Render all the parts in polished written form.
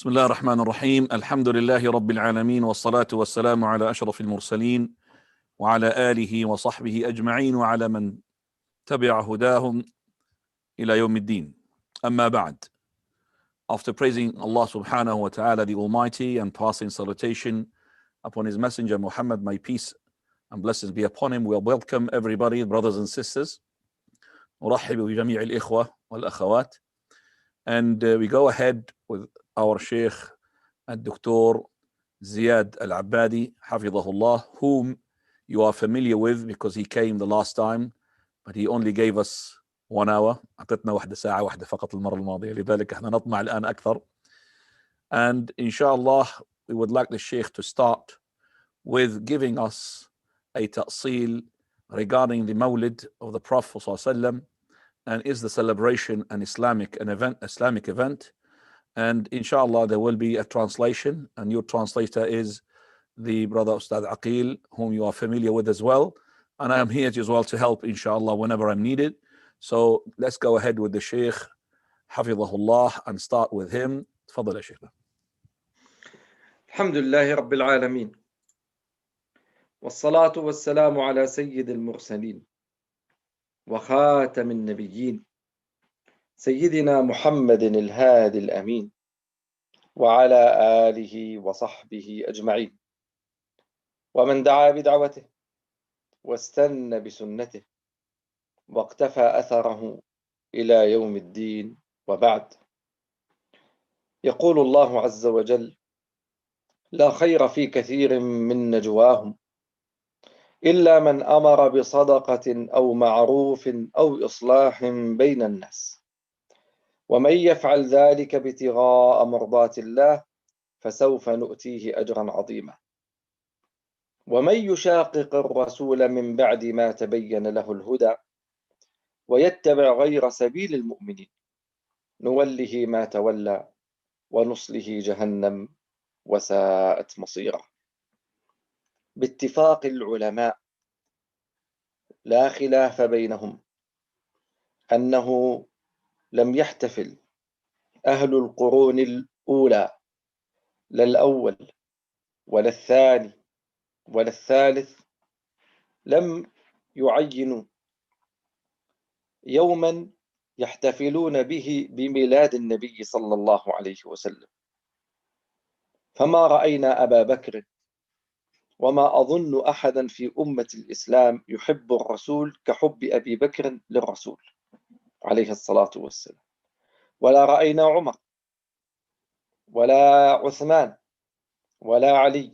بسم الله الرحمن الرحيم. الحمد لله رب العالمين، والصلاة والسلام على أشرف المرسلين وعلى آله وصحبه أجمعين وعلى من تبع هداهم إلى يوم الدين. أما بعد. After praising Allah subhanahu wa ta'ala the Almighty and passing salutation upon His Messenger Muhammad, may peace and blessings be upon him, we'll welcome everybody, brothers and sisters. أرحب بجميع الإخوة والأخوات. And we go ahead with our Sheikh Dr. Ziyaad Al-Abbaadi, Hafidhahullah, whom you are familiar with because he came the last time, but he only gave us 1 hour. أعطتنا واحدة ساعة واحدة فقط المرة الماضية، لذلك احنا نطمع الآن أكثر. And inshallah, we would like the Sheikh to start with giving us a ta'sil regarding the Mawlid of the Prophet ﷺ, and is the celebration an Islamic event. And inshallah there will be a translation, and your translator is the brother Ustad Aqil, whom you are familiar with as well, and I am here as well to help inshallah whenever I'm needed. So let's go ahead with the Sheikh Hafidhahullah and start with him. تفضل يا Sheikh. الحمد لله رب العالمين، والصلاة والسلام على سيد المرسلين وخاتم النبيين سيدنا محمد الهادي الأمين وعلى آله وصحبه أجمعين، ومن دعا بدعوته واستنى بسنته واقتفى أثره إلى يوم الدين، وبعد. يقول الله عز وجل: لا خير في كثير من نجواهم إلا من أمر بصدقة أو معروف أو إصلاح بين الناس، ومن يفعل ذلك ابتغاء مرضات الله فسوف نؤتيه أجرا عظيما، ومن يشاقق الرسول من بعد ما تبين له الهدى ويتبع غير سبيل المؤمنين نوله ما تولى ونصله جهنم وساءت مصيره. باتفاق العلماء لا خلاف بينهم أنه لم يحتفل أهل القرون الأولى، لا الأول ولا الثاني ولا الثالث، لم يعينوا يوما يحتفلون به بميلاد النبي صلى الله عليه وسلم، فما رأينا أبا بكر وما أظن أحدا في أمة الإسلام يحب الرسول كحب أبي بكر للرسول عليه الصلاة والسلام، ولا رأينا عمر ولا عثمان ولا علي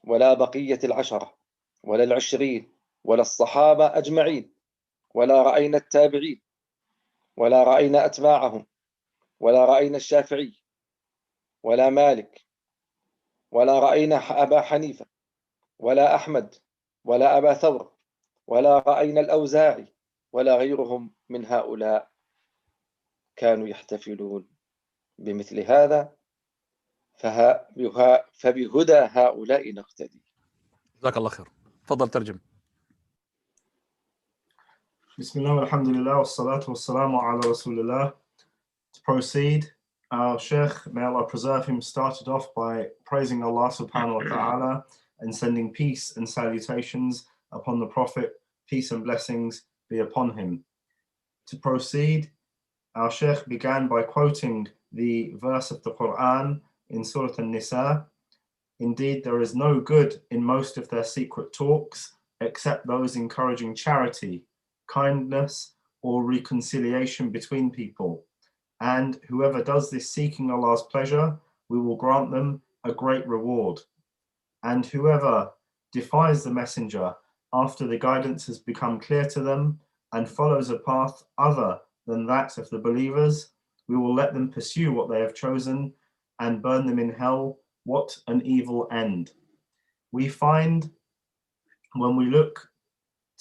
ولا بقية العشرة ولا ال20 ولا الصحابة أجمعين، ولا رأينا التابعين ولا رأينا أتباعهم، ولا رأينا الشافعي ولا مالك، ولا رأينا أبا حنيفة ولا أحمد ولا أبا ثور، ولا رأينا الأوزاعي ولا غيرهم من هؤلاء كانوا يحتفلون بمثل هذا، فبهدى هؤلاء نقتدي. جزاك الله خير. تفضل ترجم. Bismillah, alhamdulillah, wassalatu wassalamu ala rasulillah. To proceed, our Sheikh, may Allah preserve him, started off by praising Allah subhanahu wa ta'ala and sending peace and salutations upon the Prophet, peace and blessings be upon him. To proceed, our Sheikh began by quoting the verse of the Quran in Surah An-Nisa: indeed, there is no good in most of their secret talks except those encouraging charity, kindness, or reconciliation between people. And whoever does this seeking Allah's pleasure, we will grant them a great reward. And whoever defies the messenger after the guidance has become clear to them and follows a path other than that of the believers, we will let them pursue what they have chosen and burn them in hell. What an evil end. We find when we look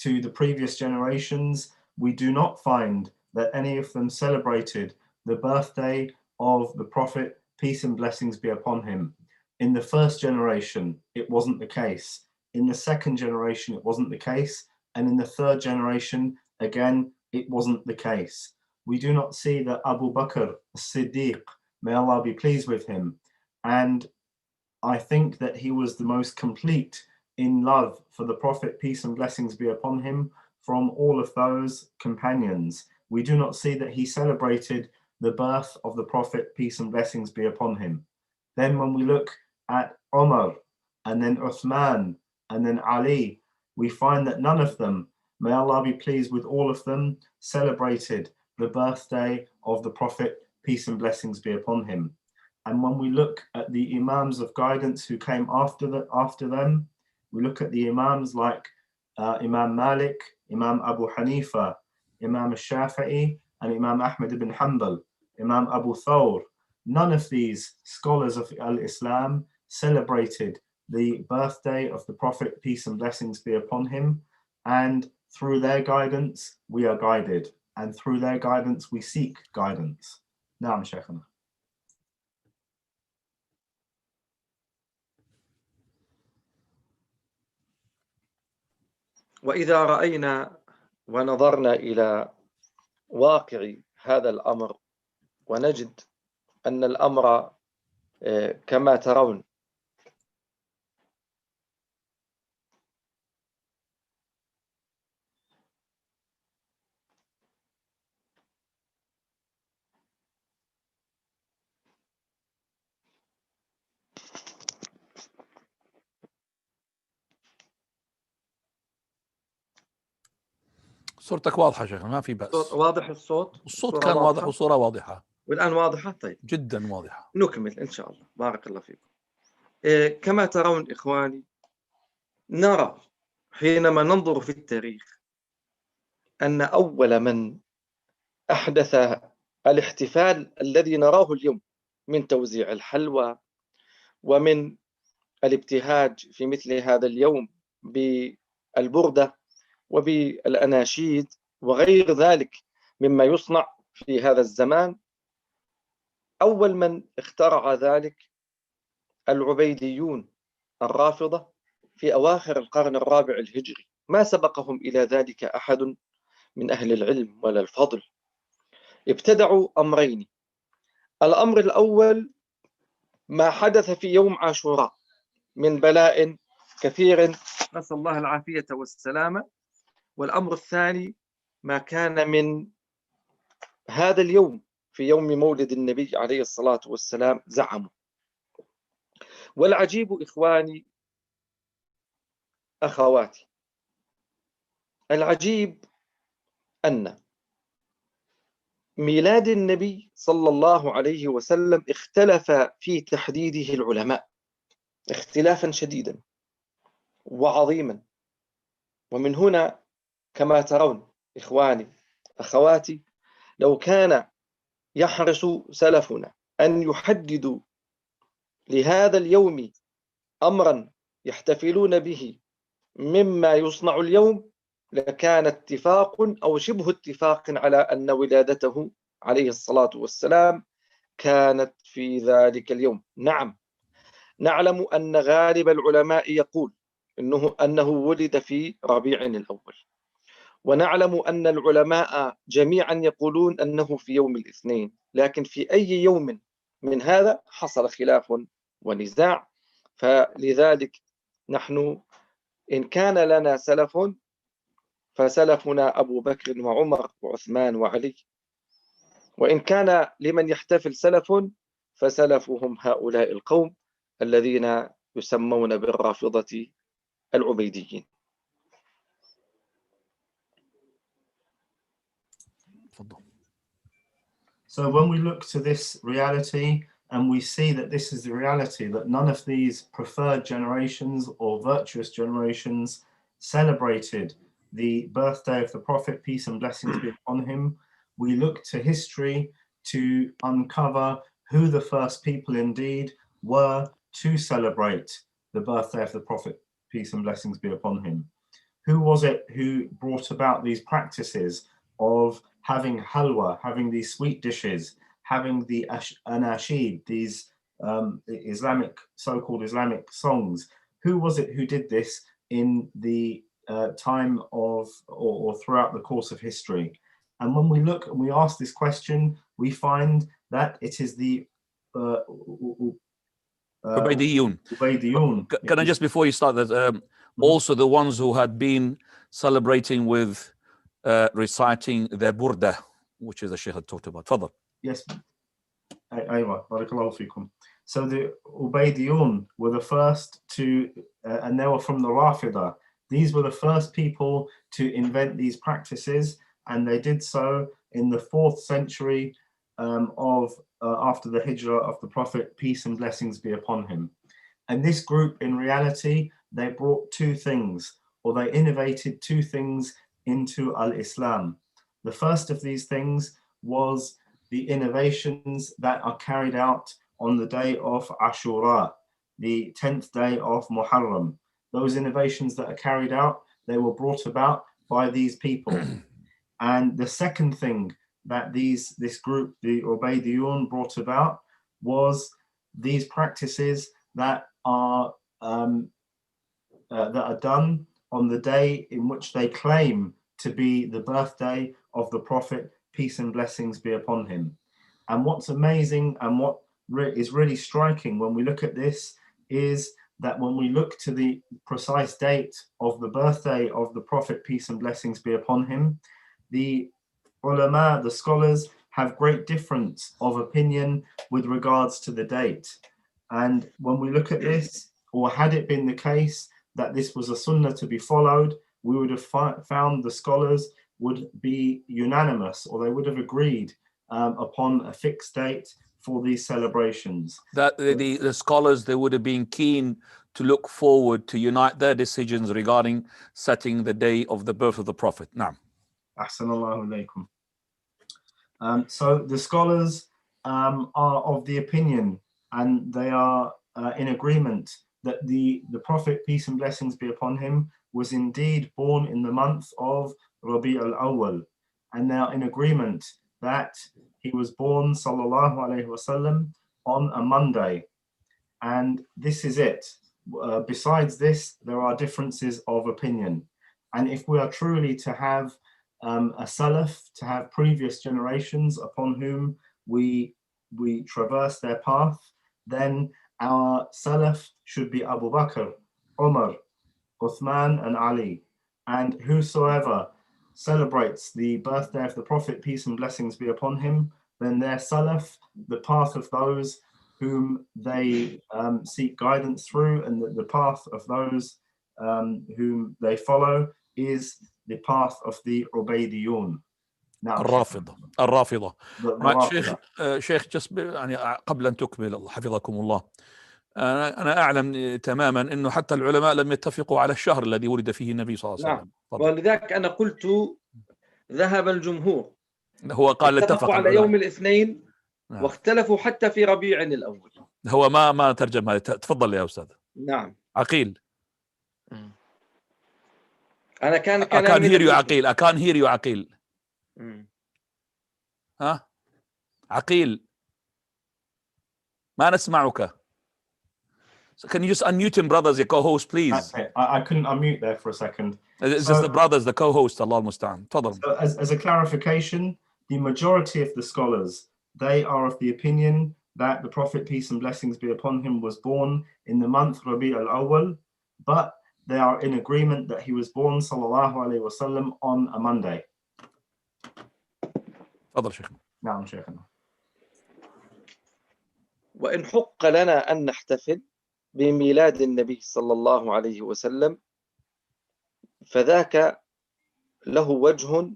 to the previous generations, we do not find that any of them celebrated the birthday of the Prophet, peace and blessings be upon him. In the first generation, it wasn't the case. In the second generation, it wasn't the case. And in the third generation, again, it wasn't the case. We do not see that Abu Bakr as-Siddiq, may Allah be pleased with him, And I think that he was the most complete in love for the Prophet, peace and blessings be upon him, from all of those companions. We do not see that he celebrated the birth of the Prophet, peace and blessings be upon him. Then when we look at Umar, and then Uthman, and then Ali, we find that none of them, may Allah be pleased with all of them, celebrated the birthday of the Prophet, peace and blessings be upon him. And when we look at the Imams of guidance who came after them, we look at the Imams like Imam Malik, Imam Abu Hanifa, Imam Shafi'i, and Imam Ahmad ibn Hanbal, Imam Abu Thawr. None of these scholars of Al-Islam celebrated the birthday of the Prophet, peace and blessings be upon him. And through their guidance, we are guided. And through their guidance, we seek guidance. Naam, Shaykhana. وإذا رأينا ونظرنا إلى واقع هذا الأمر ونجد أن الأمر كما ترون صورتك واضحة شيخ، ما في بأس. واضح الصوت؟ الصوت كان واضح والصورة واضحة. والآن واضحة؟ طيب جدا واضحة. نكمل إن شاء الله. بارك الله فيكم. كما ترون إخواني، نرى حينما ننظر في التاريخ أن أول من أحدث الاحتفال الذي نراه اليوم من توزيع الحلوى ومن الابتهاج في مثل هذا اليوم بالبردة وبالأناشيد وغير ذلك مما يصنع في هذا الزمان، أول من اخترع ذلك العبيديون الرافضة في أواخر القرن الرابع الهجري. ما سبقهم إلى ذلك أحد من أهل العلم ولا الفضل. ابتدعوا أمرين. الأمر الأول ما حدث في يوم عاشوراء من بلاء كثير، نسأل الله العافية والسلامة. والأمر الثاني ما كان من هذا اليوم في يوم مولد النبي عليه الصلاة والسلام زعموا. والعجيب إخواني أخواتي، العجيب أن ميلاد النبي صلى الله عليه وسلم اختلف في تحديده العلماء اختلافا شديدا وعظيما. ومن هنا كما ترون إخواني أخواتي، لو كان يحرص سلفنا أن يحددوا لهذا اليوم أمرا يحتفلون به مما يصنع اليوم، لكان اتفاق أو شبه اتفاق على أن ولادته عليه الصلاة والسلام كانت في ذلك اليوم. نعم، نعلم أن غالب العلماء يقول أنه ولد في ربيع الأول، ونعلم أن العلماء جميعا يقولون أنه في يوم الاثنين، لكن في أي يوم من هذا حصل خلاف ونزاع. فلذلك نحن إن كان لنا سلف فسلفنا أبو بكر وعمر وعثمان وعلي، وإن كان لمن يحتفل سلف فسلفهم هؤلاء القوم الذين يسمون بالرافضة العبيديين. So when we look to this reality and we see that this is the reality, that none of these preferred generations or virtuous generations celebrated the birthday of the Prophet, peace and blessings be upon him, we look to history to uncover who the first people indeed were to celebrate the birthday of the Prophet, peace and blessings be upon him. Who was it who brought about these practices of having halwa, having these sweet dishes, having the anashid, these Islamic, so-called Islamic songs? Who was it who did this in the time of, or throughout the course of history? And when we look and we ask this question, we find that it is the Ubaydiyun. Ubaydiyun. Can I just, before you start that, also the ones who had been celebrating with reciting their burda, which is the Sheikh had talked about. Fadal. Yes. Aywa, barakallahu fikum. So the Ubaydiyun were the first to, and they were from the Rafida. These were the first people to invent these practices, and they did so in the 4th century after the hijrah of the Prophet, peace and blessings be upon him. And this group, in reality, they brought 2 things, or they innovated 2 things into Al-Islam. The first of these things was the innovations that are carried out on the day of Ashura, the 10th day of Muharram. Those innovations that are carried out, they were brought about by these people. And the second thing that this group, the Ubaydiyun, brought about was these practices that are done on the day in which they claim to be the birthday of the Prophet, peace and blessings be upon him. And what's amazing and what is really striking when we look at this is that when we look to the precise date of the birthday of the Prophet, peace and blessings be upon him, the ulama, the scholars, have great difference of opinion with regards to the date. And when we look at this, or had it been the case that this was a sunnah to be followed, we would have found the scholars would be unanimous, or they would have agreed upon a fixed date for these celebrations. That the scholars, they would have been keen to look forward to unite their decisions regarding setting the day of the birth of the Prophet. Now, Ahsanallahu alaykum. So the scholars are of the opinion, and they are in agreement that the Prophet, peace and blessings be upon him, was indeed born in the month of Rabee Al-Awwal, and they are in agreement that he was born, sallallahu alaihi wasallam, on a Monday. And this is it. Besides this, there are differences of opinion. And if we are truly to have a salaf, to have previous generations upon whom we traverse their path, then our salaf should be Abu Bakr, Umar, Uthman and Ali. And whosoever celebrates the birthday of the Prophet, peace and blessings be upon him, then their salaf, the path of those whom they seek guidance through, and the path of those whom they follow, is the path of the Ubaydiyun. Now, الرافضة. شيخ just يعني قبل أن تكمل حفظكم الله، أنا أعلم تماما أنه حتى العلماء لم يتفقوا على الشهر الذي ولد فيه النبي صلى الله عليه وسلم. ولذلك أنا قلت ذهب الجمهور، هو قال اتفقوا على يوم الاثنين، واختلفوا حتى في ربيع الأول. هو ما ترجم هذا. تفضل يا أستاذ. نعم. عقيل. أنا كان I can't hear you عقيل. I can't hear you عقيل. ها؟ عقيل. ما نسمعك. So can you just unmute him, brothers, your co-host, please? Okay. I couldn't unmute there for a second. It's just the brothers, the co-host, Allah al-Musta'an. So as a clarification, the majority of the scholars, they are of the opinion that the Prophet, peace and blessings be upon him, was born in the month Rabee Al-Awwal, but they are in agreement that he was born, sallallahu alayhi wa sallam, on a Monday. تفضل شيخنا. نعم شيخنا. وإن حق لنا أن نحتفل بميلاد النبي صلى الله عليه وسلم فذاك له وجه،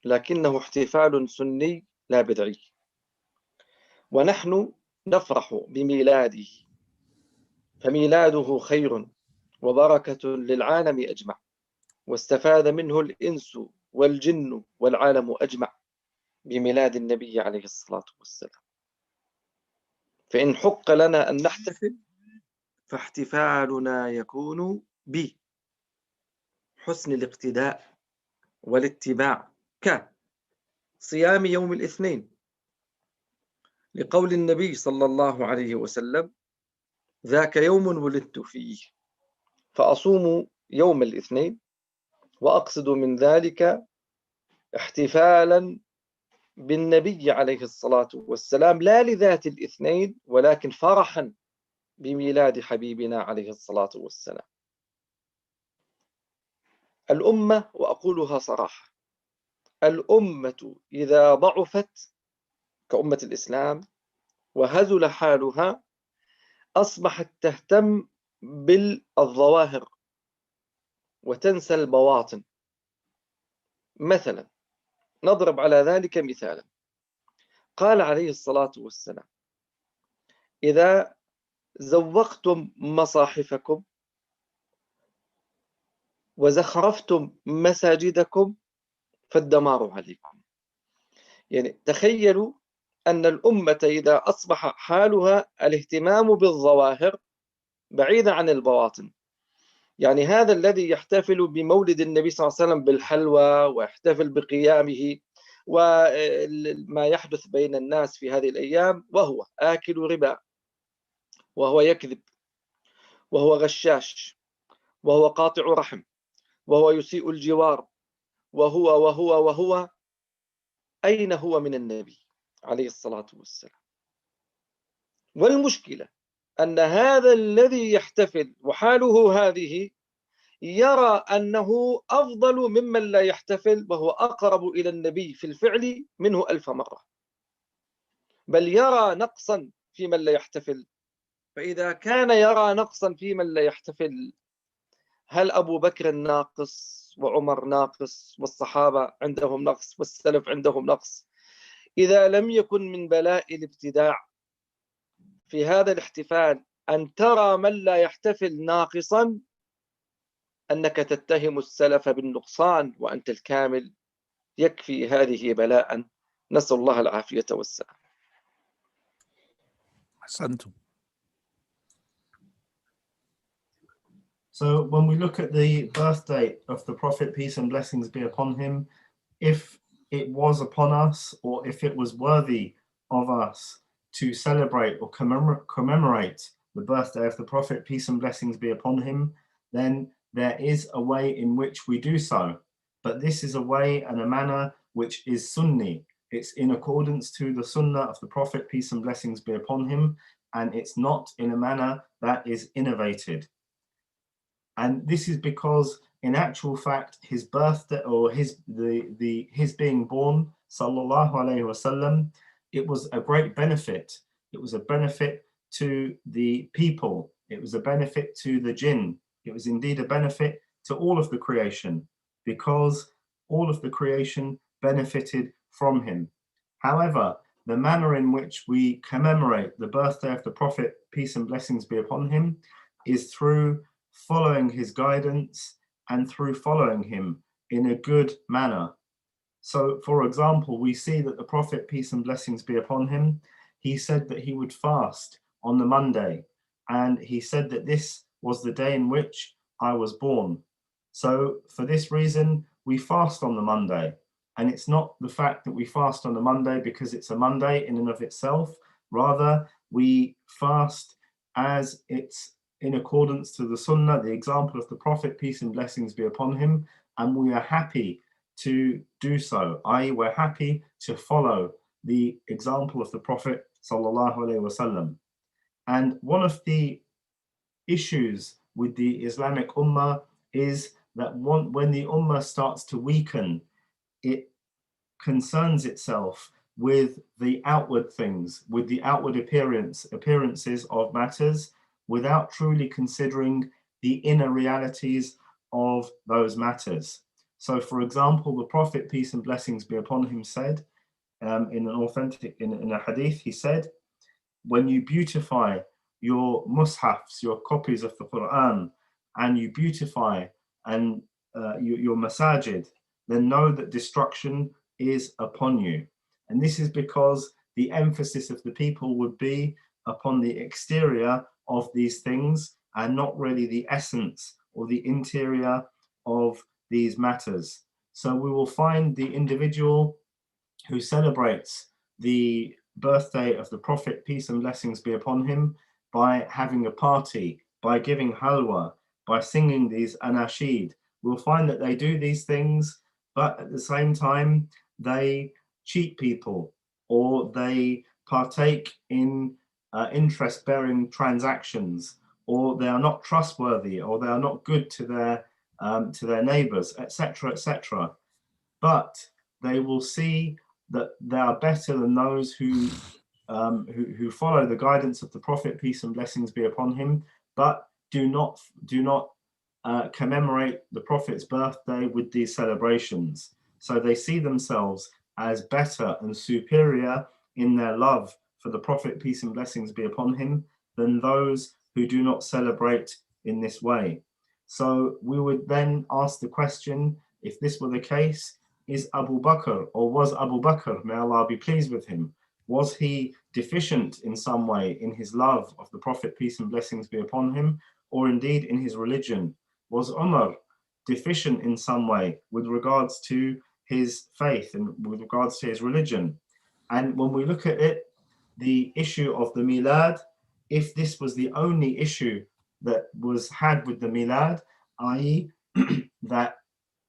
لكنه احتفال سني لا بدعي، ونحن نفرح بميلاده، فميلاده خير وبركة للعالم أجمع، واستفاد منه الإنس والجن والعالم أجمع بميلاد النبي عليه الصلاة والسلام. فإن حق لنا أن نحتفل فاحتفالنا يكون بحسن الاقتداء والاتباع كصيام يوم الاثنين، لقول النبي صلى الله عليه وسلم: ذاك يوم ولدت فيه فأصوم يوم الاثنين، وأقصد من ذلك احتفالا بالنبي عليه الصلاة والسلام لا لذات الاثنين، ولكن فرحا بميلاد حبيبنا عليه الصلاة والسلام. الأمة، وأقولها صراحة، الأمة إذا ضعفت كأمة الإسلام وهزل حالها أصبحت تهتم بالظواهر وتنسى البواطن. مثلا نضرب على ذلك مثالا، قال عليه الصلاة والسلام: إذا زوقتم مصاحفكم وزخرفتم مساجدكم فالدمار عليكم. يعني تخيلوا أن الأمة إذا أصبح حالها الاهتمام بالظواهر بعيدا عن البواطن، يعني هذا الذي يحتفل بمولد النبي صلى الله عليه وسلم بالحلوى ويحتفل بقيامه وما يحدث بين الناس في هذه الأيام، وهو آكل ربا، وهو يكذب، وهو غشاش، وهو قاطع رحم، وهو يسيء الجوار، وهو أين هو من النبي عليه الصلاة والسلام؟ والمشكلة أن هذا الذي يحتفل وحاله هذه يرى أنه أفضل ممن لا يحتفل، وهو أقرب إلى النبي في الفعل منه 1000 مرة، بل يرى نقصا في من لا يحتفل. فإذا كان يرى نقصا في من لا يحتفل، هل أبو بكر ناقص وعمر ناقص والصحابة عندهم نقص والسلف عندهم نقص؟ إذا لم يكن من بلاء الابتداع في هذا الاحتفال أن ترى من لا يحتفل ناقصا، أنك تتهم السلف بالنقصان وأنت الكامل، يكفي هذه بلاء. نسأل الله العافية والسلام. أحسنتم. So when we look at the birthday of the Prophet, peace and blessings be upon him, if it was upon us, or if it was worthy of us to celebrate or commemorate the birthday of the Prophet, peace and blessings be upon him, then there is a way in which we do so. But this is a way and a manner which is Sunni. It's in accordance to the Sunnah of the Prophet, peace and blessings be upon him, and it's not in a manner that is innovated. And this is because, in actual fact, his birthday, or his being born, sallallahu alaihi wasallam, it was a great benefit. It was a benefit to the people. It was a benefit to the jinn. It was indeed a benefit to all of the creation, because all of the creation benefited from him. However, the manner in which we commemorate the birthday of the Prophet, peace and blessings be upon him, is through following his guidance and through following him in a good manner. So, for example, we see that the Prophet, peace and blessings be upon him, he said that he would fast on the Monday, and he said that this was the day in which I was born. So for this reason, we fast on the Monday. And it's not the fact that we fast on the Monday because it's a Monday in and of itself. Rather, we fast as it's in accordance to the Sunnah, the example of the Prophet, peace and blessings be upon him, and we are happy to do so, i.e. we're happy to follow the example of the Prophet sallallahu alaihi wasallam. And one of the issues with the Islamic Ummah is that when the Ummah starts to weaken, it concerns itself with the outward things, with the outward appearances of matters, without truly considering the inner realities of those matters. So, for example, the Prophet, peace and blessings be upon him, said in a hadith, he said, when you beautify your mushafs, your copies of the Quran, and you beautify and your masajid, then know that destruction is upon you. And this is because the emphasis of the people would be upon the exterior of these things and not really the essence or the interior of these matters. So we will find the individual who celebrates the birthday of the Prophet, peace and blessings be upon him, by having a party, by giving halwa, by singing these anashid. We'll find that they do these things, but at the same time, they cheat people, or they partake in interest-bearing transactions, or they are not trustworthy, or they are not good to their neighbors, etc., etc. But they will see that they are better than those who follow the guidance of the Prophet, peace and blessings be upon him, but do not commemorate the Prophet's birthday with these celebrations. So they see themselves as better and superior in their love for the Prophet, peace and blessings be upon him, than those who do not celebrate in this way. So we would then ask the question, if this were the case, is Abu Bakr, or was Abu Bakr, may Allah be pleased with him, was he deficient in some way in his love of the Prophet, peace and blessings be upon him, or indeed in his religion? Was Umar deficient in some way with regards to his faith and with regards to his religion? And when we look at it, the issue of the Milad, if this was the only issue that was had with the Milad, i.e. that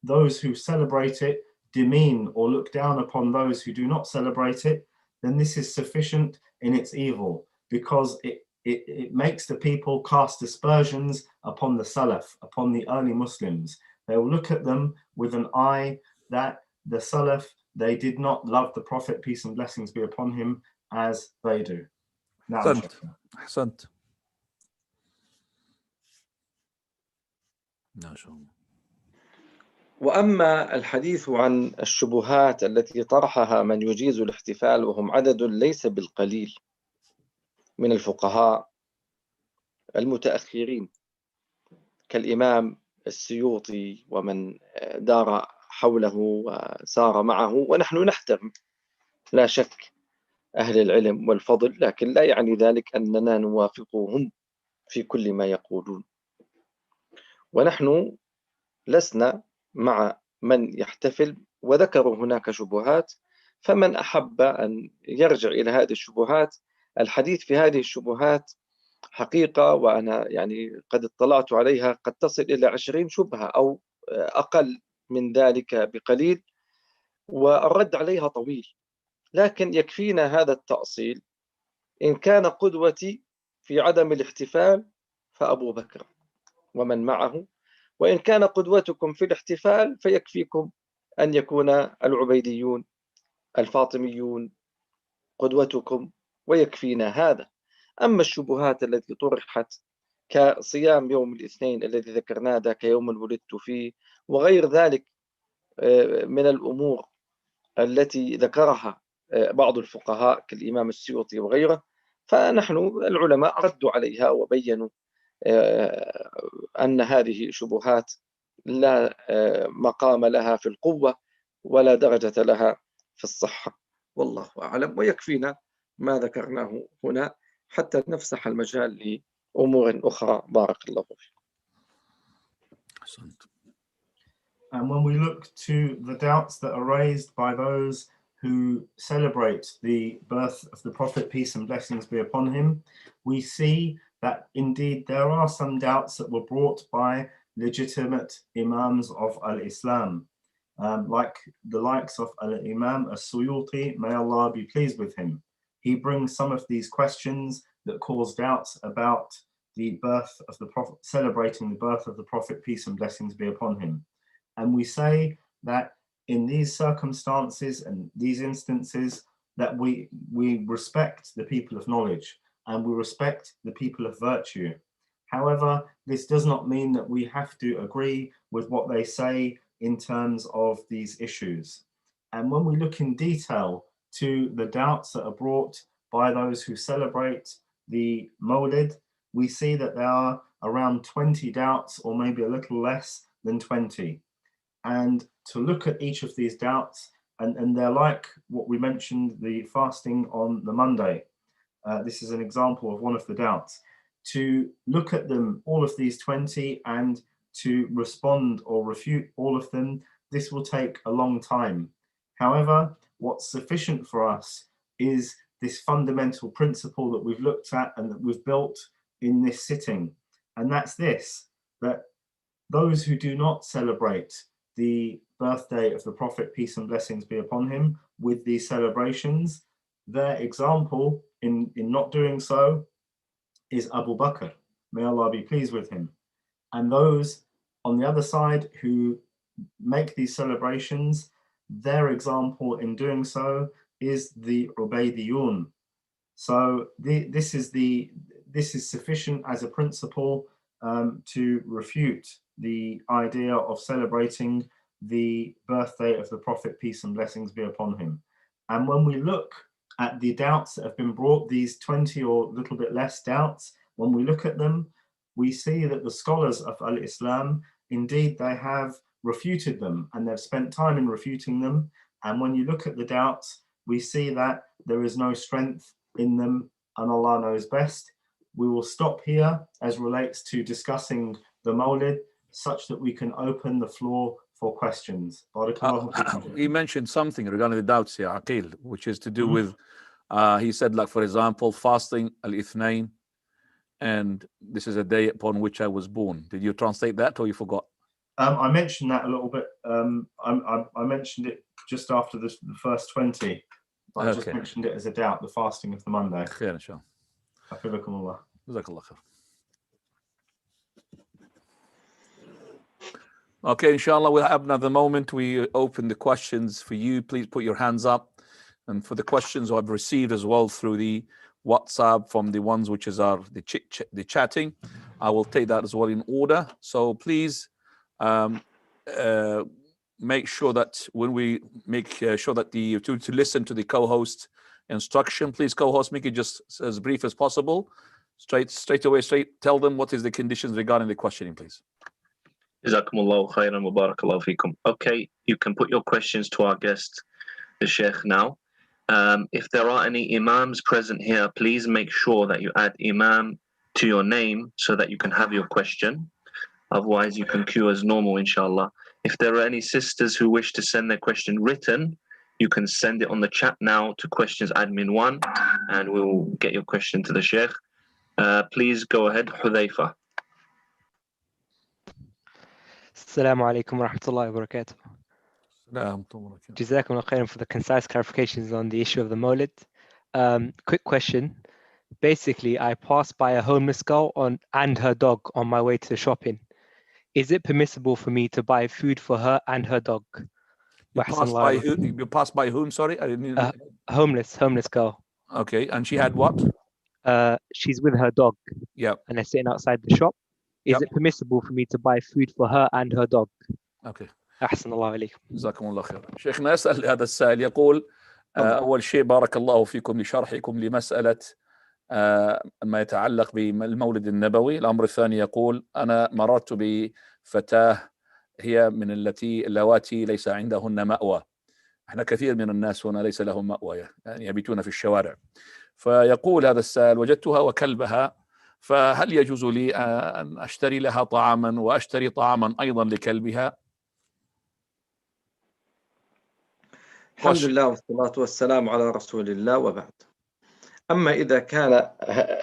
those who celebrate it demean or look down upon those who do not celebrate it, then this is sufficient in its evil, because it makes the people cast aspersions upon the Salaf, upon the early Muslims. They will look at them with an eye that the Salaf, they did not love the Prophet, peace and blessings be upon him, as they do. أحسنت أحسنت. ما شاء الله. وأما الحديث عن الشبهات التي طرحها من يجيز الاحتفال، وهم عدد ليس بالقليل من الفقهاء المتأخرين كالإمام السيوطي ومن دار حوله وسار معه، ونحن نحترم لا شك أهل العلم والفضل، لكن لا يعني ذلك أننا نوافقهم في كل ما يقولون، ونحن لسنا مع من يحتفل وذكروا هناك شبهات، فمن أحب أن يرجع إلى هذه الشبهات. الحديث في هذه الشبهات حقيقة، وأنا يعني قد اطلعت عليها، قد تصل إلى 20 شبهة أو أقل من ذلك بقليل، والرد عليها طويل، لكن يكفينا هذا التأصيل. إن كان قدوتي في عدم الاحتفال فأبو بكر ومن معه، وإن كان قدوتكم في الاحتفال فيكفيكم أن يكون العبيديون الفاطميون قدوتكم، ويكفينا هذا. أما الشبهات التي طرحت كصيام يوم الاثنين الذي ذكرناه ذاك يوم ولدت فيه، وغير ذلك من الأمور التي ذكرها بعض الفقهاء كالإمام السيوطي وغيره، فنحن العلماء ردوا عليها وبينوا أن هذه شبهات لا مقام لها في القوة ولا درجة لها في الصحة، والله أعلم. ويكفينا ما ذكرناه هنا حتى نفسح المجال لأمور أخرى. بارك الله فيك. أحسنت. And when we look to the doubts that are raised by those who celebrate the birth of the Prophet, peace and blessings be upon him, we see that indeed there are some doubts that were brought by legitimate imams of al-Islam, like the likes of al-Imam as-Suyuti, may Allah be pleased with him. He brings some of these questions that cause doubts about the birth of the Prophet, celebrating the birth of the Prophet, peace and blessings be upon him. And we say that in these circumstances and these instances that we respect the people of knowledge and we respect the people of virtue. However, this does not mean that we have to agree with what they say in terms of these issues. And when we look in detail to the doubts that are brought by those who celebrate the Mawlid, we see that there are around 20 doubts, or maybe a little less than 20. And to look at each of these doubts, and they're like what we mentioned, the fasting on the Monday. This is an example of one of the doubts. To look at them, all of these 20, and to respond or refute all of them, this will take a long time. However, what's sufficient for us is this fundamental principle that we've looked at and that we've built in this sitting. And that's this, that those who do not celebrate the birthday of the Prophet, peace and blessings be upon him, with these celebrations, Their example in not doing so is Abu Bakr. May Allah be pleased with him. And those on the other side who make these celebrations, their example in doing so is the Ubaydiyun. So this is sufficient as a principle to refute the idea of celebrating the birthday of the Prophet, peace and blessings be upon him. And when we look at the doubts that have been brought, these 20 or a little bit less doubts, when we look at them, we see that the scholars of Al-Islam, indeed, they have refuted them and they've spent time in refuting them. And when you look at the doubts, we see that there is no strength in them and Allah knows best. We will stop here as relates to discussing the Mawlid, such that we can open the floor for questions. He mentioned something regarding the doubts here, Aqil, which is to do with, he said, like, for example, fasting al-Ithnain, and this is a day upon which I was born. Did you translate that or you forgot? I mentioned that a little bit. I mentioned it just after the first 20. I just mentioned it as a doubt, the fasting of the Monday. Khair, inshallah. Hafizakumullah. Jazakallah khair. Okay, inshallah, we'll have another moment. We open the questions for you. Please put your hands up. And for the questions I've received as well through the WhatsApp from the ones which is the chatting, I will take that as well in order. So please make sure that when we make sure that to listen to the co-host instruction, please co-host, make it just as brief as possible. Straight away, tell them what is the conditions regarding the questioning, please. Jazakumullahu khairan wa barakallahu feekum. Okay, you can put your questions to our guest, the Sheikh, now. If there are any imams present here, please make sure that you add imam to your name so that you can have your question. Otherwise, you can queue as normal, inshallah. If there are any sisters who wish to send their question written, you can send it on the chat now to questions admin 1, and we'll get your question to the Sheikh. Please go ahead, Hudhaifa. Assalamu alaikum wa rahmatullahi wa barakatuh. Jazakumullah khairan for the concise clarifications on the issue of the Mawlid. Quick question. Basically, I passed by a homeless girl and her dog on my way to shopping. Is it permissible for me to buy food for her and her dog? You passed by whom? Sorry, I didn't. Homeless girl. Okay, and she had what? She's with her dog. Yeah. And they're sitting outside the shop. Is it permissible for me to buy food for her and her dog? Okay. أحسن الله عليكم. جزاكم الله خير. شيخنا يسأل هذا السائل يقول أول شيء بارك الله فيكم لشرحكم لمسألة ما يتعلق بالمولد النبوي. الأمر الثاني يقول أنا مررت بفتاة هي من اللواتي ليس عندهن مأوى. احنا كثير من الناس هنا ليس لهم مأوى، يعني يبيتون في الشوارع. فيقول هذا السائل وجدتها وكلبها، فهل يجوز لي أن أشتري لها طعاما وأشتري طعاما أيضا لكلبها؟ الحمد لله والصلاة والسلام على رسول الله وبعد. أما إذا كان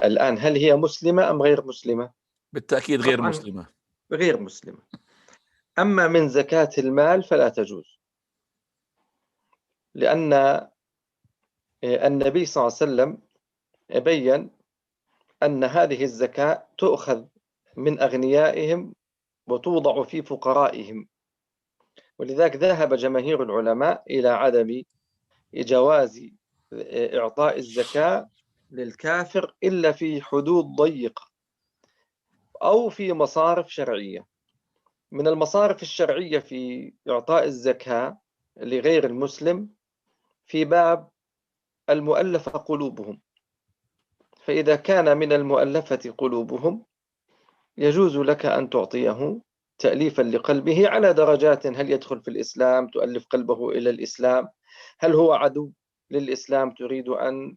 الآن هل هي مسلمة أم غير مسلمة؟ بالتأكيد غير مسلمة. غير مسلمة. أما من زكاة المال فلا تجوز، لأن النبي صلى الله عليه وسلم بين أن هذه الزكاة تؤخذ من أغنيائهم وتوضع في فقرائهم، ولذلك ذهب جماهير العلماء إلى عدم جواز إعطاء الزكاة للكافر إلا في حدود ضيقة أو في مصارف شرعية. من المصارف الشرعية في إعطاء الزكاة لغير المسلم في باب المؤلفة قلوبهم، فإذا كان من المؤلفة قلوبهم يجوز لك أن تعطيه تأليفا لقلبه على درجات، هل يدخل في الإسلام تؤلف قلبه إلى الإسلام، هل هو عدو للإسلام تريد أن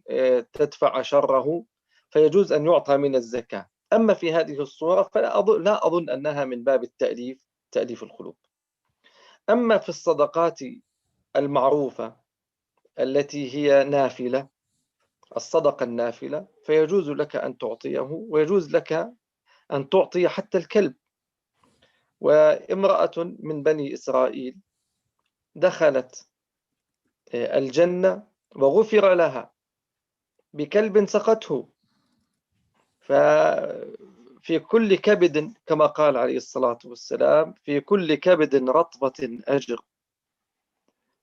تدفع شره، فيجوز أن يعطى من الزكاة. أما في هذه الصورة فلا أظن أنها من باب تأليف القلوب. أما في الصدقات المعروفة التي هي نافلة، الصدقة النافلة، فيجوز لك أن تعطيه، ويجوز لك أن تعطي حتى الكلب. وامرأة من بني إسرائيل دخلت الجنة وغفر لها بكلب سقته، ففي كل كبد كما قال عليه الصلاة والسلام في كل كبد رطبة أجر.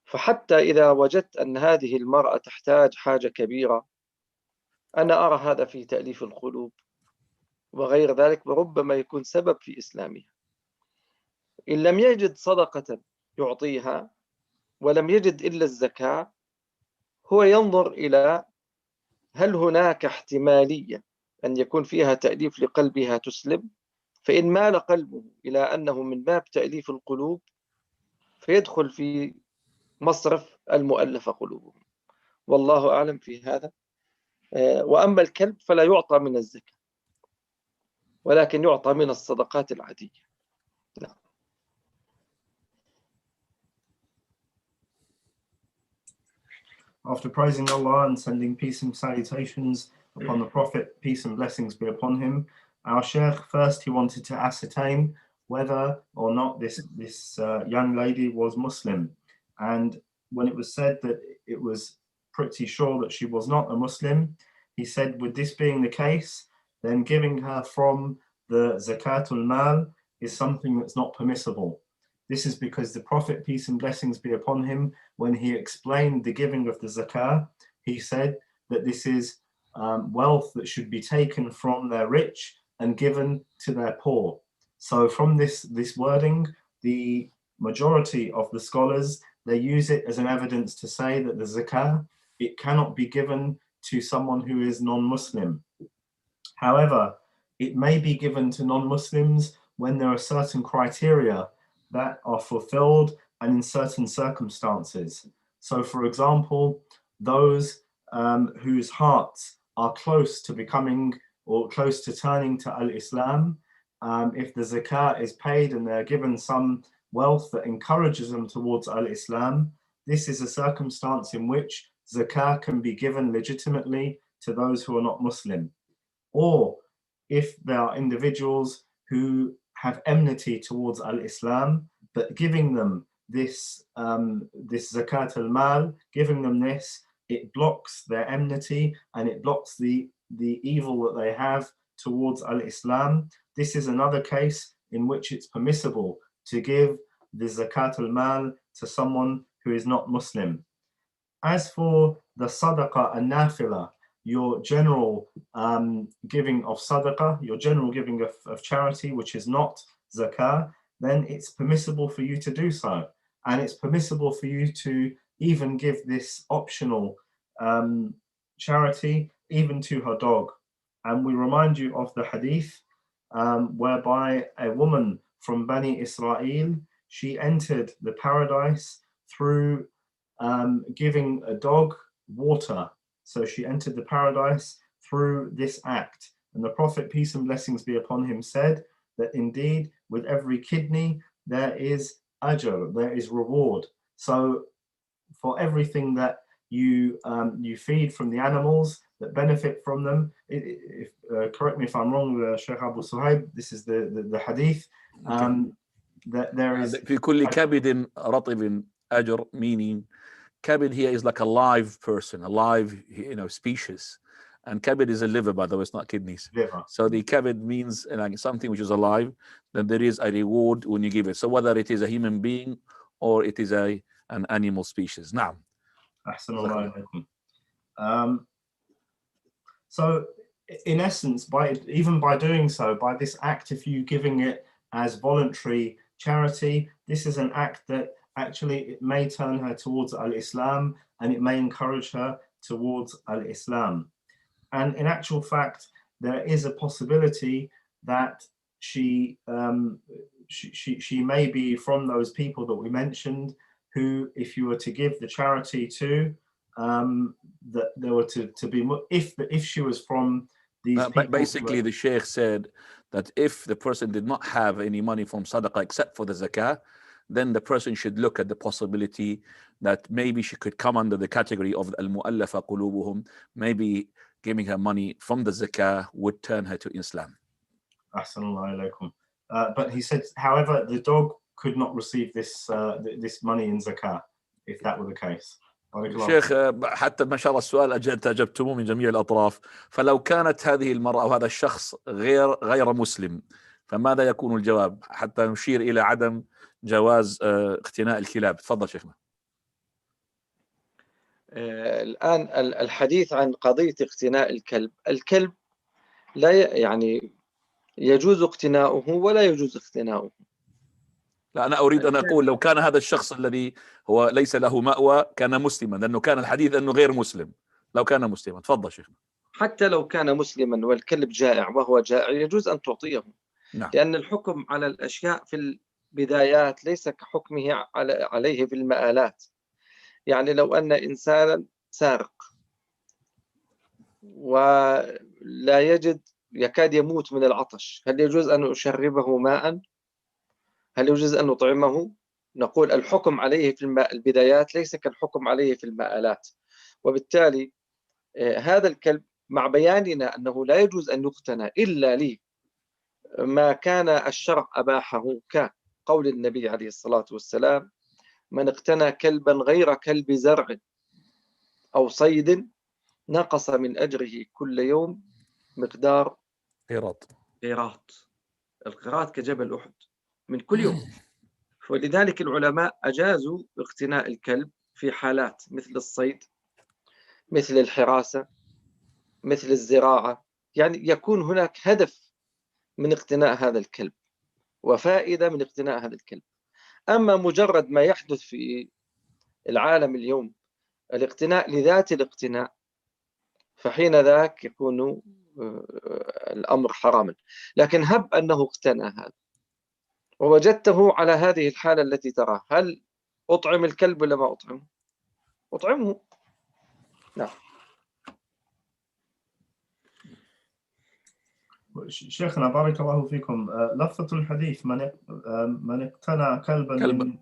فحتى إذا وجدت أن هذه المرأة تحتاج حاجة كبيرة، أنا أرى هذا في تأليف القلوب وغير ذلك، وربما يكون سبب في إسلامها. إن لم يجد صدقة يعطيها ولم يجد إلا الزكاة، هو ينظر إلى هل هناك احتمالية أن يكون فيها تأليف لقلبها تسلم، فإن مال قلبه إلى أنه من باب تأليف القلوب فيدخل في مصرف المؤلف قلوبهم، والله أعلم في هذا. وأما الكلب فلا يعطى من الزكاة ولكن يعطى من الصدقات العادية. نعم. After praising Allah and sending peace and salutations upon the Prophet, peace and blessings be upon him, our Sheikh, first he wanted to ascertain whether or not this young lady was Muslim. And when it was said that it was pretty sure that she was not a Muslim, he said, with this being the case, then giving her from the zakatul mal is something that's not permissible. This is because the Prophet, peace and blessings be upon him, when he explained the giving of the zakah, he said that this is wealth that should be taken from their rich and given to their poor. So from this wording, the majority of the scholars, they use it as an evidence to say that the zakah, it cannot be given to someone who is non-Muslim. However, it may be given to non-Muslims when there are certain criteria that are fulfilled and in certain circumstances. So for example, those whose hearts are close to becoming or close to turning to Al-Islam, if the zakah is paid and they're given some wealth that encourages them towards Al-Islam, this is a circumstance in which zakah can be given legitimately to those who are not Muslim. Or if there are individuals who have enmity towards Al-Islam, but giving them this zakat al-mal, giving them this, it blocks their enmity and it blocks the evil that they have towards Al-Islam. This is another case in which it's permissible to give the zakat al-mal to someone who is not Muslim. As for the sadaqah and nafila, your general giving of sadaqah, your general giving of charity, which is not zakah, then it's permissible for you to do so. And it's permissible for you to even give this optional charity even to her dog. And we remind you of the hadith whereby a woman from Bani Israel, she entered the paradise through giving a dog water. So she entered the paradise through this act. And the Prophet, peace and blessings be upon him, said that indeed with every kidney there is ajr, there is reward. So for everything that you feed from the animals that benefit from them, correct me if I'm wrong, Sheikh Abu Suhaib, this is the hadith, that there is في كل كبد رطب أجر, meaning kabid here is like a live person, a live species, and kabid is a liver, by the way, it's not kidneys. liver. So the kabid means like something which is alive, then there is a reward when you give it. So whether it is a human being or it is an animal species. Now, so in essence, even by doing so, by this act, if you giving it as voluntary charity, this is an act that actually it may turn her towards Al-Islam and it may encourage her towards Al-Islam. And in actual fact, there is a possibility that she may be from those people that we mentioned who, if you were to give the charity to, that there were to be, if she was from these people. Basically, the Sheikh said that if the person did not have any money from sadaqah except for the zakah, then the person should look at the possibility that maybe she could come under the category of al-mu'allafa qulubuhum. Maybe giving her money from the zakah would turn her to Islam. But he said, however, the dog could not receive this this money in zakah, if that were the case. شيخ حتى ما شاء الله السؤال أنت أجبتموه من جميع الأطراف. فلو كانت هذه المرأة أو هذا الشخص غير مسلم فماذا يكون الجواب حتى نشير إلى عدم جواز اقتناء الكلاب؟ تفضل شيخنا. الآن الحديث عن قضية اقتناء الكلب لا يعني يجوز اقتناؤه ولا يجوز اقتناؤه. لا أنا أريد أن أقول لو كان هذا الشخص الذي هو ليس له مأوى كان مسلما، لأنه كان الحديث أنه غير مسلم. لو كان مسلما تفضل شيخنا. حتى لو كان مسلما والكلب جائع وهو جائع يجوز أن تعطيه. نعم. لأن الحكم على الأشياء في البدايات ليس كحكمه عليه في المآلات. يعني لو أن إنسانا سارق ولا يكاد يموت من العطش، هل يجوز أن أشربه ماء؟ هل يجوز أن نطعمه؟ نقول الحكم عليه في البدايات ليس كالحكم عليه في المآلات. وبالتالي هذا الكلب مع بياننا أنه لا يجوز أن يقتنى إلا لي ما كان الشرع أباحه، كقول النبي عليه الصلاة والسلام: من اقتنى كلبا غير كلب زرع أو صيد نقص من أجره كل يوم مقدار قيراط. القيراط كجبل أحد من كل يوم. ولذلك العلماء أجازوا اقتناء الكلب في حالات مثل الصيد، مثل الحراسة، مثل الزراعة. يعني يكون هناك هدف من اقتناء هذا الكلب وفائدة من اقتناء هذا الكلب. أما مجرد ما يحدث في العالم اليوم الاقتناء لذات الاقتناء فحين ذاك يكون الأمر حراما. لكن هب أنه اقتنى هذا ووجدته على هذه الحالة التي تراه، هل أطعم الكلب ولا ما أطعمه؟ أطعمه. نعم. شيخنا بارك الله فيكم، لفظة الحديث من اقتنى كلبا من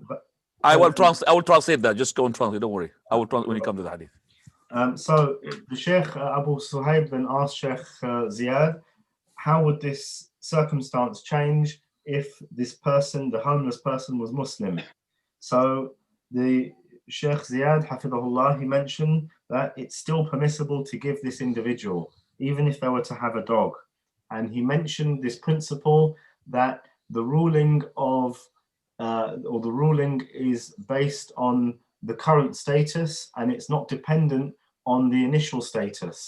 I will translate that. Just go and translate. Don't worry. I will translate when you come to the hadith. So the Sheikh Abu Suhaib then asked Sheikh Ziyaad, how would this circumstance change if this person, the homeless person, was Muslim? So the Sheikh Ziyaad, hafidhahullah, he mentioned that it's still permissible to give this individual, even if they were to have a dog. And he mentioned this principle that the ruling of or the ruling is based on the current status and it's not dependent on the initial status.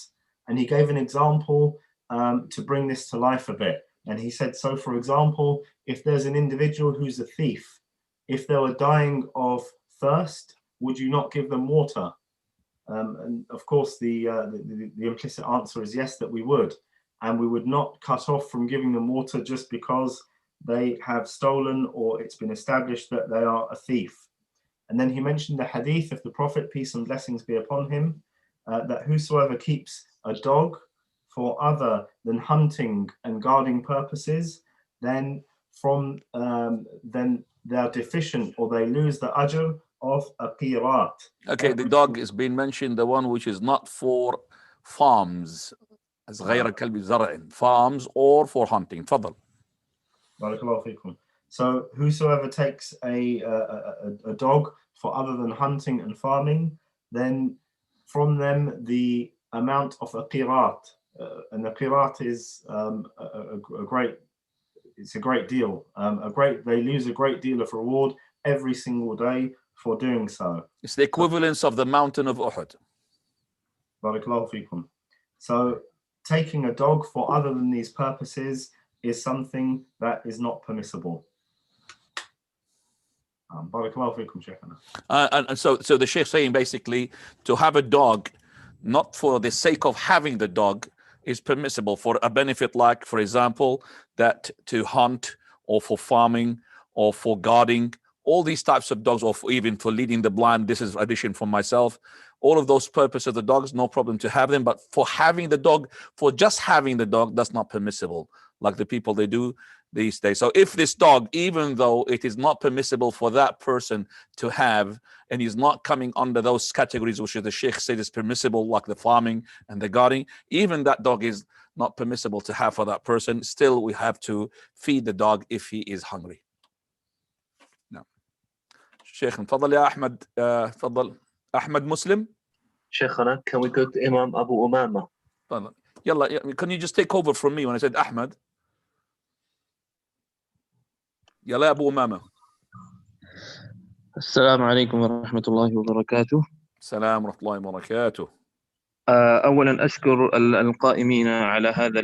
And he gave an example to bring this to life a bit. And he said, so for example, if there's an individual who's a thief, if they were dying of thirst, would you not give them water? And of course, the implicit answer is yes, that we would. And we would not cut off from giving them water just because they have stolen or it's been established that they are a thief. And then he mentioned the hadith of the Prophet, peace and blessings be upon him, that whosoever keeps a dog for other than hunting and guarding purposes, then they're deficient or they lose the ajr of a qirat. Okay, the dog is being mentioned, the one which is not for farms, as غير كلب زرع, farms or for hunting. تفضل. Barakallahu fikum. So whosoever takes a dog for other than hunting and farming, then from them the amount of a qirat, and the qirat is it's a great deal. They lose a great deal of reward every single day for doing so. It's the equivalence of the mountain of Uhud. Barakallahu fikum. So taking a dog for other than these purposes is something that is not permissible. Barakallahu fikum, Shaykhana. And so the Shaykh saying basically to have a dog not for the sake of having the dog is permissible for a benefit, like for example that to hunt or for farming or for guarding, all these types of dogs, or even for leading the blind. This is addition from myself. All of those purposes of the dogs, no problem to have them, but for having the dog, for just having the dog, that's not permissible, like the people they do these days. So if this dog, even though it is not permissible for that person to have, and he's not coming under those categories which the Sheikh said is permissible, like the farming and the guarding, even that dog is not permissible to have for that person. Still, we have to feed the dog if he is hungry. No. Sheikh, تفضل يا أحمد. تفضل. Ahmad Muslim? Shaykhana, can we go to Imam Abu Umama? Yalla, can you just take over from me when I said Ahmad? Yalla Abu Umama. السلام عليكم ورحمة الله وبركاته. السلام ورحمة الله وبركاته. أولا أشكر القائمين على هذا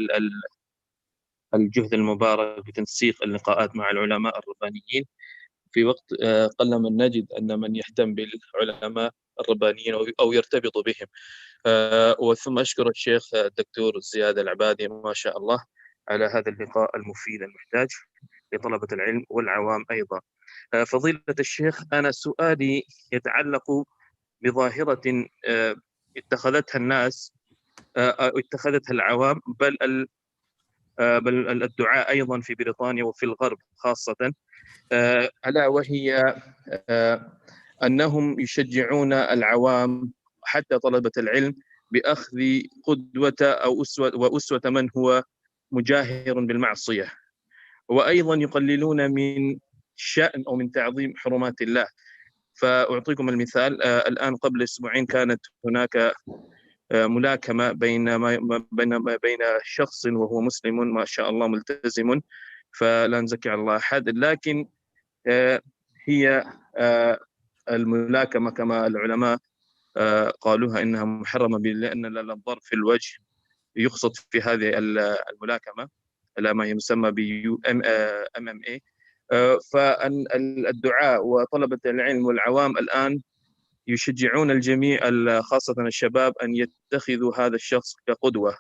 الجهد المبارك في تنسيق اللقاءات مع العلماء الربانيين في وقت قلما نجد أن من يهتم بالعلماء الربانيين أو يرتبط بهم. وثم أشكر الشيخ الدكتور زياد العبادي ما شاء الله على هذا اللقاء المفيد المحتاج لطلبة العلم والعوام أيضا. فضيلة الشيخ، أنا سؤالي يتعلق بظاهرة اتخذتها الناس أو اتخذتها العوام، بل الدعاء أيضا في بريطانيا وفي الغرب خاصة، ألا وهي أنهم يشجعون العوام حتى طلبة العلم بأخذ قدوة أو أسوة من هو مجاهر بالمعصية، وأيضا يقللون من شأن أو من تعظيم حرمات الله. فأعطيكم المثال، الآن قبل أسبوعين كانت هناك ملاكمة بين شخص وهو مسلم ما شاء الله ملتزم، فلا نزكي على الله أحد، لكن هي الملاكمة كما العلماء قالوها إنها محرمة لأن الضرب في الوجه يقصد في هذه الملاكمة على ما يسمى ب MMA. فالدعاء وطلبة العلم والعوام الآن يشجعون الجميع خاصة الشباب أن يتخذوا هذا الشخص كقدوة.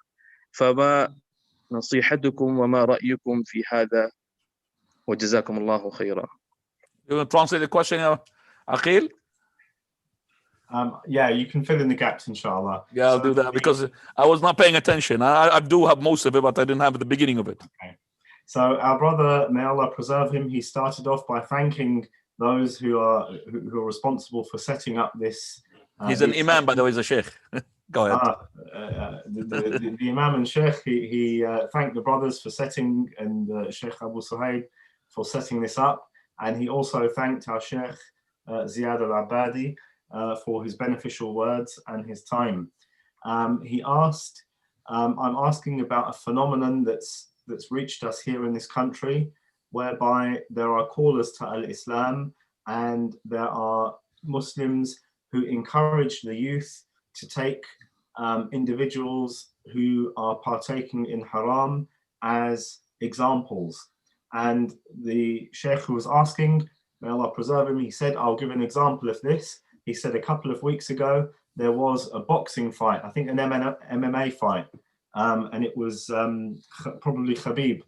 فما نصيحتكم وما رأيكم في هذا؟ وجزاكم الله خيرا. You want to translate the question, Aqil? Yeah, you can fill in the gaps, inshallah. Yeah, I'll do that because I was not paying attention. I do have most of it, but I didn't have the beginning of it. Okay. So our brother, may Allah preserve him, he started off by thanking those who are responsible for setting up this. He's an imam, by the way, he's a sheikh. Go ahead. The imam and sheikh, he thanked the brothers for setting, and Sheikh Abu Suhaib for setting this up. And he also thanked our Sheikh Ziyaad Al-Abbaadi for his beneficial words and his time. He asked, I'm asking about a phenomenon that's reached us here in this country, whereby there are callers to Al-Islam and there are Muslims who encourage the youth to take individuals who are partaking in haram as examples. And the Sheikh who was asking, may Allah preserve him, he said, I'll give an example of this. He said a couple of weeks ago, there was a boxing fight, I think an MMA fight, and it was probably Khabib.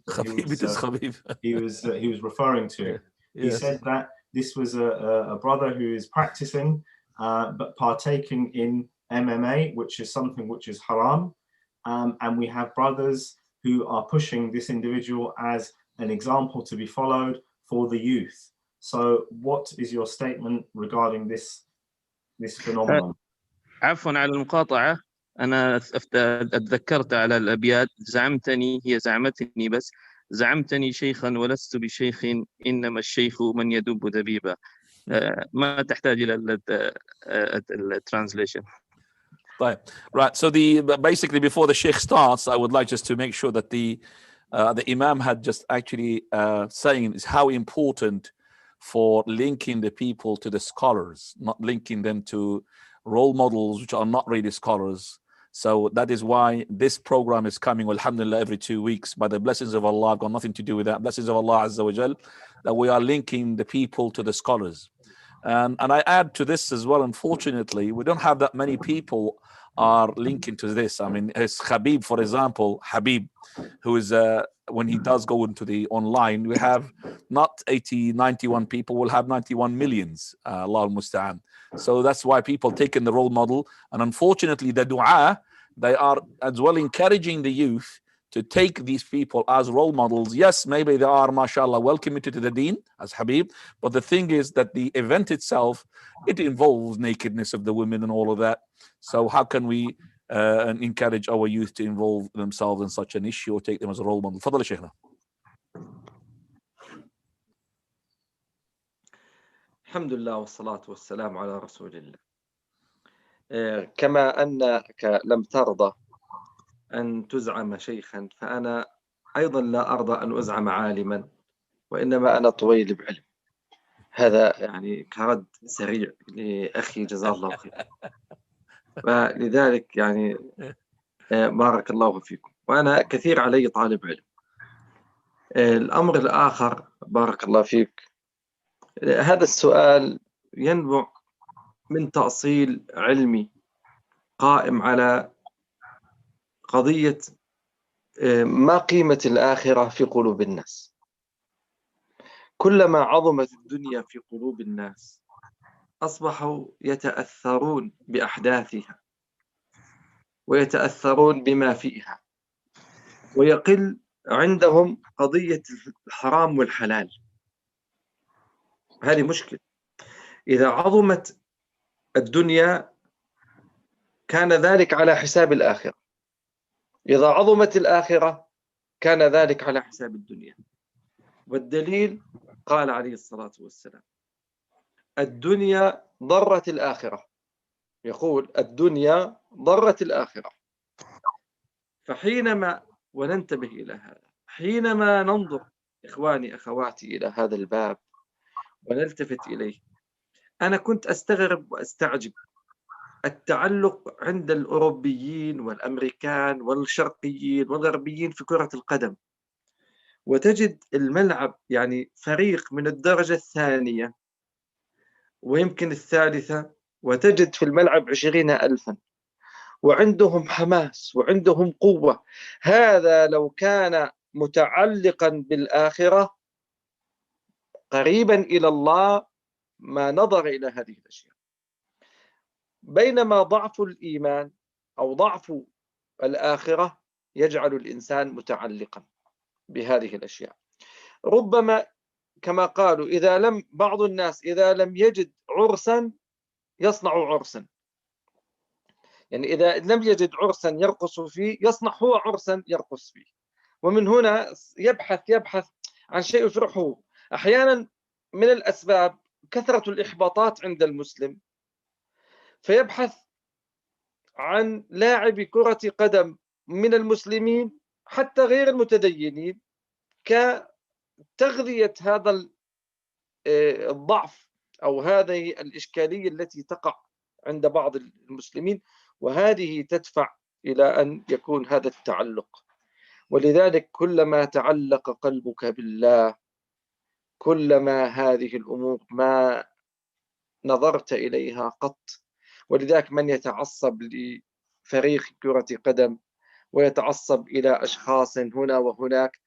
He was referring to. Yeah. He Yes. said that this was a brother who is practicing, but partaking in MMA, which is something which is haram. And we have brothers who are pushing this individual as an example to be followed for the youth. So what is your statement regarding this phenomenon? عفوا على المقاطعة، أنا أتذكرت على الأبيات. هي زعمتني بس زعمتني شيخا ولست بشيخ، إنما الشيخ من يدب دبيبا. ما تحتاج إلى translation. Right. So basically before the sheikh starts, I would like just to make sure that the imam had just actually saying is how important for linking the people to the scholars, not linking them to role models which are not really scholars. So that is why this program is coming, alhamdulillah, every 2 weeks. By the blessings of Allah, got nothing to do with that. Blessings of Allah Azza wa Jal, that we are linking the people to the scholars. And I add to this as well, unfortunately, we don't have that many people are linking to this. I mean, as Habib, for example, Habib, who is, when he does go into the online, we have not 80, 91 people, we'll have 91 millions, Allah al-Musta'an. So that's why people taking the role model. And unfortunately, the dua, they are as well encouraging the youth to take these people as role models. Yes, maybe they are, mashallah, well committed to the deen, as Habib. But the thing is that the event itself, it involves nakedness of the women and all of that. So how can we encourage our youth to involve themselves in such an issue or take them as a role model? Fadal Shaykhna. Alhamdulillah wa salatu wa salam ala Rasulillah. كما أنك لم ترضى أن تزعم شيخا، فأنا أيضا لا أرضى أن أزعم عالما، وإنما أنا طويل بعلم. هذا يعني كرد سريع لأخي جزاه الله خير. ولذلك يعني بارك الله فيكم، وأنا كثير علي طالب علم. الأمر الآخر بارك الله فيك، هذا السؤال ينبع من تأصيل علمي قائم على قضية ما قيمة الآخرة في قلوب الناس. كلما عظمت الدنيا في قلوب الناس أصبحوا يتأثرون بأحداثها ويتأثرون بما فيها، ويقل عندهم قضية الحرام والحلال. هذه مشكلة. إذا عظمت الدنيا كان ذلك على حساب الآخرة، إذا عظمت الآخرة كان ذلك على حساب الدنيا. والدليل قال عليه الصلاة والسلام: الدنيا ضرت الآخرة. يقول الدنيا ضرت الآخرة. فحينما، وننتبه إلى هذا، حينما ننظر إخواني أخواتي إلى هذا الباب ونلتفت إليه، أنا كنت أستغرب وأستعجب التعلق عند الأوروبيين والأمريكان والشرقيين والغربيين في كرة القدم، وتجد الملعب يعني فريق من الدرجة الثانية ويمكن الثالثة، وتجد في الملعب 20,000 وعندهم حماس وعندهم قوة. هذا لو كان متعلقا بالآخرة قريبا إلى الله ما نظر إلى هذه الأشياء. بينما ضعف الإيمان أو ضعف الآخرة يجعل الإنسان متعلقا بهذه الأشياء. ربما كما قالوا إذا لم بعض الناس إذا لم يجد عرسا يصنع عرسا، يعني إذا لم يجد عرسا يرقص فيه يصنع هو عرسا يرقص فيه. ومن هنا يبحث عن شيء يفرحه. أحيانا من الأسباب كثرة الإحباطات عند المسلم، فيبحث عن لاعب كرة قدم من المسلمين حتى غير المتدينين كتغذية هذا الضعف أو هذه الإشكالية التي تقع عند بعض المسلمين، وهذه تدفع إلى أن يكون هذا التعلق. ولذلك كلما تعلق قلبك بالله كلما هذه الأمور ما نظرت إليها قط. ولذلك من يتعصب لفريق كرة قدم ويتعصب إلى أشخاص هنا وهناك،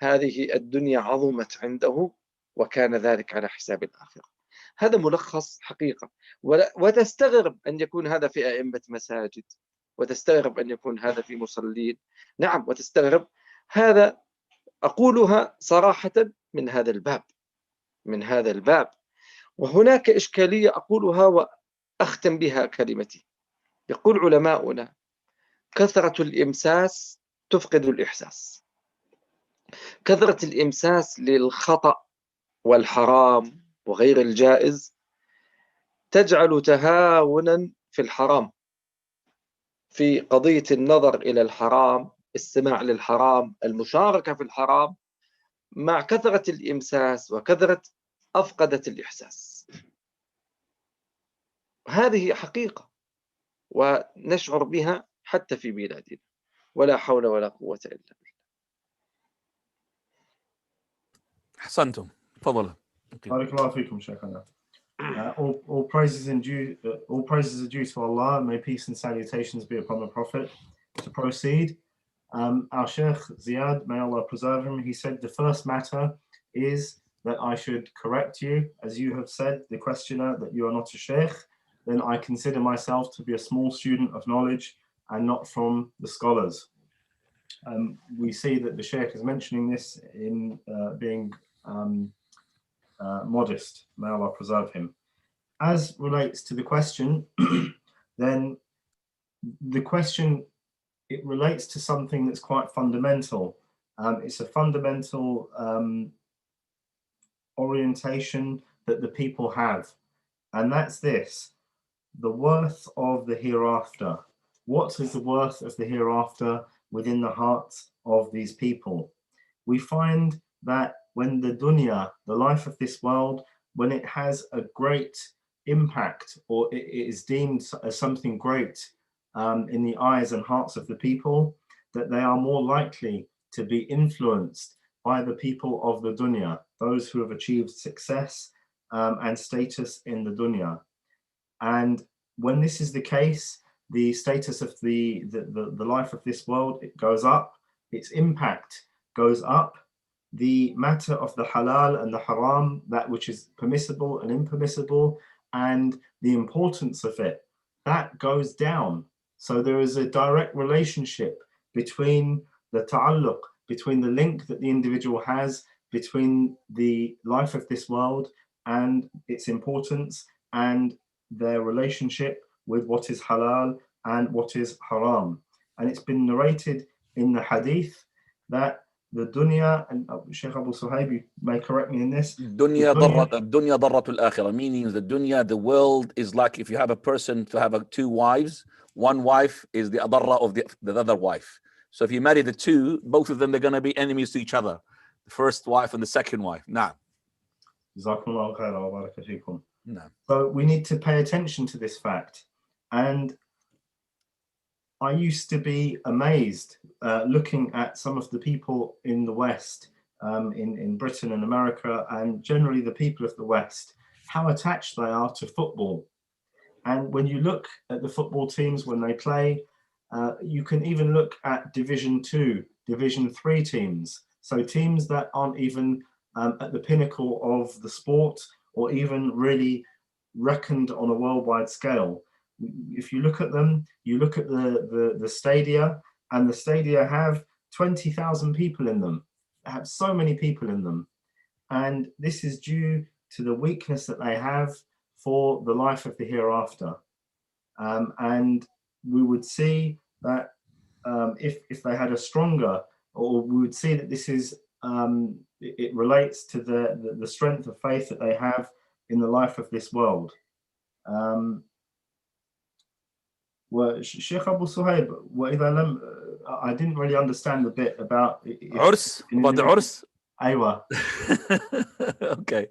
هذه الدنيا عظمت عنده وكان ذلك على حساب الآخرة. هذا ملخص حقيقة. وتستغرب أن يكون هذا في أئمة مساجد، وتستغرب أن يكون هذا في مصلين. نعم، وتستغرب. هذا أقولها صراحة من هذا الباب. وهناك إشكالية أقولها وأختم بها كلمتي. يقول علماؤنا: كثرة الإمساس تفقد الإحساس. كثرة الإمساس للخطأ والحرام وغير الجائز تجعل تهاونا في الحرام، في قضية النظر إلى الحرام، استماع للحرام، المشاركة في الحرام. مع كثرة الإمساس وكثرة أفقدت الإحساس. هذه حقيقة ونشعر بها حتى في بلادنا، ولا حول ولا قوة إلا بالله. أحسنتم، تفضل. بارك الله فيكم شيخنا. All praises are due to Allah. May peace and salutations be upon the Prophet. To proceed, our Sheikh Ziyaad, may Allah preserve him, he said the first matter is that I should correct you. As you have said, the questioner, that you are not a Sheikh, then I consider myself to be a small student of knowledge and not from the scholars. We see that the Sheikh is mentioning this in being modest. May Allah preserve him. As relates to the question, then the question, it relates to something that's quite fundamental. It's a fundamental orientation that the people have, and that's this: the worth of the hereafter. What is the worth of the hereafter within the hearts of these people? We find that when the dunya, the life of this world, when it has a great impact, or it is deemed as something great in the eyes and hearts of the people, that they are more likely to be influenced by the people of the dunya, those who have achieved success and status in the dunya. And when this is the case, the status of the life of this world, it goes up, its impact goes up, the matter of the halal and the haram, that which is permissible and impermissible, and the importance of it, that goes down. So there is a direct relationship between the ta'alluq, between the link that the individual has between the life of this world and its importance, and their relationship with what is halal and what is haram. And it's been narrated in the hadith that the dunya, and Sheikh Abu Suhaib, you may correct me in this. Dunya darratul akhirah, meaning the dunya, the world, is like if you have a person to have two wives, one wife is the adarra of the other wife. So if you marry the two, both of them, they're going to be enemies to each other. The first wife and the second wife. Nah. No. So we need to pay attention to this fact. And I used to be amazed looking at some of the people in the West, in Britain and America, and generally the people of the West, how attached they are to football. And when you look at the football teams when they play, you can even look at Division 2, Division 3 teams. So teams that aren't even at the pinnacle of the sport, or even really reckoned on a worldwide scale. If you look at them, you look at the stadia, and the stadia have 20,000 people in them. They have so many people in them. And this is due to the weakness that they have for the life of the hereafter. And we would see that if they had a stronger, or we would see that this is, it relates to the strength of faith that they have in the life of this world. Well, Sheikh Abu Suhaib, I didn't really understand a bit about Urs, about the Urs. Aywa. Okay,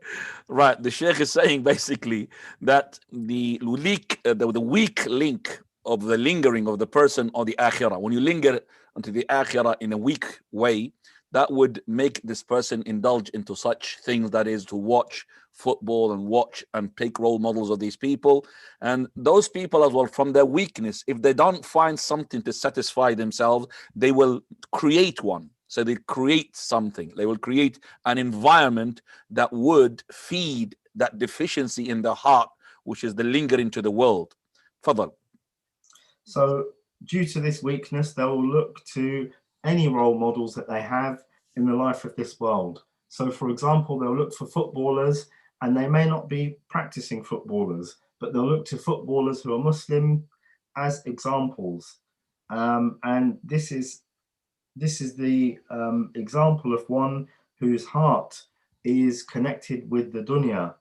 right. The Sheikh is saying basically that the weak link of the lingering of the person on the akhirah, when you linger onto the akhirah in a weak way, that would make this person indulge into such things, that is to watch football and watch and take role models of these people. And those people as well, from their weakness, if they don't find something to satisfy themselves, they will create one. So they create something. They will create an environment that would feed that deficiency in their heart, which is the lingering to the world. Fadal. So due to this weakness, they will look to any role models that they have in the life of this world. So for example, they'll look for footballers, and they may not be practicing footballers, but they'll look to footballers who are Muslim as examples. And this is the example of one whose heart is connected with the dunya.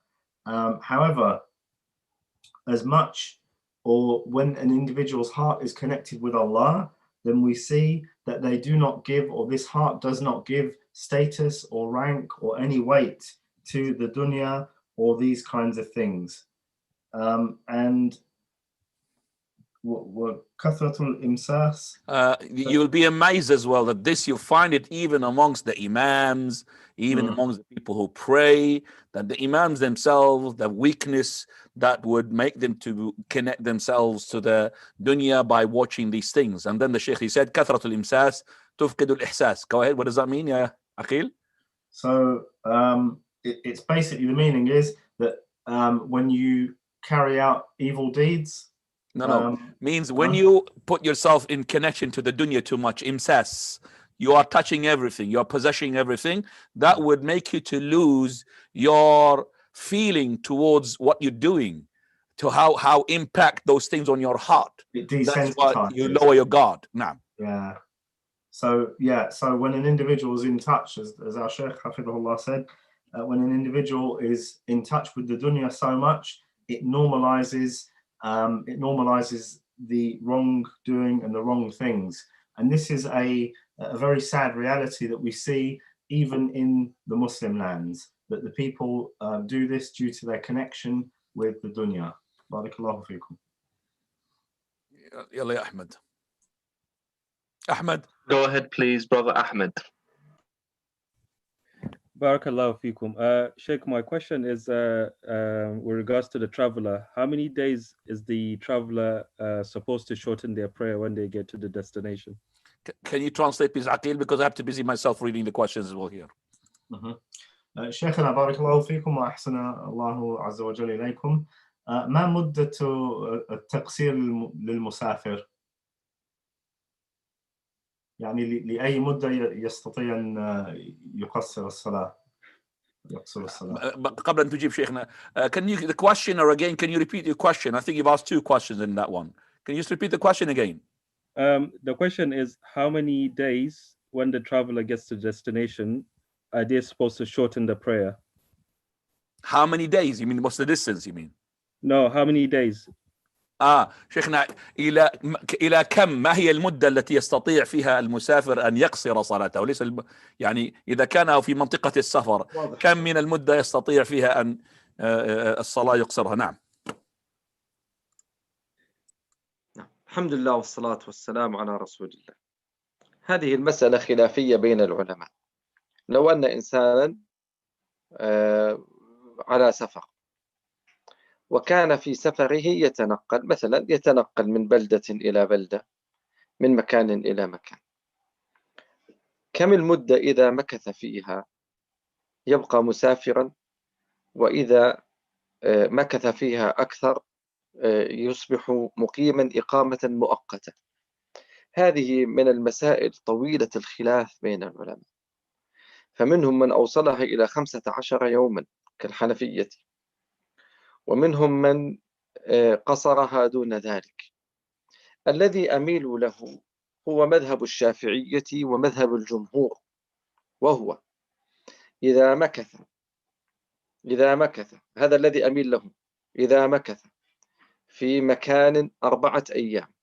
However, as much, or when an individual's heart is connected with Allah, then we see that they do not give, or this heart does not give status or rank or any weight to the dunya or these kinds of things. And kathratul imsas. You'll be amazed as well that this, you find it even amongst the imams, even amongst the people who pray, that the imams themselves, the weakness that would make them to connect themselves to the dunya by watching these things. And then the Sheikh, he said, kathratul imsas tufkidul ihsas. Go ahead, what does that mean, ya Akhil? So it's basically, the meaning is that when you carry out evil deeds, means when you put yourself in connection to the dunya too much, imsas, you are touching everything, you are possessing everything, that would make you to lose your feeling towards what you're doing, to how impact those things on your heart. That's why you lower your guard. Nah. Yeah. So when an individual is in touch, as our Shaykh Hafidhullah said, when an individual is in touch with the dunya so much, it normalizes it normalizes the wrongdoing and the wrong things. And this is a very sad reality that we see even in the Muslim lands, that the people do this due to their connection with the dunya. Barakallahu feekum. يلا يا أحمد. أحمد. Go ahead, please, brother Ahmed. Barakallahu fikum. Sheikh, my question is with regards to the traveler. How many days is the traveler supposed to shorten their prayer when they get to the destination? Can you translate, please, Aqil? Because I have to busy myself reading the questions as well here. شيخنا بارك الله فيكم وأحسن الله عز وجل إليكم. ما مدة التقصير للمسافر؟ يعني لأي مدة يستطيع أن يقصر الصلاة؟ يقصر الصلاة. قبل أن تجيب شيخنا, can you the question or again? Can you repeat your question? I think you've asked two questions in that one. Can you just repeat the question again? The question is, how many days when the traveler gets to destination are they supposed to shorten the prayer? How many days? You mean what's the distance? You mean? No, how many days? شيخنا إلى كم ما هي المدة التي يستطيع فيها المسافر أن يقصر صلاته؟ وليس يعني إذا كان في منطقة السفر كم من المدة يستطيع فيها أن الصلاة يقصرها؟ نعم. الحمد لله والصلاة والسلام على رسول الله. هذه المسألة خلافية بين العلماء. لو أن إنسانا على سفر وكان في سفره يتنقل، مثلا يتنقل من بلدة إلى بلدة، من مكان إلى مكان، كم المدة إذا مكث فيها يبقى مسافرا، وإذا مكث فيها أكثر يصبح مقيما إقامة مؤقتة؟ هذه من المسائل طويلة الخلاف بين العلماء، فمنهم من أوصلها إلى 15 يوما كالحنفية، ومنهم من قصرها دون ذلك. الذي أميل له هو مذهب الشافعية ومذهب الجمهور، وهو إذا مكث هذا الذي أميل له، إذا مكث في مكان 4 أيام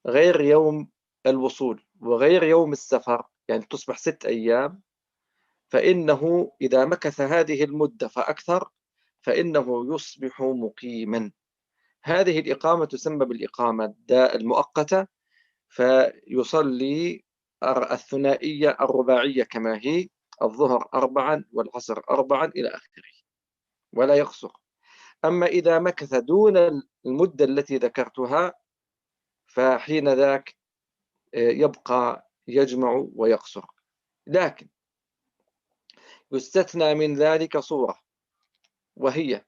غير يوم الوصول وغير يوم السفر، يعني تصبح 6 أيام، فإنه إذا مكث هذه المدة فأكثر فإنه يصبح مقيما. هذه الإقامة تسمى بالإقامة المؤقتة، فيصلي الثنائية الرباعية كما هي، الظهر 4 والعصر 4 إلى آخره، ولا يقصر. أما إذا مكث دون المدة التي ذكرتها فحين ذاك يبقى يجمع ويقصر. لكن يستثنى من ذلك صورة، وهي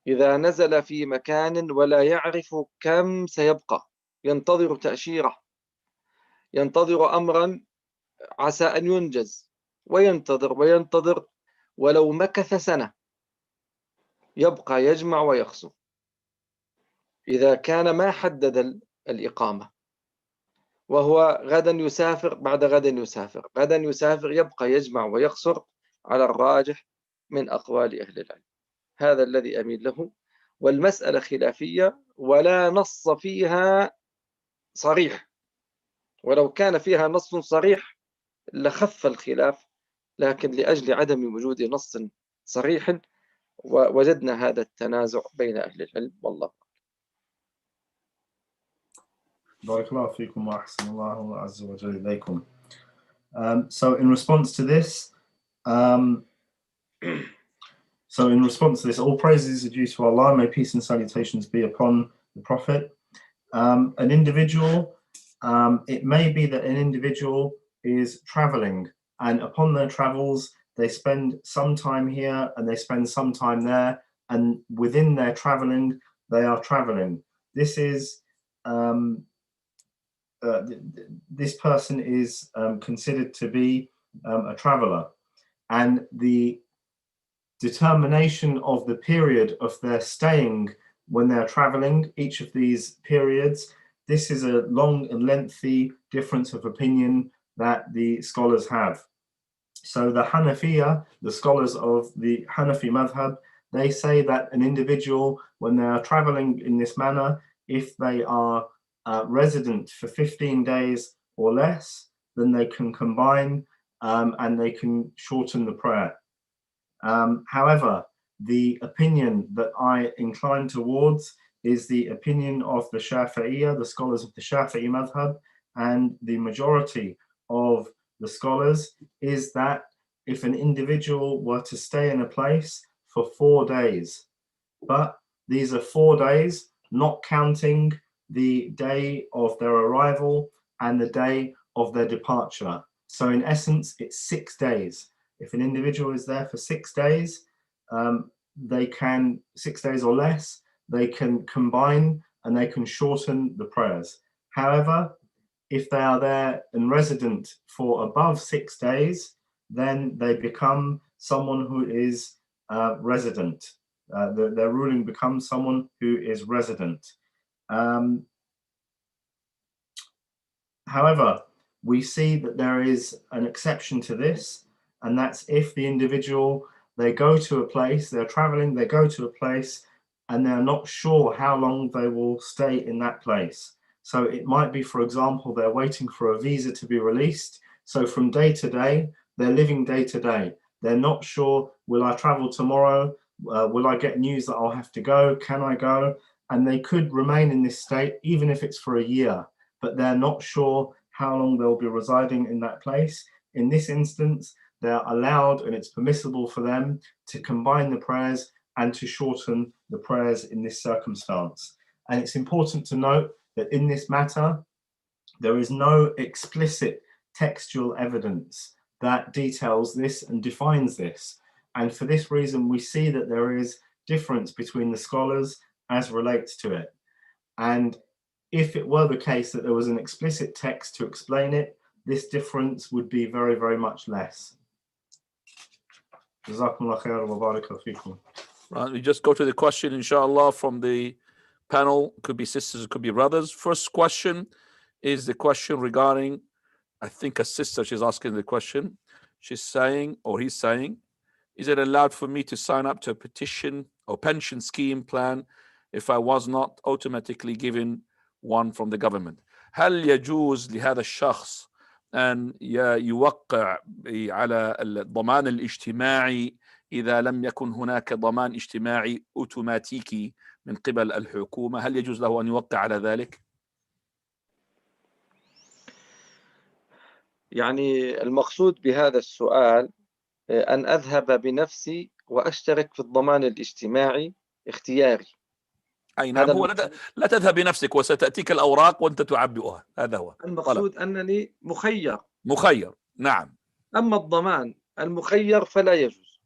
إذا نزل في مكان ولا يعرف كم سيبقى، ينتظر تأشيرة، ينتظر أمرا عسى أن ينجز، وينتظر ولو مكث سنة يبقى يجمع ويقصر. إذا كان ما حدد الإقامة وهو غدا يسافر، بعد غدا يسافر، غدا يسافر، يبقى يجمع ويقصر على الراجح من أقوال أهل العلم. هذا الذي أميل له، والمسألة خلافية ولا نص فيها صريح، ولو كان فيها نص صريح لخف الخلاف، لكن لأجل عدم وجود نص صريح وجدنا هذا التنازع بين أهل العلم، والله. بارك الله فيكم وأحسن الله عز وجل إليكم. So in response to this, all praises are due to Allah. May peace and salutations be upon the Prophet. An individual, it may be that an individual is traveling, and upon their travels, they spend some time here and they spend some time there, and within their traveling, they are traveling. This is this person is considered to be a traveler, and the determination of the period of their staying when they're traveling, each of these periods, this is a long and lengthy difference of opinion that the scholars have. So the Hanafiya, the scholars of the Hanafi madhab, they say that an individual, when they are traveling in this manner, if they are resident for 15 days or less, then they can combine and they can shorten the prayer. However, the opinion that I incline towards is the opinion of the Shafi'iyya, the scholars of the Shafi'i madhab, and the majority of the scholars is that if an individual were to stay in a place for 4 days, but these are 4 days, not counting the day of their arrival and the day of their departure. So in essence, it's 6 days. If an individual is there for 6 days, they can, 6 days or less, they can combine and they can shorten the prayers. However, if they are there and resident for above 6 days, then they become someone who is resident. Their ruling becomes someone who is resident. However, we see that there is an exception to this, and that's if the individual, they go to a place, they're traveling, they go to a place, and they're not sure how long they will stay in that place. So it might be, for example, they're waiting for a visa to be released. So from day to day, they're living day to day. They're not sure, will I travel tomorrow? Will I get news that I'll have to go? Can I go? And they could remain in this state, even if it's for a year, but they're not sure how long they'll be residing in that place. In this instance, they're allowed and it's permissible for them to combine the prayers and to shorten the prayers in this circumstance. And it's important to note that in this matter, there is no explicit textual evidence that details this and defines this. And for this reason, we see that there is difference between the scholars as relates to it. And if it were the case that there was an explicit text to explain it, this difference would be very, very much less. Right, we just go to the question, inshallah, from the panel. Could be sisters, it could be brothers. First question is the question regarding, I think a sister, she's asking the question. She's saying, or he's saying, is it allowed for me to sign up to a petition or pension scheme plan if I was not automatically given one from the government? هل يجوز لهذا الشخص أن يوقع على الضمان الاجتماعي إذا لم يكن هناك ضمان اجتماعي أوتوماتيكي من قبل الحكومة؟ هل يجوز له أن يوقع على ذلك؟ يعني المقصود بهذا السؤال أن أذهب بنفسي وأشترك في الضمان الاجتماعي اختياري. أي نعم، هو لا تذهب بنفسك وستأتيك الأوراق وأنت تعبئها، هذا هو المقصود. أنني مخير. نعم. أما الضمان المخير فلا يجوز.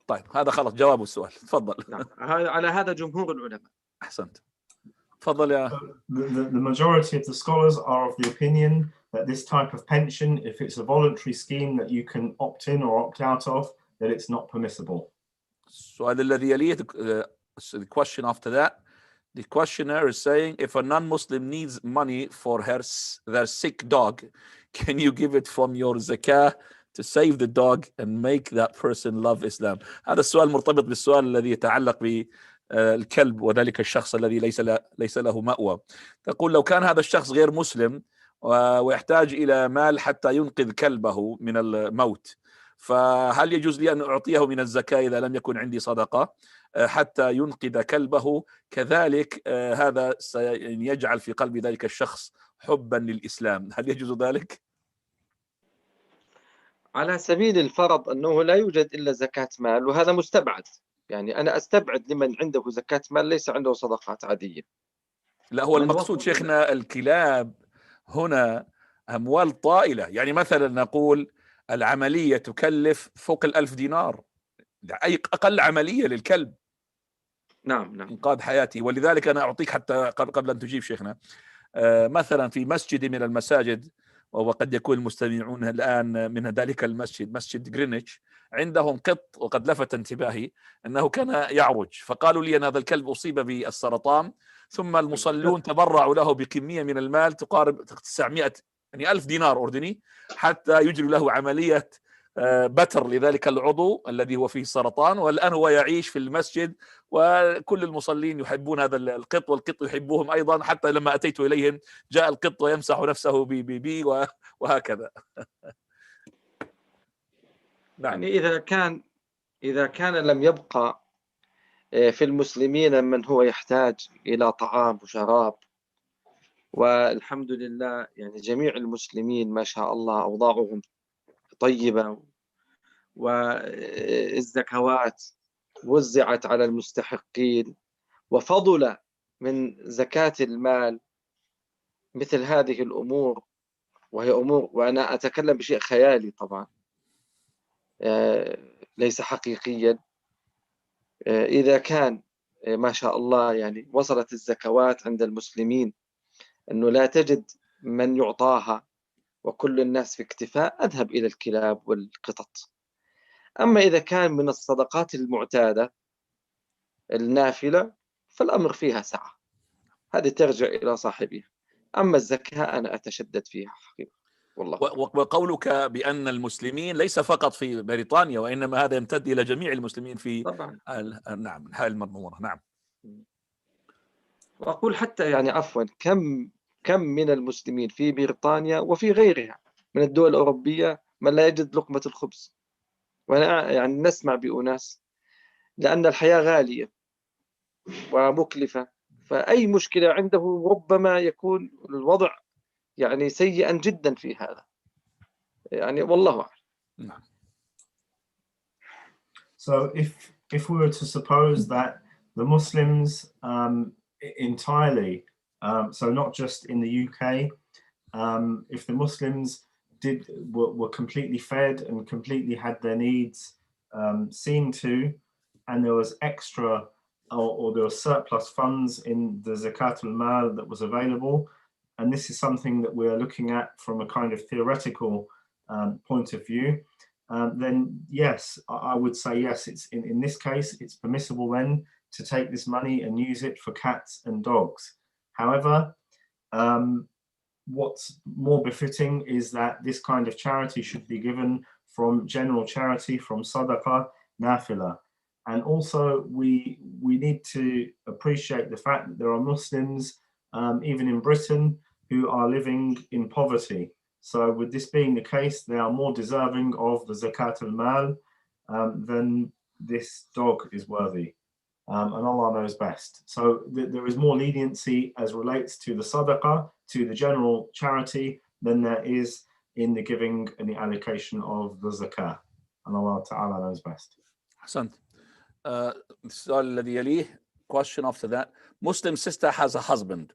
طيب هذا خلاص جواب السؤال، تفضل. نعم. على هذا جمهور العلماء. أحسنت. تفضل يا. The majority of the scholars are of the opinion that this type of pension, if it's a voluntary scheme that you can opt in or opt out of, that it's not permissible. السؤال الذي يليه, the question after that, the questioner is saying, if a non-Muslim needs money for their sick dog, can you give it from your zakah to save the dog and make that person love Islam? هذا السؤال مرتبط بالسؤال الذي يتعلق بالكلب وذلك الشخص الذي ليس له مأوى. تقول لو كان هذا الشخص غير مسلم ويحتاج إلى مال حتى ينقذ كلبه من الموت، فهل يجوز لي أن أعطيه من الزكاة إذا لم يكن عندي صدقة حتى ينقذ كلبه؟ كذلك هذا سيجعل في قلب ذلك الشخص حبا للإسلام، هل يجوز ذلك؟ على سبيل الفرض أنه لا يوجد إلا زكاة مال، وهذا مستبعد. يعني أنا أستبعد لمن عنده زكاة مال ليس عنده صدقات عادية. لا، هو المقصود شيخنا الكلاب هنا أموال طائلة. يعني مثلا نقول العملية تكلف فوق 1000 دينار، أي أقل عملية للكلب. نعم. إنقاذ حياته. ولذلك أنا أعطيك حتى قبل أن تجيب شيخنا، مثلا في مسجد من المساجد، وقد يكون المستمعون الآن من ذلك المسجد، مسجد غرينتش، عندهم قط، وقد لفت انتباهي أنه كان يعرج، فقالوا لي أن هذا الكلب أصيب بالسرطان، ثم المصلون تبرعوا له بكمية من المال تقارب 900 يعني 1000 دينار أردني حتى يجري له عملية بتر لذلك العضو الذي هو فيه سرطان، والآن هو يعيش في المسجد، وكل المصلين يحبون هذا القط، والقط يحبوهم أيضا، حتى لما أتيت إليهم جاء القط ويمسح نفسه بي وهكذا. نعم. يعني إذا كان لم يبقى في المسلمين من هو يحتاج إلى طعام وشراب، والحمد لله يعني جميع المسلمين ما شاء الله أوضاعهم طيبة، والزكوات وزعت على المستحقين، وفضل من زكاة المال مثل هذه الأمور، وهي أمور، وأنا أتكلم بشيء خيالي طبعا ليس حقيقيا. إذا كان ما شاء الله يعني وصلت الزكوات عند المسلمين أنه لا تجد من يعطاها وكل الناس في اكتفاء، أذهب إلى الكلاب والقطط. أما إذا كان من الصدقات المعتادة النافلة فالأمر فيها سعة، هذه ترجع إلى صاحبها. أما الزكاة أنا أتشدد فيها حقيقة والله. وقولك بأن المسلمين ليس فقط في بريطانيا، وإنما هذا يمتد إلى جميع المسلمين في طبعا. نعم هاي المضمونة. نعم. وأقول حتى يعني عفوا كم من المسلمين في بريطانيا وفي غيرها من الدول الأوروبية من لا يجد لقمة الخبز، وأنا يعني نسمع بأناس لأن الحياة غالية ومكلفة، فأي مشكلة عنده ربما يكون الوضع يعني سيئا جدا في هذا، يعني والله أعلم. نعم. So if we were to suppose that the Muslims entirely, so not just in the UK, if the Muslims were completely fed and completely had their needs seen to, and there was extra or there was surplus funds in the Zakat al-Mal that was available, and this is something that we are looking at from a kind of theoretical point of view, then yes, I would say yes, it's in this case, it's permissible then to take this money and use it for cats and dogs. However, what's more befitting is that this kind of charity should be given from general charity, from sadaqah, nafila. And also we need to appreciate the fact that there are Muslims, even in Britain, who are living in poverty. So with this being the case, they are more deserving of the zakat al-mal than this dog is worthy. And Allah knows best. So there is more leniency as relates to the sadaqah, to the general charity, than there is in the giving and the allocation of the zakah. And Allah Ta'ala knows best. أحسنت. السؤال الذي يليه, question after that. Muslim sister has a husband.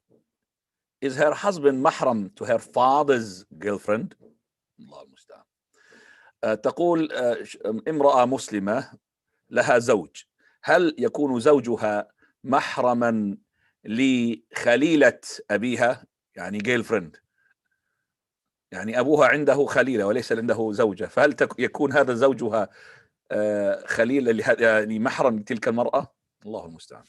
Is her husband mahram to her father's girlfriend? الله المستعان. تقول امرأة مسلمة لها زوج، هل يكون زوجها محرما لخليلة أبيها؟ يعني girlfriend، يعني أبوها عنده خليلة وليس عنده زوجة، فهل يكون هذا زوجها خليل يعني محرم لتلك المرأة؟ الله المستعان.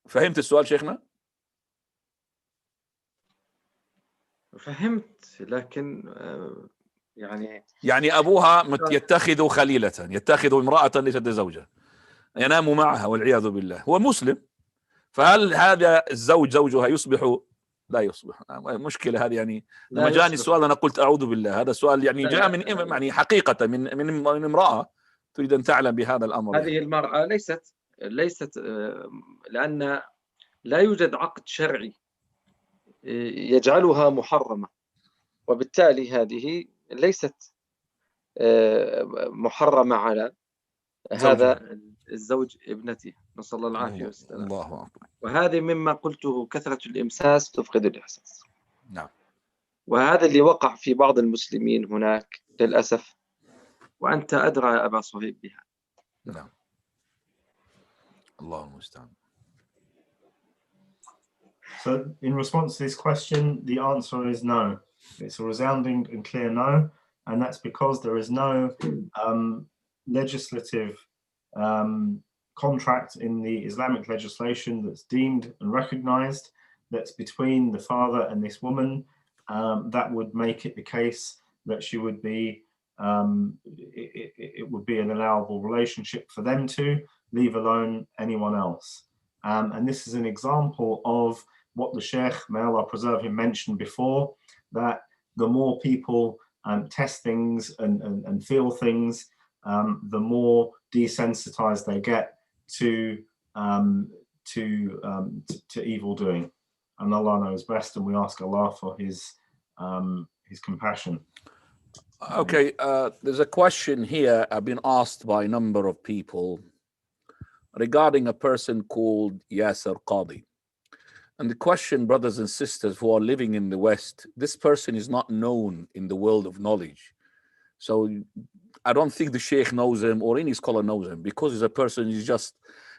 فهمت السؤال شيخنا؟ فهمت، لكن يعني أبوها يتخذ خليلة، يتخذ امرأة ليست زوجة ينام معها والعياذ بالله، هو مسلم، فهل هذا الزوج زوجها يصبح؟ لا يصبح. مشكلة هذه. يعني لما جاني السؤال أنا قلت أعوذ بالله، هذا السؤال يعني جاء من يعني حقيقة من امرأة تريد أن تعلم بهذا الأمر. هذه المرأة ليست لأن لا يوجد عقد شرعي يجعلها محرمة، وبالتالي هذه ليست محرمة على هذا الزوج ابنته، نسأل الله العافية والسلام. الله أكبر. وهذه مما قلته كثرة الإمساس تفقد الإحساس. نعم. وهذا اللي وقع في بعض المسلمين هناك للأسف، وأنت أدرى يا أبا صهيب بها. نعم. الله المستعان. So in response to this question, the answer is no. It's a resounding and clear no, and that's because there is no legislative contract in the Islamic legislation that's deemed and recognized that's between the father and this woman that would make it the case that she would be, it would be an allowable relationship for them to, leave alone anyone else. And this is an example of what the Sheikh, may Allah preserve him, mentioned before, that the more people test things and feel things, the more desensitized they get to evil doing. And Allah knows best, and we ask Allah for his compassion. Okay, there's a question here I've been asked by a number of people regarding a person called Yasser Qadi. And the question, brothers and sisters who are living in the West, this person is not known in the world of knowledge. So I don't think the Sheikh knows him or any scholar knows him, because he's a person,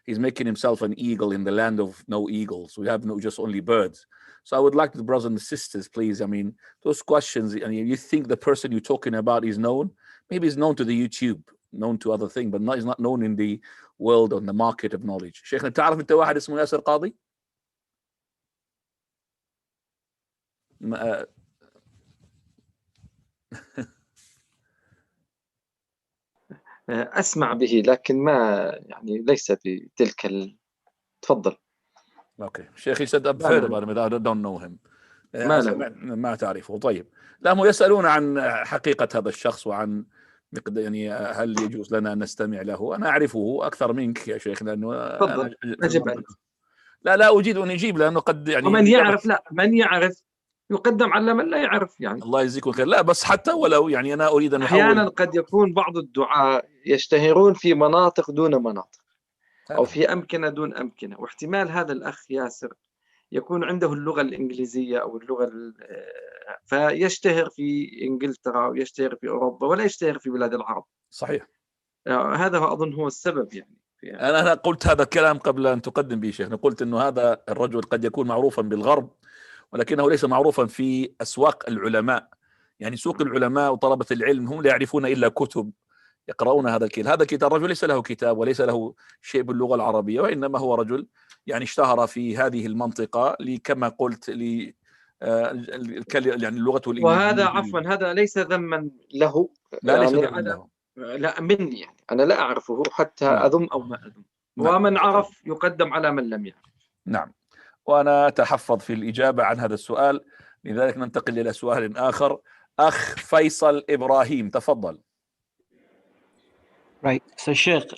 he's making himself an eagle in the land of no eagles. We have just only birds. So I would like the brothers and sisters, please, I mean, those questions, and you think the person you're talking about is known, maybe he's known to the YouTube, known to other things, but he's not known in the world, on the market of knowledge. Sheikh, تعرف انت واحد اسمه ياسر قاضي؟ أسمع به لكن ما يعني ليس بتلك تفضل. Okay. Sheikh, he said I've heard about him, I don't know him. ما تعرفه. طيب. لا، هم يسألون عن حقيقة هذا الشخص وعن يعني هل يجوز لنا أن نستمع له. أنا أعرفه أكثر منك يا شيخ، لأنه تفضل أجب أنت. لا أجيد أن أجيب، لأنه قد يعني ومن يعرف، لا من يعرف يقدم على من لا يعرف يعني. الله يجزيكم خير. لا بس حتى ولو يعني أنا أريد أن أحيانا قد يكون بعض الدعاة يشتهرون في مناطق دون مناطق، أو في أمكنة دون أمكنة، واحتمال هذا الأخ ياسر يكون عنده اللغة الإنجليزية أو اللغة فيشتهر في إنجلترا ويشتهر في أوروبا ولا يشتهر في بلاد العرب. صحيح. هذا أظن هو السبب يعني. أنا قلت هذا الكلام قبل أن تقدم به شيخنا، قلت إنه هذا الرجل قد يكون معروفا بالغرب ولكنه ليس معروفا في أسواق العلماء. يعني سوق العلماء وطلبة العلم هم لا يعرفون إلا كتب يقرؤون هذا الكتاب. الرجل ليس له كتاب وليس له شيء باللغة العربية، وإنما هو رجل يعني اشتهر في هذه المنطقة كما قلت يعني اللغة الإنجليزية. وهذا عفوا هذا ليس ذما له، لا يعني ليس ذما له، لا مني يعني أنا لا أعرفه حتى أذم أو ما أذم. ومن عرف يقدم على من لم يعرف. نعم، وأنا أتحفظ في الإجابة عن هذا السؤال، لذلك ننتقل إلى سؤال آخر. أخ فيصل إبراهيم، تفضل. Right. So Sheikh,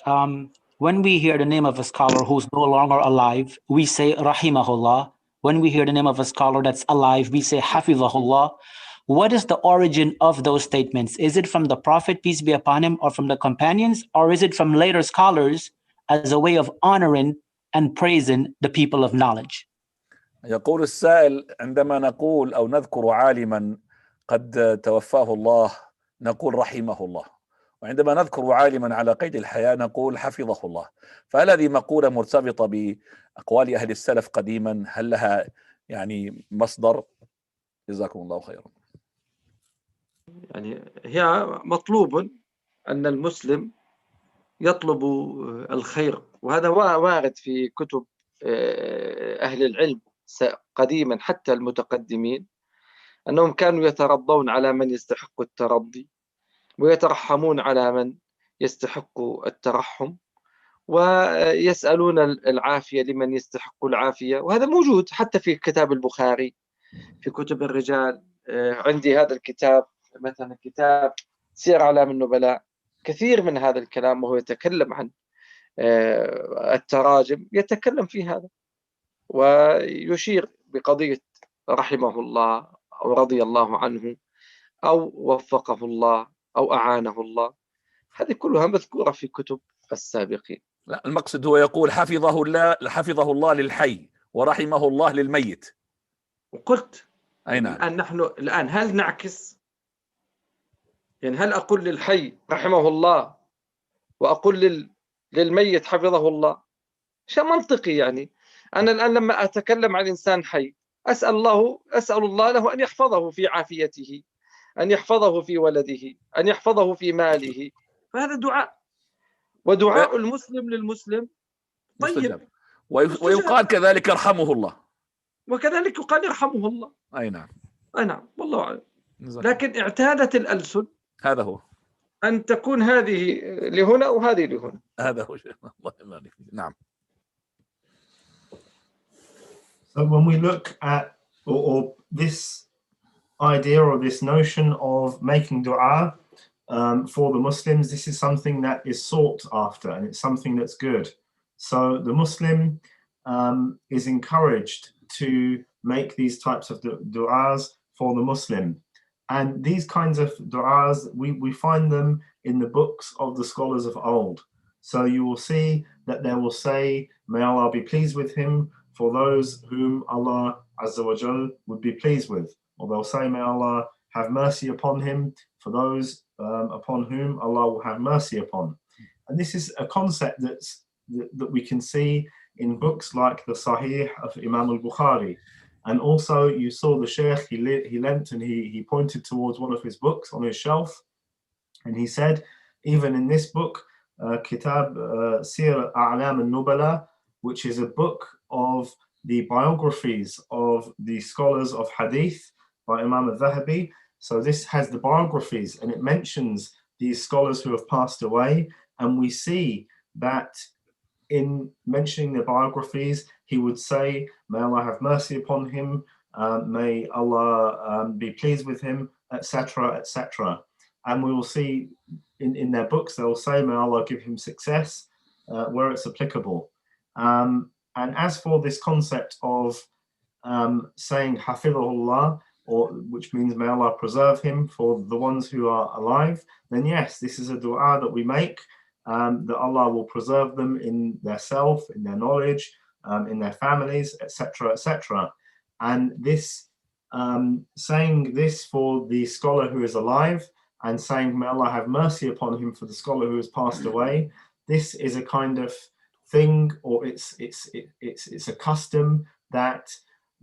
when we hear the name of a scholar who's no longer alive, we say Rahimahullah. When we hear the name of a scholar that's alive, we say Hafizahullah. What is the origin of those statements? Is it from the Prophet, peace be upon him, or from the companions, or is it from later scholars as a way of honoring and praising the people of knowledge? يقول السائل: عندما نقول أو نذكر عالما قد توفاه الله نقول رحمه الله، وعندما نذكر عالما على قيد الحياة نقول حفظه الله. فهل هذه مقولة مرتبطة بأقوال أهل السلف قديما؟ هل لها يعني مصدر؟ جزاكم الله خيرا. يعني هي مطلوب أن المسلم يطلب الخير، وهذا وارد في كتب أهل العلم قديما حتى المتقدمين، أنهم كانوا يترضون على من يستحق الترضي ويترحمون على من يستحق الترحم، ويسألون العافية لمن يستحق العافية. وهذا موجود حتى في كتاب البخاري، في كتب الرجال. عندي هذا الكتاب مثلا، كتاب سير أعلام النبلاء، كثير من هذا الكلام وهو يتكلم عن التراجم، يتكلم في هذا ويشير بقضية رحمه الله أو رضي الله عنه أو وفقه الله أو أعانه الله. هذه كلها مذكورة في كتب السابقين. لا، المقصد هو يقول حفظه الله للحي ورحمه الله للميت. وقلت أي نعم. الآن نحن الآن هل نعكس؟ يعني هل أقول للحي رحمه الله وأقول للميت حفظه الله؟ شيء منطقي. يعني أنا الآن لما أتكلم عن إنسان حي أسأل الله له أن يحفظه في عافيته، أن يحفظه في ولده، أن يحفظه في ماله. فهذا دعاء، ودعاء المسلم للمسلم طيب. ويقال كذلك يرحمه الله، وكذلك يقال يرحمه الله. أي نعم. أي نعم، والله أعلم. لكن اعتادت الألسن هذا هو أن تكون هذه لهنا وهذه لهنا. هذا هو الله يبارك فيك. نعم. So when we look at or this idea or this notion of making dua for the Muslims, this is something that is sought after and it's something that's good. So the Muslim is encouraged to make these types of du'as for the Muslim. And these kinds of du'as, we find them in the books of the scholars of old. So you will see that they will say, may Allah be pleased with him, for those whom Allah Azza wa Jal would be pleased with. Or they'll say, may Allah have mercy upon him, for those upon whom Allah will have mercy upon. And this is a concept that we can see in books like the Sahih of Imam al-Bukhari. And also you saw the Sheikh, he leant and he pointed towards one of his books on his shelf. And he said, even in this book, Kitab Sir A'lam al-Nubala, which is a book of the biographies of the scholars of Hadith by Imam al-Dhahabi. So this has the biographies and it mentions these scholars who have passed away. And we see that in mentioning the biographies, he would say, may Allah have mercy upon him, may Allah be pleased with him, etc., etc. And we will see in their books, they will say, may Allah give him success where it's applicable. And as for this concept of saying Hafidhullah, or which means may Allah preserve him for the ones who are alive, then yes, this is a dua that we make, that Allah will preserve them in their self, in their knowledge, in their families, etc., etc. And this saying this for the scholar who is alive and saying may Allah have mercy upon him for the scholar who has passed away, this is a kind of thing, or it's a custom that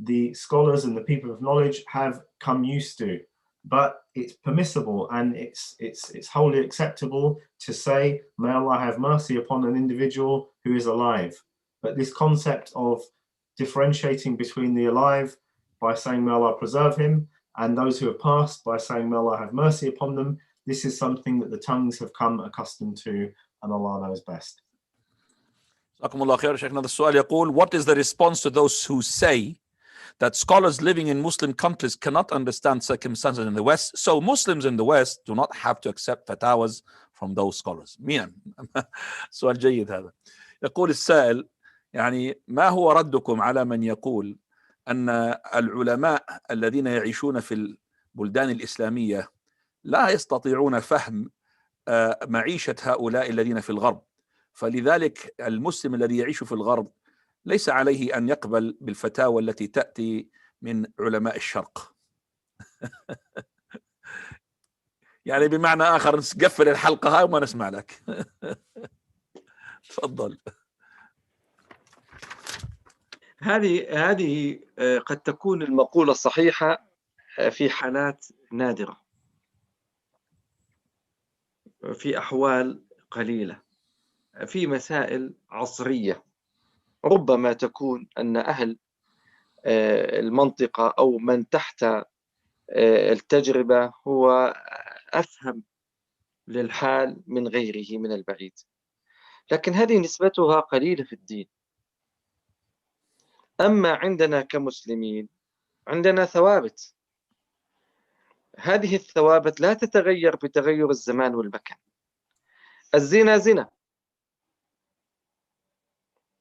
the scholars and the people of knowledge have come used to. But it's permissible and it's wholly acceptable to say, may Allah have mercy upon an individual who is alive. But this concept of differentiating between the alive by saying, may Allah preserve him, and those who have passed by saying, may Allah have mercy upon them, this is something that the tongues have come accustomed to, and Allah knows best. جزاكم الله خير. شيخنا, the السؤال يقول, what is the response to those who say that scholars living in Muslim countries cannot understand circumstances in the West, so Muslims in the West do not have to accept fatwas from those scholars? مين؟ سؤال جيد هذا. يقول السائل, يعني ما هو ردكم على من يقول أن العلماء الذين يعيشون في البلدان الإسلامية لا يستطيعون فهم معيشة هؤلاء الذين في الغرب، فلذلك المسلم الذي يعيش في الغرب ليس عليه أن يقبل بالفتاوى التي تأتي من علماء الشرق. يعني بمعنى آخر نقفل الحلقة هاي وما نسمع لك. تفضل. هذه قد تكون المقولة الصحيحة في حالات نادرة، في أحوال قليلة، في مسائل عصرية ربما تكون أن أهل المنطقة أو من تحت التجربة هو أفهم للحال من غيره من البعيد، لكن هذه نسبتها قليلة في الدين. أما عندنا كمسلمين عندنا ثوابت، هذه الثوابت لا تتغير بتغير الزمان والمكان. الزنا زنا،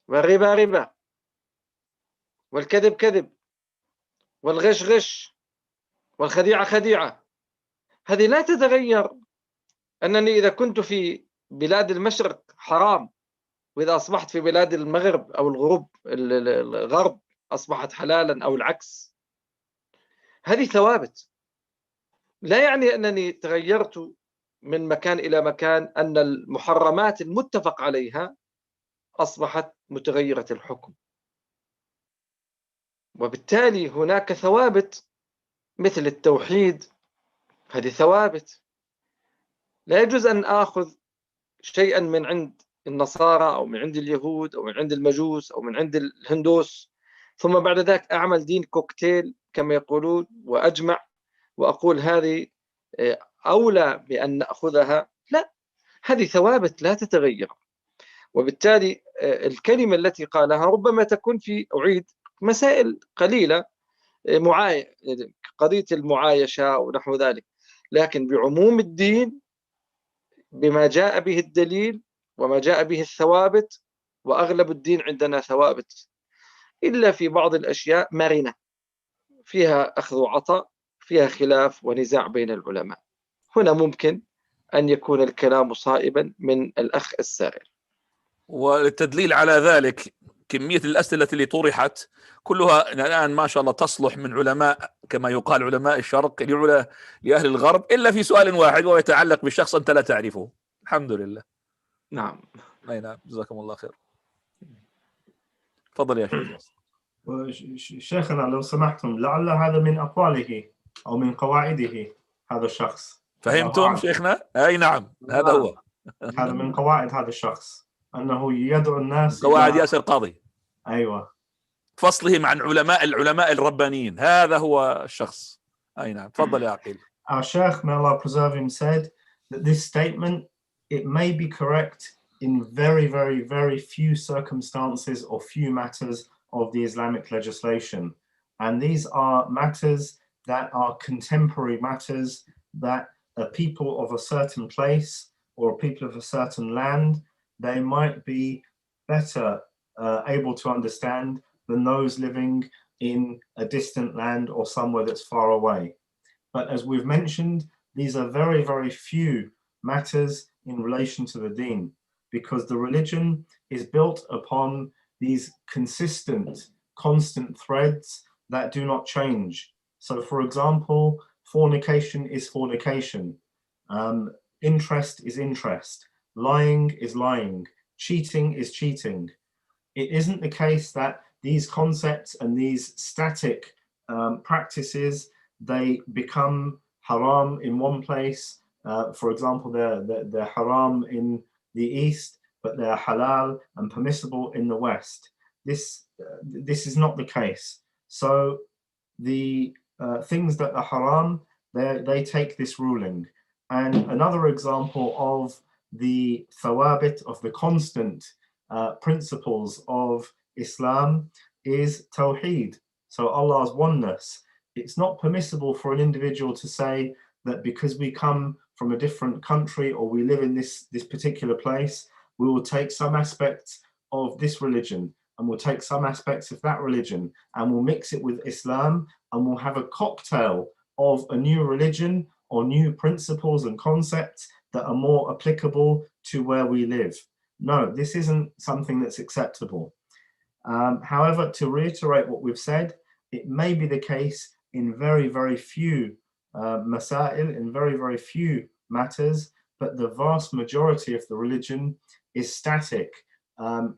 والربا ربا، والكذب كذب، والغش غش، والخديعة خديعة. هذه لا تتغير. أنني إذا كنت في بلاد المشرق حرام، وإذا أصبحت في بلاد المغرب أو الغرب أصبحت حلالا أو العكس. هذه ثوابت، لا يعني أنني تغيرت من مكان إلى مكان، أن المحرمات المتفق عليها أصبحت متغيرة الحكم. وبالتالي هناك ثوابت مثل التوحيد، هذه ثوابت. لا يجوز أن آخذ شيئا من عند النصارى أو من عند اليهود أو من عند المجوس أو من عند الهندوس، ثم بعد ذلك أعمل دين كوكتيل كما يقولون، وأجمع وأقول هذه أولى بأن نأخذها، لا، هذه ثوابت لا تتغير. وبالتالي الكلمة التي قالها ربما تكون في أعيد مسائل قليلة، قضية المعايشة ونحو ذلك، لكن بعموم الدين بما جاء به الدليل وما جاء به الثوابت، وأغلب الدين عندنا ثوابت، إلا في بعض الأشياء مرنة فيها أخذ وعطاء، فيها خلاف ونزاع بين العلماء. هنا ممكن أن يكون الكلام صائبا من الأخ السائل. والتدليل على ذلك كمية الأسئلة اللي طرحت كلها الآن ما شاء الله تصلح من علماء كما يقال علماء الشرق لأهل الغرب، إلا في سؤال واحد وهو يتعلق بشخص أنت لا تعرفه. الحمد لله. نعم. أي نعم، جزاكم الله خير. تفضل يا شيخ. شيخنا لو سمحتم، لعل هذا من أقواله أو من قواعده هذا الشخص. فهمتم شيخنا؟ أي نعم، هذا هو. هذا من قواعد هذا الشخص أنه يدعو الناس قواعد ياسر قاضي. أيوة. فصلهم عن العلماء الربانيين، هذا هو الشخص. أي نعم، تفضل يا عقيل. Our Sheikh, may Allah preserve him, said that this statement, it may be correct in very, very, very few circumstances or few matters of the Islamic legislation. And these are matters that are contemporary matters that people of a certain place or people of a certain land, they might be better able to understand than those living in a distant land or somewhere that's far away. But as we've mentioned, these are very, very few matters in relation to the deen, because the religion is built upon these consistent, constant threads that do not change. So for example, fornication is fornication, interest is interest, lying is lying, cheating is cheating. It isn't the case that these concepts and these static practices, they become haram in one place. For example, they're haram in the East, but they're halal and permissible in the West. This is not the case. So the things that are haram, they take this ruling. And another example of the thawabit, of the constant principles of Islam, is Tawheed. So Allah's oneness. It's not permissible for an individual to say that because we come from a different country or we live in this particular place, we will take some aspects of this religion and we'll take some aspects of that religion and we'll mix it with Islam and we'll have a cocktail of a new religion or new principles and concepts that are more applicable to where we live. No, this isn't something that's acceptable. However, to reiterate what we've said, it may be the case in very, very few masail, in very, very few matters, but the vast majority of the religion is static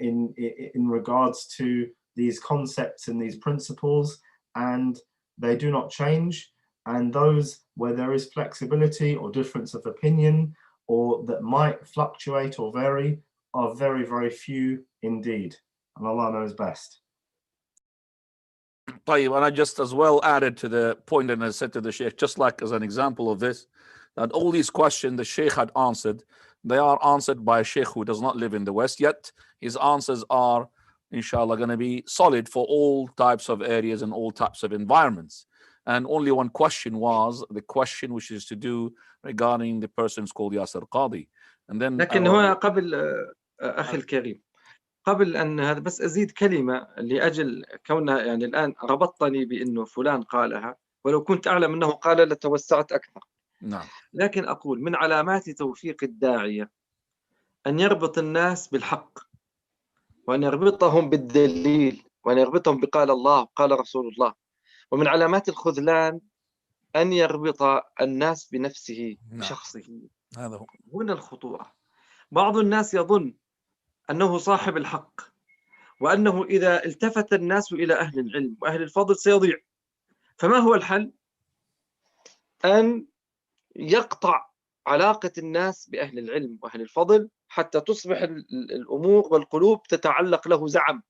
in regards to these concepts and these principles, and they do not change. And those where there is flexibility or difference of opinion or that might fluctuate or vary are very, very few indeed. And Allah knows best. طيب, and I just as well added to the point that I said to the Sheikh, just like as an example of this, that all these questions the Sheikh had answered, they are answered by a Sheikh who does not live in the West, yet his answers are, inshallah, going to be solid for all types of areas and all types of environments. And only one question was the question which is to do regarding the persons called Yasir Qadi. And then لكن هو قبل أخي الكريم، قبل أن هذا بس أزيد كلمة لأجل كونها يعني الآن ربطني بأنه فلان قالها، ولو كنت أعلم أنه قال لتوسعت أكثر. نعم. لكن أقول من علامات توفيق الداعية أن يربط الناس بالحق، وأن يربطهم بالدليل، وأن يربطهم بقال الله وقال رسول الله. ومن علامات الخذلان أن يربط الناس بنفسه، بشخصه. هذا هو. هنا الخطورة. بعض الناس يظن أنه صاحب الحق، وأنه إذا التفت الناس إلى أهل العلم وأهل الفضل سيضيع. فما هو الحل؟ أن يقطع علاقة الناس بأهل العلم وأهل الفضل حتى تصبح الأمور والقلوب تتعلق له زعم.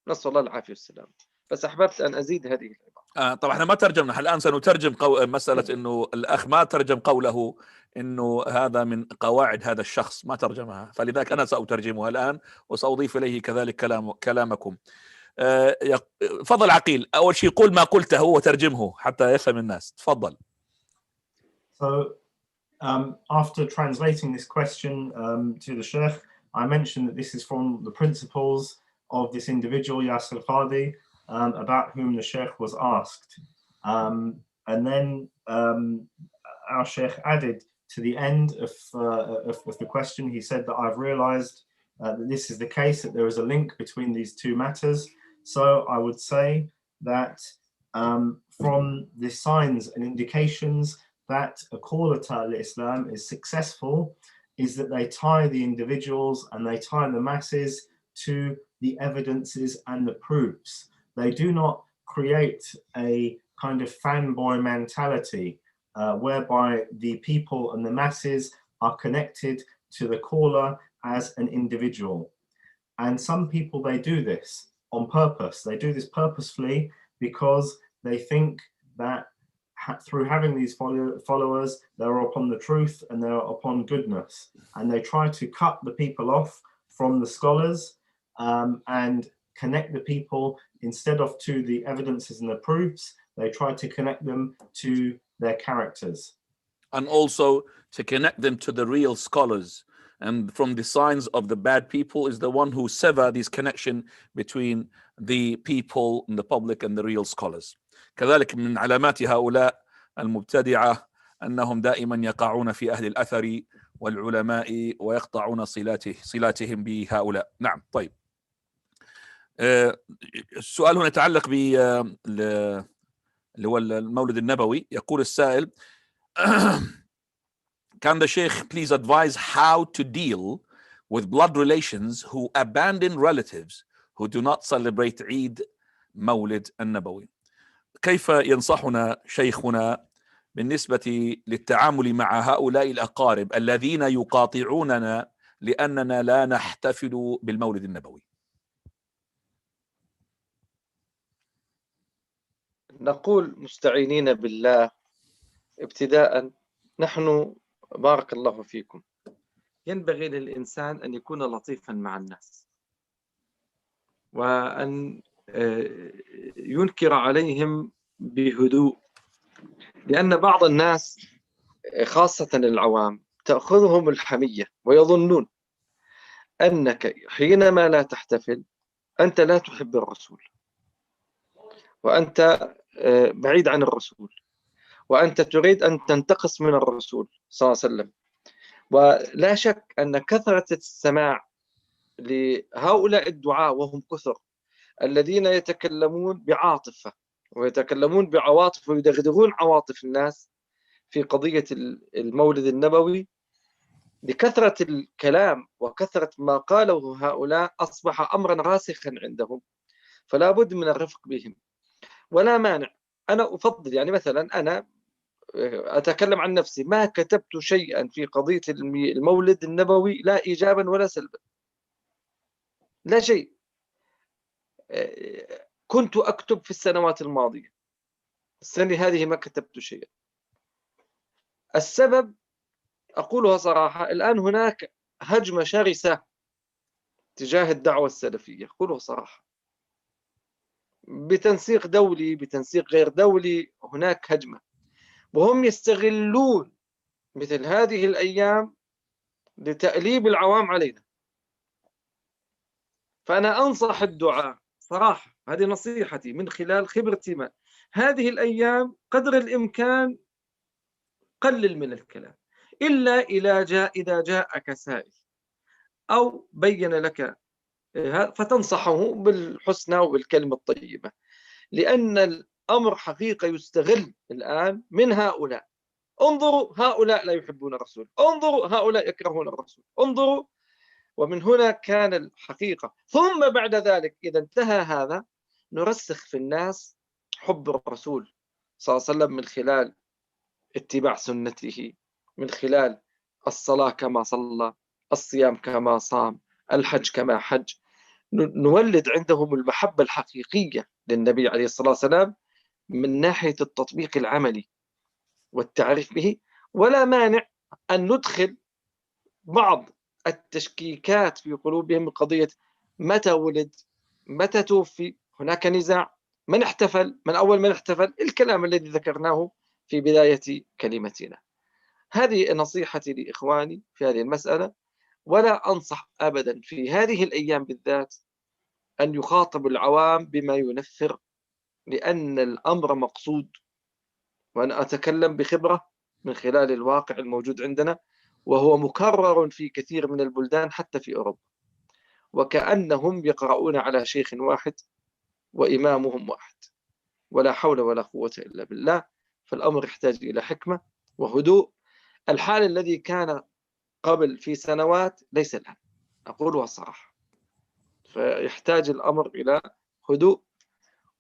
نسأل الله العافية والسلام. بس أحببت أن أزيد هذه العبارة. طبعا احنا ما ترجمنا، الآن سنترجم مسألة أنه الأخ ما ترجم قوله أنه هذا من قواعد هذا الشخص، ما ترجمها، فلذلك أنا سأترجمها الآن وسأضيف إليه كذلك كلامكم. فضل عقيل، أول شيء قول ما قلته وترجمه حتى يفهم الناس. تفضل. So after translating this question to the Sheikh, I mentioned that this is from the principles of this individual, Yasir Al-Qadi, about whom the Sheikh was asked. And then our Sheikh added to the end of the question, he said that I've realized that this is the case, that there is a link between these two matters. So I would say that from the signs and indications that a caller to Islam is successful is that they tie the individuals and they tie the masses to the evidences and the proofs. They do not create a kind of fanboy mentality whereby the people and the masses are connected to the caller as an individual. And some people, they do this on purpose. They do this purposefully because they think that through having these followers, they're upon the truth and they're upon goodness. And they try to cut the people off from the scholars and connect the people, instead of to the evidences and the proofs, they try to connect them to their characters. And also to connect them to the real scholars. And from the signs of the bad people is the one who sever this connection between the people and the public and the real scholars. كذلك من علامات هؤلاء المبتدعة أنهم دائما يقعون في أهل الأثر والعلماء ويقطعون صلاتهم بهؤلاء. نعم. طيب، السؤال هنا يتعلق اللي هو المولد النبوي. يقول السائل Can the Sheikh please advise how to deal with blood relations who abandon relatives who do not celebrate Eid مولد النبوي؟ كيف ينصحنا شيخنا بالنسبة للتعامل مع هؤلاء الأقارب الذين يقاطعوننا لأننا لا نحتفل بالمولد النبوي؟ نقول مستعينين بالله ابتداء، نحن بارك الله فيكم ينبغي للإنسان أن يكون لطيفا مع الناس وأن ينكر عليهم بهدوء، لأن بعض الناس خاصة العوام تأخذهم الحمية ويظنون أنك حينما لا تحتفل أنت لا تحب الرسول وأنت بعيد عن الرسول وأنت تريد أن تنتقص من الرسول صلى الله عليه وسلم. ولا شك أن كثرة السماع لهؤلاء الدعاة وهم كثر الذين يتكلمون بعاطفة ويتكلمون بعواطف ويدغدغون عواطف الناس في قضية المولد النبوي، لكثرة الكلام وكثرة ما قاله هؤلاء أصبح أمرا راسخا عندهم، فلا بد من الرفق بهم. ولا مانع، أنا أفضل يعني مثلا أنا أتكلم عن نفسي، ما كتبت شيئا في قضية المولد النبوي لا إيجابا ولا سلبا، لا شيء. كنت أكتب في السنوات الماضية، السنة هذه ما كتبت شيئا. السبب أقولها صراحة، الآن هناك هجمة شرسة تجاه الدعوة السلفية، أقولها صراحة، بتنسيق دولي بتنسيق غير دولي، هناك هجمة، وهم يستغلون مثل هذه الأيام لتأليب العوام علينا. فأنا أنصح الدعاء صراحة، هذه نصيحتي من خلال خبرتي، ما هذه الأيام قدر الإمكان قلل من الكلام، إلا إذا جاءك سائل أو بين لك فتنصحه بالحسنى وبالكلمة الطيبة، لأن الأمر حقيقة يستغل الآن من هؤلاء. انظروا، هؤلاء لا يحبون الرسول، انظروا هؤلاء يكرهون الرسول، انظروا. ومن هنا كان الحقيقة. ثم بعد ذلك إذا انتهى هذا نرسخ في الناس حب الرسول صلى الله عليه وسلم من خلال اتباع سنته، من خلال الصلاة كما صلى، الصيام كما صام، الحج كما حج. نولد عندهم المحبة الحقيقية للنبي عليه الصلاة والسلام من ناحية التطبيق العملي والتعريف به، ولا مانع أن ندخل بعض التشكيكات في قلوبهم من قضية متى ولد، متى توفي، هناك نزاع، من احتفل، من أول من احتفل، الكلام الذي ذكرناه في بداية كلمتنا. هذه نصيحتي لإخواني في هذه المسألة، ولا أنصح أبدا في هذه الأيام بالذات أن يخاطب العوام بما ينفر، لأن الأمر مقصود، وأنا أتكلم بخبرة من خلال الواقع الموجود عندنا، وهو مكرر في كثير من البلدان حتى في أوروبا، وكأنهم يقرؤون على شيخ واحد وإمامهم واحد، ولا حول ولا قوة إلا بالله. فالأمر يحتاج إلى حكمة وهدوء. الحال الذي كان قبل في سنوات ليس الآن، أقولها صراحة. فيحتاج الأمر إلى هدوء،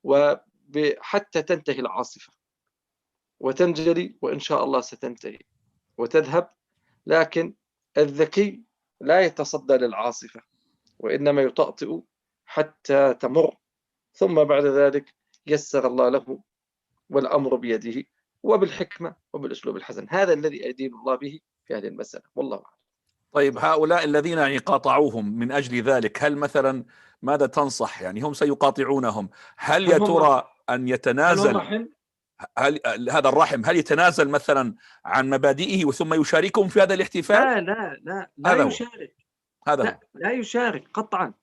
وحتى تنتهي العاصفة وتنجلي، وإن شاء الله ستنتهي وتذهب. لكن الذكي لا يتصدى للعاصفة، وإنما يطأطئ حتى تمر، ثم بعد ذلك يسر الله له، والأمر بيده، وبالحكمة وبالأسلوب الحسن. هذا الذي أدين الله به في هذه المسألة، والله أعلم. طيب، هؤلاء الذين يعني قاطعوهم من أجل ذلك، هل مثلا ماذا تنصح؟ يعني هم سيقاطعونهم، هل يا ترى أن يتنازل؟ هل هذا الرحم هل يتنازل مثلا عن مبادئه ثم يشاركهم في هذا الاحتفال؟ لا يشارك. لا يشارك قطعا.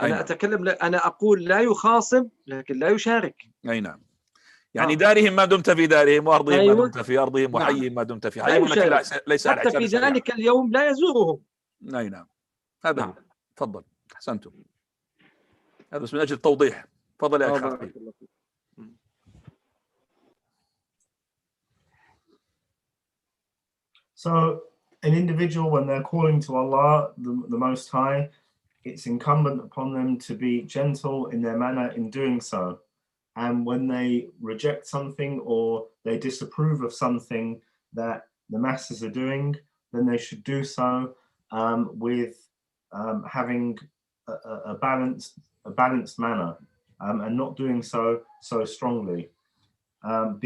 أنا أتكلم، أنا أقول لا يخاصم، لكن لا يشارك. أي نعم. يعني دارهم ما دمت في دارهم، وأرضهم ما دمت في أرضهم، وحيهم ما دمت في حيهم، ليس على حتى في ذلك اليوم لا يزورهم. أي نعم، هذا هو. تفضل، أحسنتم. هذا بس من أجل التوضيح. تفضل يا أخي. So an individual, when they're calling to Allah, the Most High, it's incumbent upon them to be gentle in their manner in doing so. And when they reject something or they disapprove of something that the masses are doing, then they should do so with having a balanced manner, and not doing so strongly.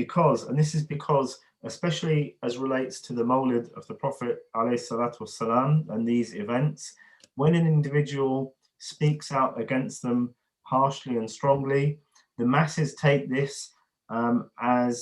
Because especially as relates to the Mawlid of the Prophet ﷺ and these events, when an individual speaks out against them harshly and strongly, the masses take this as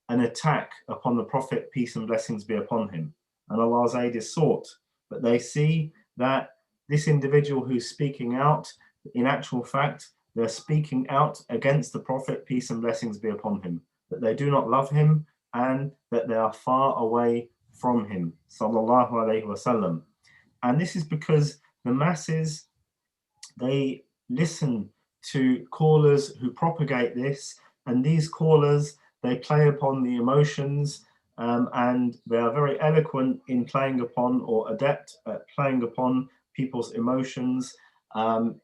an attack upon the Prophet, peace and blessings be upon him, and Allah's aid is sought. But they see that this individual who's speaking out, in actual fact, they're speaking out against the Prophet, peace and blessings be upon him, that they do not love him and that they are far away from him, sallallahu alaihi wasallam. And this is because the masses, they listen to callers who propagate this, and these callers, they play upon the emotions, and they are very eloquent in playing upon, or adept at playing upon people's emotions, and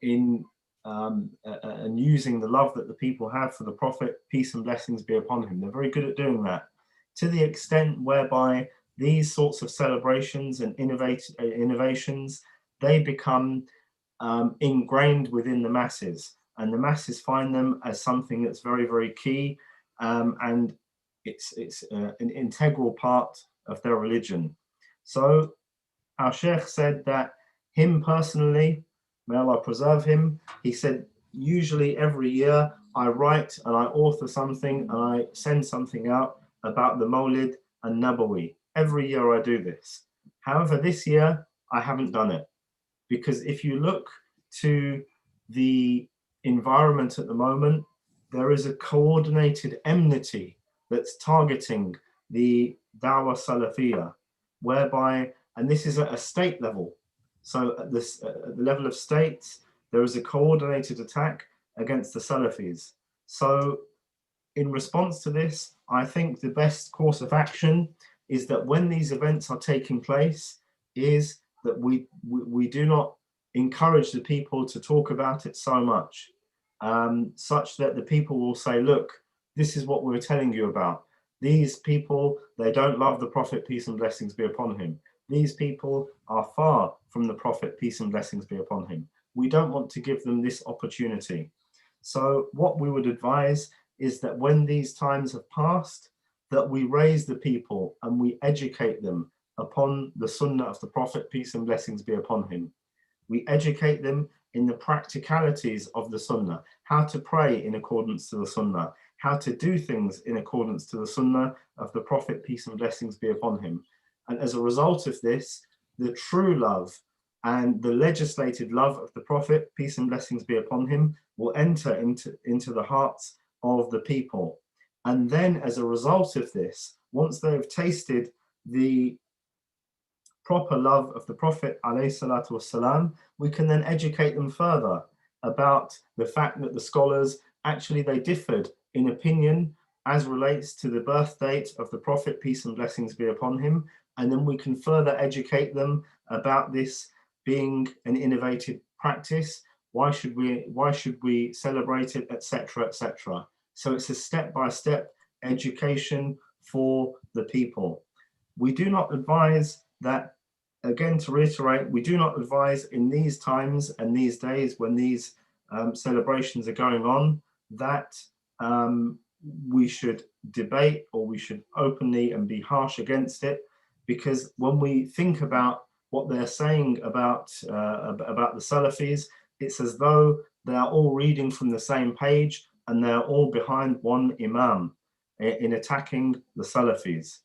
using the love that the people have for the Prophet, peace and blessings be upon him. They're very good at doing that, to the extent whereby these sorts of celebrations and innovations, they become ingrained within the masses, and the masses find them as something that's very, very key, and it's an integral part of their religion. So our Sheikh said that him personally, may Allah preserve him, he said, usually every year I write and I author something and I send something out about the Mawlid and Nabawi. Every year I do this. However, this year I haven't done it, because if you look to the environment at the moment, there is a coordinated enmity that's targeting the Dawah Salafiyah, whereby, and this is at a state level, so at the level of states, there is a coordinated attack against the Salafis. So in response to this, I think the best course of action is that when these events are taking place, is that we do not encourage the people to talk about it so much, such that the people will say, look, this is what we're telling you about. These people, they don't love the Prophet, peace and blessings be upon him. These people are far from the Prophet, peace and blessings be upon him. We don't want to give them this opportunity. So what we would advise is that when these times have passed, that we raise the people and we educate them upon the sunnah of the Prophet, peace and blessings be upon him. We educate them in the practicalities of the sunnah, how to pray in accordance to the sunnah, how to do things in accordance to the sunnah of the Prophet, peace and blessings be upon him. And as a result of this, the true love and the legislated love of the Prophet, peace and blessings be upon him, will enter into the hearts of the people. And then as a result of this, once they have tasted the proper love of the Prophet ﷺ, we can then educate them further about the fact that the scholars actually they differed in opinion as relates to the birth date of the Prophet, peace and blessings be upon him. And then we can further educate them about this being an innovative practice. Why should we celebrate it, etc., etc. So it's a step-by-step education for the people. We do not advise that, again, to reiterate, we do not advise in these times and these days when these celebrations are going on that we should debate or we should openly and be harsh against it, because when we think about what they're saying about the Salafis, it's as though they are all reading from the same page and they're all behind one imam in attacking the Salafis.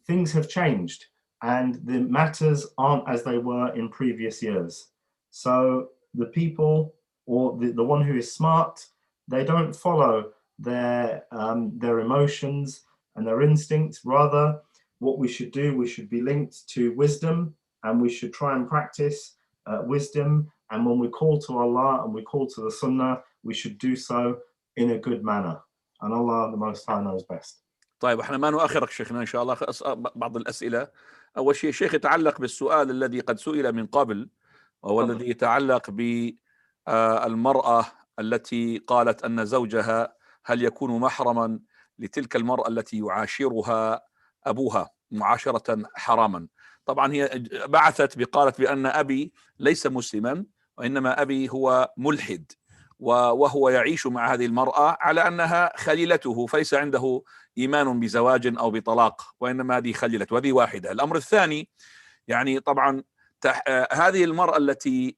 Things have changed and the matters aren't as they were in previous years. So the people, or the one who is smart, they don't follow their emotions and their instincts. Rather, what we should do, we should be linked to wisdom, and we should try and practice wisdom. And when we call to Allah and we call to the Sunnah, we should do so in a good manner. And Allah, the Most High, knows best. طيب احنا ما نؤخرك شيخنا ان شاء الله. بعض الاسئله. اول شيء شيخ يتعلق بالسؤال الذي قد سئل من قبل، وهو الذي يتعلق بالمراه التي قالت ان زوجها هل يكون محرما لتلك المراه التي يعاشرها ابوها معاشره حراما. طبعا هي بعثت قالت بان ابي ليس مسلما، وانما ابي هو ملحد، وهو يعيش مع هذه المرأة على أنها خليلته، فليس عنده إيمان بزواج أو بطلاق، وإنما هذه خليلته. هذه واحدة. الأمر الثاني، يعني طبعا هذه المرأة التي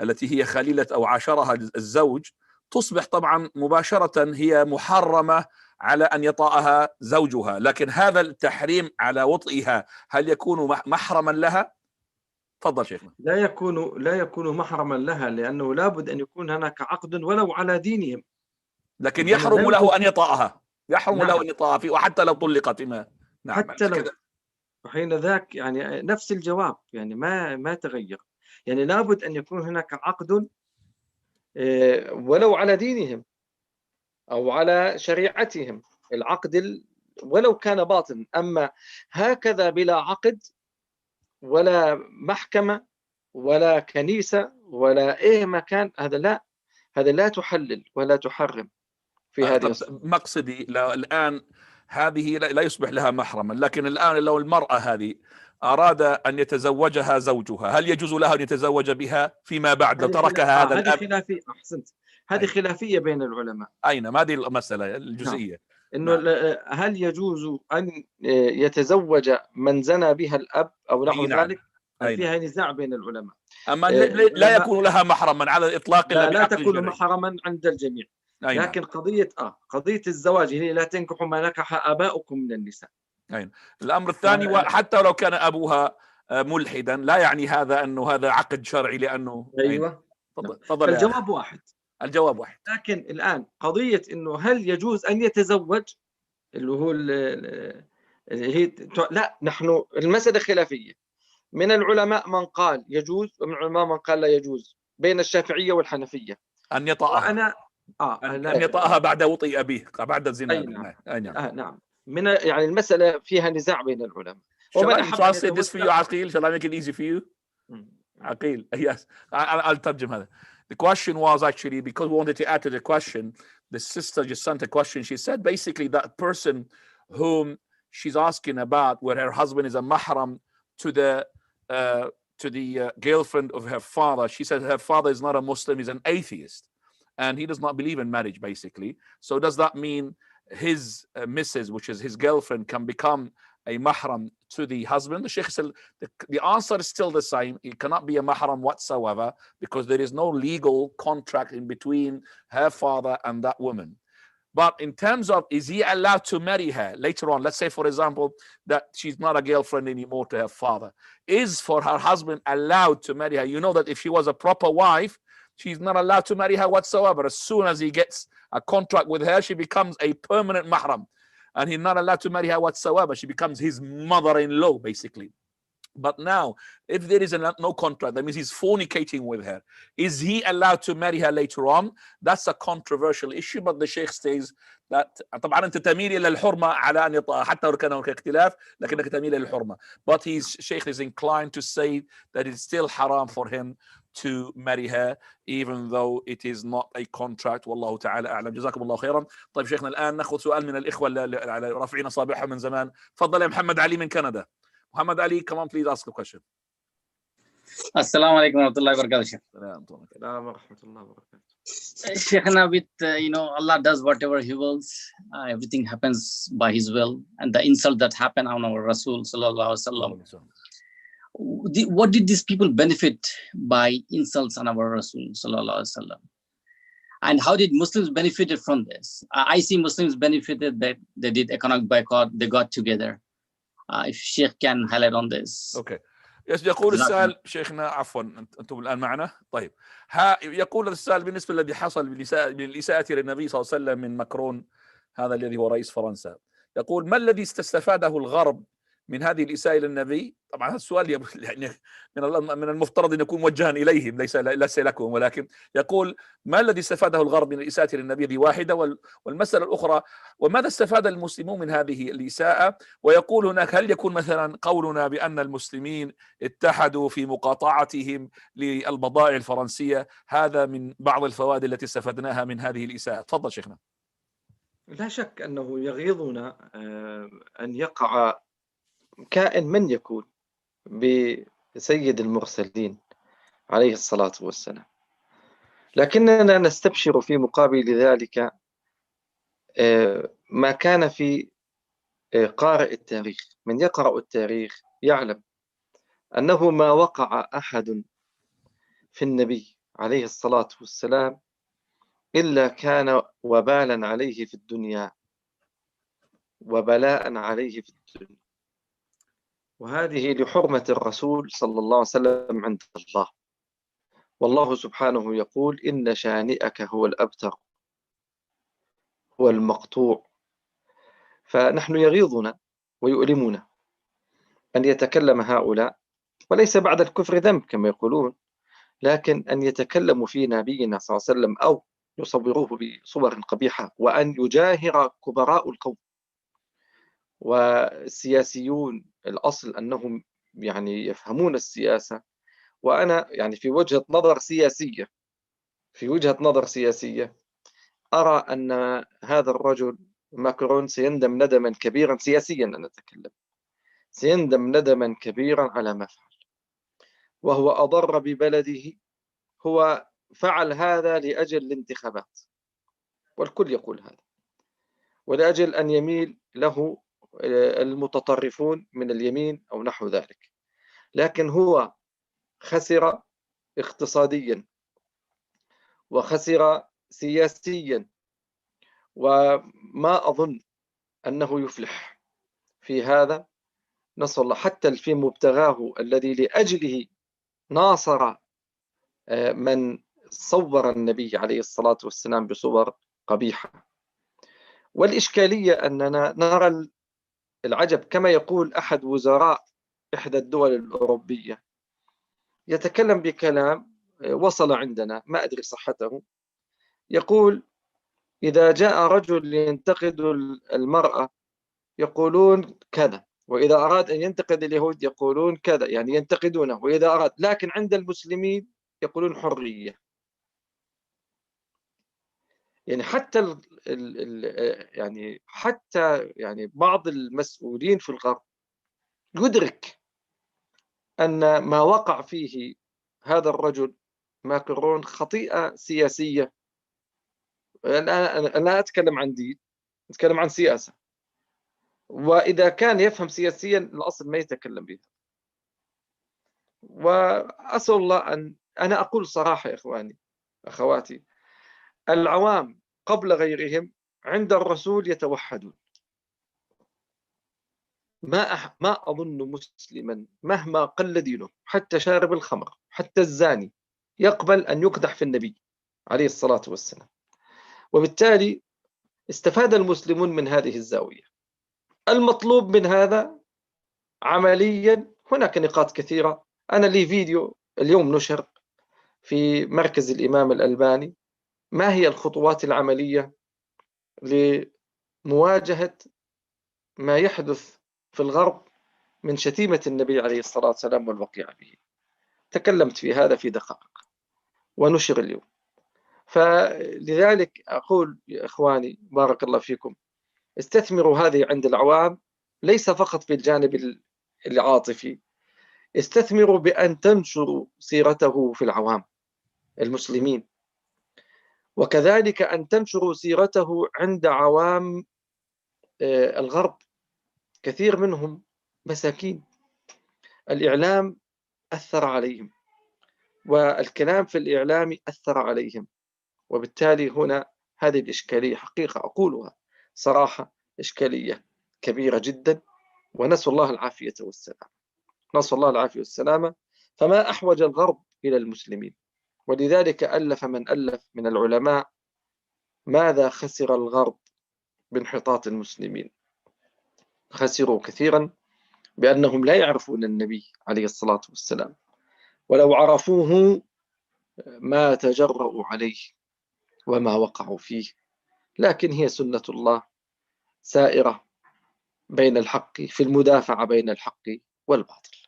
التي هي خليلة أو عاشرها الزوج تصبح طبعا مباشرة هي محرمة على أن يطأها زوجها، لكن هذا التحريم على وطئها هل يكون محرما لها؟ تفضل شيخنا. لا يكون محرما لها، لأنه لابد أن يكون هناك عقد ولو على دينهم. لكن يحرم له أن يطأها، يحرم له أن يطأها فيه، وحتى لو طلقت ما. نعم. حتى لو حين ذاك يعني نفس الجواب، يعني ما تغير. يعني لابد أن يكون هناك عقد ولو على دينهم أو على شريعتهم، العقد ولو كان باطن. أما هكذا بلا عقد ولا محكمة ولا كنيسة ولا أي مكان، هذا لا تحلل ولا تحرم في هذه مقصدي الآن هذه لا يصبح لها محرما، لكن الآن لو المرأة هذه أراد أن يتزوجها زوجها، هل يجوز له أن يتزوج بها فيما بعد لو تركها هذا الأب؟ خلافية. أحسنت، هذه خلافية بين العلماء. أين ما هذه المسألة الجزئية؟ إنه هل يجوز أن يتزوج من زنى بها الأب أو نحو ذلك؟ فيها نزاع بين العلماء. أما لا يكون لها محرما على الإطلاق إلا لا تكون محرما عند الجميع. لكن قضية الزواج هي لا تنكحوا ما نكح آباؤكم من النساء. الأمر الثاني، وحتى لو كان أبوها ملحدا لا يعني هذا أنه هذا عقد شرعي، لأنه أيوة. تفضل. الجواب واحد. الجواب واحد. لكن الآن قضية إنه هل يجوز أن يتزوج، اللي هو لا، نحن المسألة خلافية. من العلماء من قال يجوز، ومن العلماء من قال لا يجوز، بين الشافعية والحنفية. أن يطأها. أن يطأها بعد وطئ أبيه، بعد الزنا. نعم. من يعني المسألة فيها نزاع بين العلماء. Shall I say this for you, Aqil? Shall I make it easy for you? Aqil, yes. I'll ترجم هذا. The question was actually, because we wanted to add to the question, the sister just sent a question. She said basically that person whom she's asking about, where her husband is a mahram to the to the girlfriend of her father, she said her father is not a Muslim, he's an atheist, and he does not believe in marriage, basically. So does that mean his missus, which is his girlfriend, can become a mahram to the husband? The Sheikh said the answer is still the same. It cannot be a mahram whatsoever, because there is no legal contract in between her father and that woman. But in terms of, is he allowed to marry her later on? Let's say, for example, that she's not a girlfriend anymore to her father. Is for her husband allowed to marry her? You know that if she was a proper wife, she's not allowed to marry her whatsoever. As soon as he gets a contract with her, she becomes a permanent mahram. And he's not allowed to marry her whatsoever. She becomes his mother-in-law, basically. But now, if there is no contract, that means he's fornicating with her. Is he allowed to marry her later on? That's a controversial issue, but the Sheikh says that طبعا أنت تميل إلى الحرمة على أن يطأ حتى لو كان هناك اختلاف لكنك تميل إلى الحرمة. But his Sheikh is inclined to say that it's still haram for him to marry her, even though it is not a contract. والله تعالى أعلم. جزاكم الله خيرا. طيب شيخنا الآن نأخذ سؤال من الإخوة اللي رافعين أصابعهم من زمان. تفضل يا محمد علي من كندا. Muhammad Ali, come on, please ask a question. Assalamu alaikum warahmatullahi wabarakatuh. Assalamu warahmatullahi wabarakatuh. Sheikhna, with Allah does whatever He wills. Everything happens by His will, and the insult that happened on our Rasul sallallahu alaihi wasallam. What did these people benefit by insults on our Rasul sallallahu alaihi wasallam? And how did Muslims benefited from this? I see Muslims benefited that they did economic boycott. They got together. If Sheikh can highlight on this. Okay. يس يقول السائل شيخنا عفوا انتم الان معنا. طيب يقول السائل بالنسبه للذي حصل بالاساءه للنبي صلى الله عليه وسلم من ماكرون، هذا الذي هو رئيس فرنسا، يقول ما الذي استفاده الغرب من هذه الإساءة للنبي؟ طبعا هذا السؤال يعني من المفترض أن يكون موجها إليهم ليس لكم، ولكن يقول ما الذي استفاده الغرب من الإساءة للنبي؟ دي واحدة. والمسألة الأخرى وماذا استفاد المسلمون من هذه الإساءة؟ ويقول هناك هل يكون مثلا قولنا بأن المسلمين اتحدوا في مقاطعتهم للبضائع الفرنسية هذا من بعض الفوائد التي استفدناها من هذه الإساءة؟ تفضل شيخنا. لا شك أنه يغيظنا أن يقع كائن من يكون بسيد المرسلين عليه الصلاة والسلام، لكننا نستبشر في مقابل ذلك ما كان في قارئ التاريخ. من يقرأ التاريخ يعلم أنه ما وقع أحد في النبي عليه الصلاة والسلام إلا كان وبالا عليه في الدنيا وبلاء عليه في الدنيا، وهذه لحرمة الرسول صلى الله عليه وسلم عند الله. والله سبحانه يقول إن شانئك هو الأبتر هو المقطوع. فنحن يغيظنا ويؤلمنا أن يتكلم هؤلاء، وليس بعد الكفر ذنب كما يقولون، لكن أن يتكلموا في نبينا صلى الله عليه وسلم أو يصوروه بصور قبيحة، وأن يجاهر كبراء القوم والسياسيون الأصل أنهم يعني يفهمون السياسة. وأنا يعني في وجهة نظر سياسية أرى أن هذا الرجل ماكرون سيندم ندما كبيرا سياسيا، أنا أتكلم سيندم ندما كبيرا على ما فعل، وهو أضر ببلده. هو فعل هذا لأجل الانتخابات، والكل يقول هذا، ولأجل أن يميل له المتطرفون من اليمين أو نحو ذلك. لكن هو خسر اقتصاديا وخسر سياسيا، وما أظن أنه يفلح في هذا. نسأل الله حتى في مبتغاه الذي لأجله ناصر من صور النبي عليه الصلاة والسلام بصور قبيحة. والإشكالية أننا نرى العجب، كما يقول أحد وزراء إحدى الدول الأوروبية يتكلم بكلام وصل عندنا ما أدري صحته، يقول إذا جاء رجل ينتقد المرأة يقولون كذا، وإذا أراد أن ينتقد اليهود يقولون كذا، يعني ينتقدونه، وإذا أراد، لكن عند المسلمين يقولون حرية. يعني حتى يعني بعض المسؤولين في الغرب يدرك أن ما وقع فيه هذا الرجل ماكرون خطيئة سياسية. أنا لا أتكلم عن دين، أتكلم عن سياسة، وإذا كان يفهم سياسيا الأصل ما يتكلم بها. وأسأل الله أنا أقول صراحة يا إخواني أخواتي، العوام قبل غيرهم عند الرسول يتوحدون. ما أظن مسلما مهما قل دينه، حتى شارب الخمر، حتى الزاني، يقبل أن يقدح في النبي عليه الصلاة والسلام. وبالتالي استفاد المسلمون من هذه الزاوية. المطلوب من هذا عمليا، هناك نقاط كثيرة. أنا لي فيديو اليوم نشر في مركز الإمام الألباني، ما هي الخطوات العملية لمواجهة ما يحدث في الغرب من شتيمة النبي عليه الصلاة والسلام والوقيع به. تكلمت في هذا في دقائق ونشر اليوم. فلذلك أقول يا إخواني بارك الله فيكم، استثمروا هذه عند العوام، ليس فقط في الجانب العاطفي، استثمروا بأن تنشروا سيرته في العوام المسلمين، وكذلك أن تنشروا سيرته عند عوام الغرب. كثير منهم مساكين، الإعلام أثر عليهم، والكلام في الإعلام أثر عليهم، وبالتالي هنا هذه الإشكالية حقيقة أقولها صراحة، إشكالية كبيرة جدا، ونسأل الله العافية والسلام، نسأل الله العافية والسلامة. فما أحوج الغرب إلى المسلمين، ولذلك ألف من ألف من العلماء: ماذا خسر الغرب بانحطاط المسلمين؟ خسروا كثيرا بأنهم لا يعرفون النبي عليه الصلاة والسلام، ولو عرفوه ما تجرؤوا عليه وما وقعوا فيه. لكن هي سنة الله سائرة بين الحق، في المدافعة بين الحق والباطل.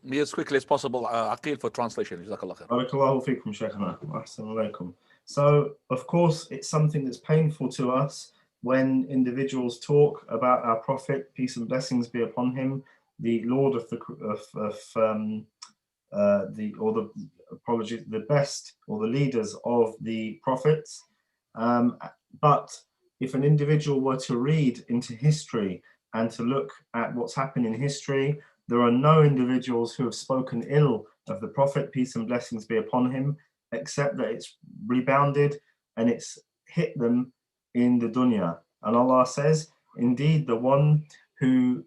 Be as quickly as possible, Aqil, for translation. Jazakallah khair. Barakallahu fikum, Shaykhana. Ahsanu alaykum. So, of course, it's something that's painful to us when individuals talk about our Prophet, peace and blessings be upon him, the Lord of the best or the leaders of the prophets. But if an individual were to read into history and to look at what's happened in history, there are no individuals who have spoken ill of the Prophet, peace and blessings be upon him, except that it's rebounded and it's hit them in the dunya. And Allah says, indeed, the one who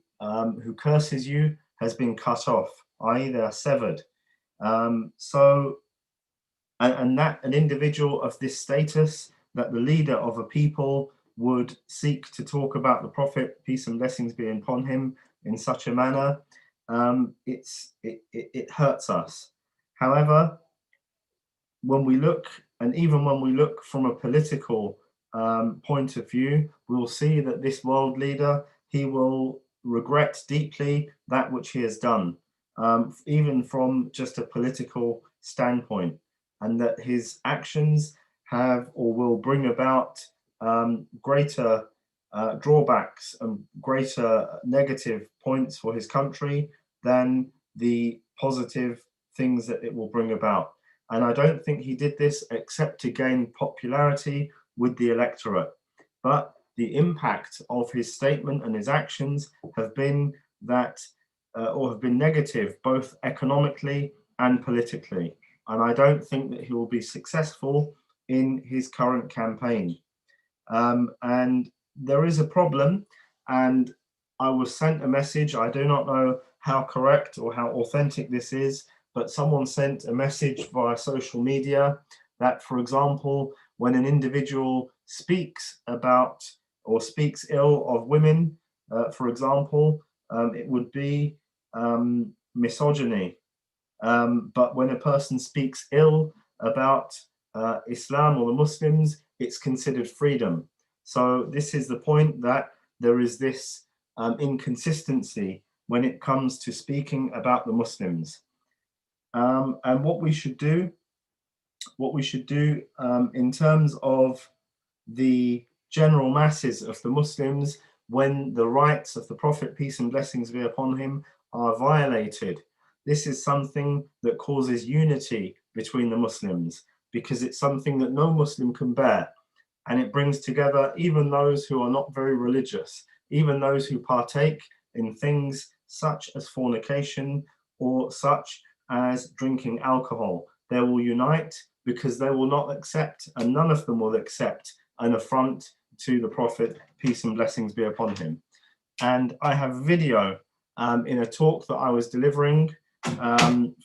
curses you has been cut off, i.e. they are severed. And that an individual of this status, that the leader of a people would seek to talk about the Prophet, peace and blessings be upon him, in such a manner, it hurts us. However, when we look, and even when we look from a political point of view, we will see that this world leader, he will regret deeply that which he has done, even from just a political standpoint, and that his actions have or will bring about greater drawbacks and greater negative points for his country than the positive things that it will bring about. And I don't think he did this except to gain popularity with the electorate. But the impact of his statement and his actions have been that, or have been negative, both economically and politically. And I don't think that he will be successful in his current campaign. And there is a problem, and I was sent a message. I do not know how correct or how authentic this is, but someone sent a message via social media that, for example, when an individual speaks about or speaks ill of women, for example, it would be misogyny. But when a person speaks ill about Islam or the Muslims, it's considered freedom. So this is the point, that there is this inconsistency when it comes to speaking about the Muslims. And what we should do in terms of the general masses of the Muslims when the rights of the Prophet, peace and blessings be upon him, are violated. This is something that causes unity between the Muslims, because it's something that no Muslim can bear. And it brings together even those who are not very religious, even those who partake in things such as fornication or such as drinking alcohol. They will unite because they will not accept, and none of them will accept, an affront to the Prophet, peace and blessings be upon him. And I have video in a talk that I was delivering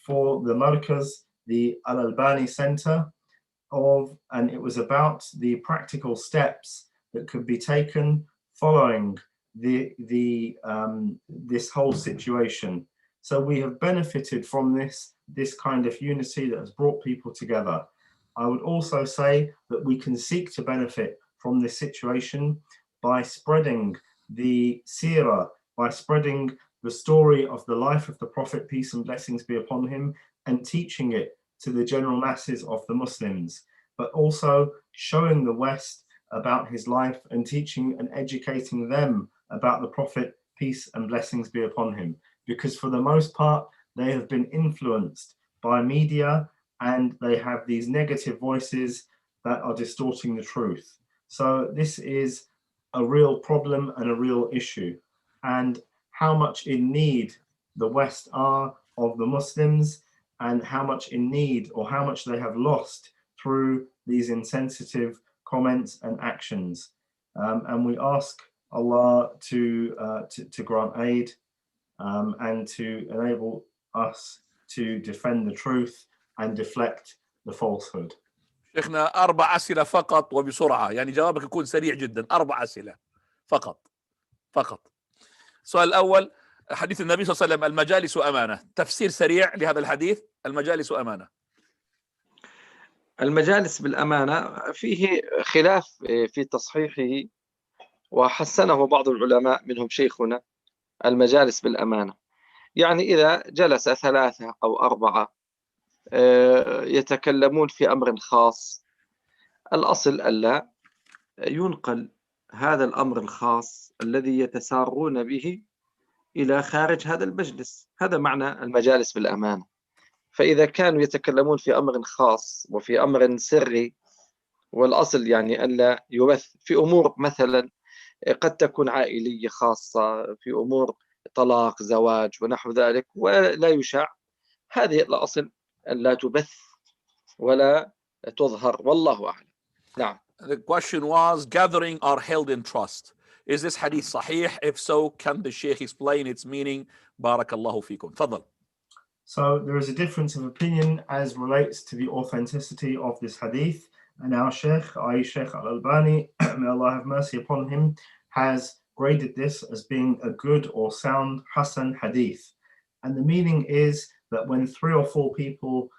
for the Markaz, the Al-Abbaadi Center, and it was about the practical steps that could be taken following this whole situation. So we have benefited from this kind of unity that has brought people together. I would also say that we can seek to benefit from this situation by spreading the seerah, by spreading the story of the life of the Prophet, peace and blessings be upon him, and teaching it to the general masses of the Muslims, but also showing the West about his life and teaching and educating them about the Prophet, peace and blessings be upon him. Because for the most part, they have been influenced by media and they have these negative voices that are distorting the truth. So this is a real problem and a real issue. And how much in need the West are of the Muslims, and how much in need or how much they have lost through these insensitive comments and actions. And we ask Allah to grant aid and to enable us to defend the truth and deflect the falsehood. شيخنا 4 أسئلة فقط وبسرعة، يعني جوابك يكون سريع جدا. 4 أسئلة فقط. السؤال الأول، حديث النبي صلى الله عليه وسلم المجالس أمانة، تفسير سريع لهذا الحديث. المجالس أمانة. المجالس بالأمانة فيه خلاف في تصحيحه، وحسنه بعض العلماء منهم شيخنا. المجالس بالأمانة يعني إذا جلس 3 أو 4 يتكلمون في أمر خاص، الأصل ألا ينقل هذا الأمر الخاص الذي يتسارون به إلى خارج هذا المجلس. هذا معنى المجالس بالأمانة. فإذا كانوا يتكلمون في أمر خاص وفي أمر سري، والأصل يعني ألا يبث في أمور مثلا قد تكون عائلية خاصة، في أمور طلاق زواج ونحو ذلك، ولا يشاع، هذه الأصل ألا تبث ولا تظهر، والله أعلم. نعم. The question was, gathering are held in trust. Is this hadith sahih? If so, can the Sheikh explain its meaning? Barakallahu fikum. Fadal. So there is a difference of opinion as relates to the authenticity of this hadith, and our Sheikh, Sheikh Al-Albani, may Allah have mercy upon him, has graded this as being a good or sound Hasan hadith. And the meaning is that when 3 or 4 people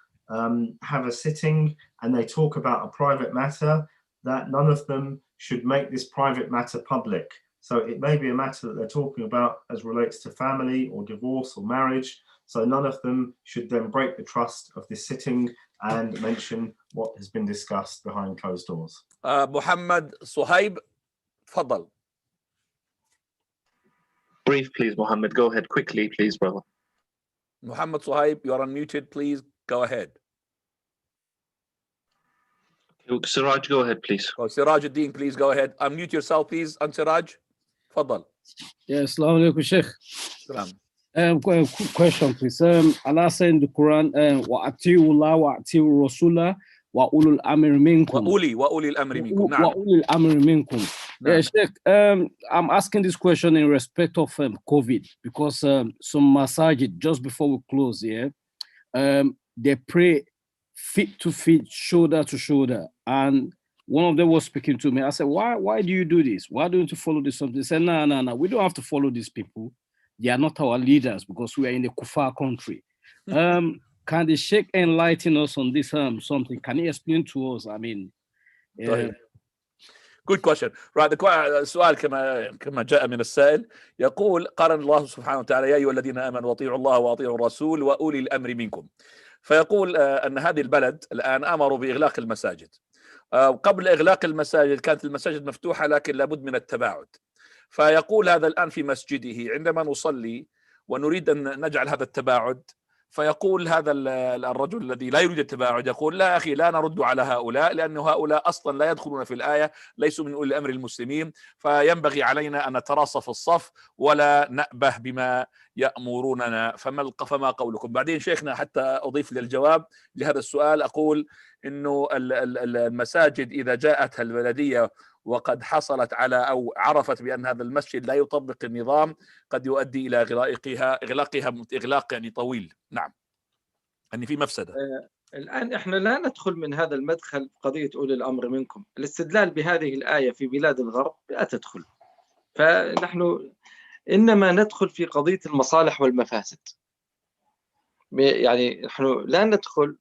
have a sitting and they talk about a private matter, that none of them should make this private matter public. So it may be a matter that they're talking about as relates to family or divorce or marriage. So none of them should then break the trust of this sitting and mention what has been discussed behind closed doors. Muhammad Suhaib, Fadal. Brief, please, Muhammad. Go ahead quickly, please, brother. Muhammad Suhaib, you are unmuted. Please go ahead. Siraj, go ahead, please. Oh, Siraj Ad-Din, please go ahead. Unmute yourself, please. And Siraj, Fadal. Yes, Assalamu alaikum, Sheikh. Salam. Quick question, please. Allah said in the Quran, وَأَطِيعُوا اللَّهَ وَأَطِيعُوا الرَّسُولَ وَأُولُو الْأَمْرِ مِنْكُمْ. وَأُولِي الْأَمْرِ مِنْكُمْ. وَأُولِي الْأَمْرِ مِنْكُمْ. Yeah, Sheikh, I'm asking this question in respect of COVID, because some masajid, just before we close here, they pray feet to feet, shoulder to shoulder. And one of them was speaking to me. I said, why do you do this? Why don't you follow this? They said, no, we don't have to follow these people. They are not our leaders because we are in a kuffar country. Can the Sheikh enlighten us on this something? Can he explain to us? I mean, Good question. Right, السؤال كما جاء من السائل يقول قال الله سبحانه وتعالى يا أيها الذين آمنوا أطيعوا الله وأطيعوا الرسول وأولي الأمر منكم. فيقول أن هذه البلد الآن أمروا بإغلاق المساجد، قبل إغلاق المساجد كانت المساجد مفتوحة لكن لابد من التباعد. فيقول هذا الآن في مسجده عندما نصلي ونريد أن نجعل هذا التباعد، فيقول هذا الرجل الذي لا يريد التباعد يقول لا أخي لا نرد على هؤلاء، لأن هؤلاء أصلا لا يدخلون في الآية، ليسوا من أولي الأمر المسلمين، فينبغي علينا أن نتراص في الصف ولا نأبه بما يأمروننا. فما قولكم؟ بعدين شيخنا حتى أضيف للجواب لهذا السؤال أقول إنه المساجد إذا جاءتها البلدية وقد حصلت على أو عرفت بأن هذا المسجد لا يطبق النظام قد يؤدي إلى إغلاق يعني طويل. نعم، أن في مفسدة. الآن إحنا لا ندخل من هذا المدخل قضية أولي الأمر منكم. الاستدلال بهذه الآية في بلاد الغرب لا تدخل، فنحن إنما ندخل في قضية المصالح والمفاسد. يعني نحن لا ندخل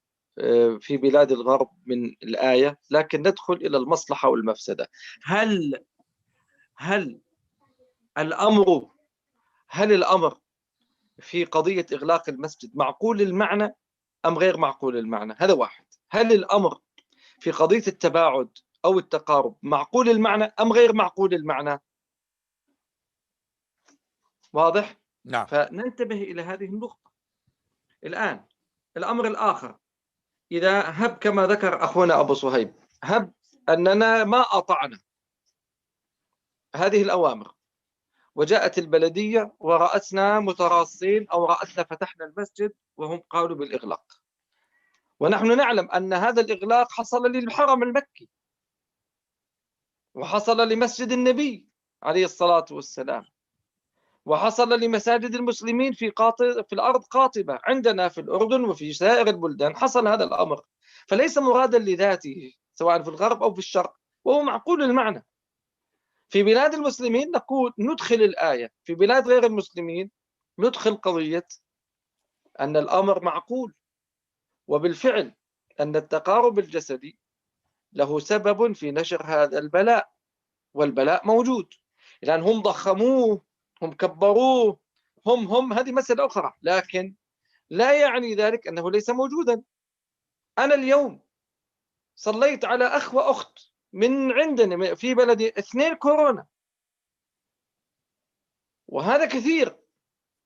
في بلاد الغرب من الآية، لكن ندخل إلى المصلحة والمفسدة. هل الأمر في قضية إغلاق المسجد معقول المعنى أم غير معقول المعنى؟ هذا واحد. هل الأمر في قضية التباعد أو التقارب معقول المعنى أم غير معقول المعنى؟ واضح؟ نعم. فننتبه إلى هذه النقطة. الآن الأمر الآخر، إذا هب كما ذكر أخونا أبو صهيب، هب أننا ما أطعنا هذه الأوامر وجاءت البلدية ورأتنا متراصين أو رأتنا فتحنا المسجد وهم قالوا بالإغلاق، ونحن نعلم أن هذا الإغلاق حصل للحرم المكي وحصل لمسجد النبي عليه الصلاة والسلام وحصل لمساجد المسلمين في الأرض قاطبة عندنا في الأردن وفي سائر البلدان حصل هذا الأمر، فليس مرادا لذاته سواء في الغرب أو في الشرق، وهو معقول المعنى. في بلاد المسلمين نقول ندخل الآية، في بلاد غير المسلمين ندخل قضية أن الأمر معقول. وبالفعل أن التقارب الجسدي له سبب في نشر هذا البلاء، والبلاء موجود. لأن هم ضخموه، هم كبروه، هم هذه مسألة أخرى، لكن لا يعني ذلك أنه ليس موجودا. أنا اليوم صليت على أخ وأخت من عندنا في بلدي 2 كورونا، وهذا كثير.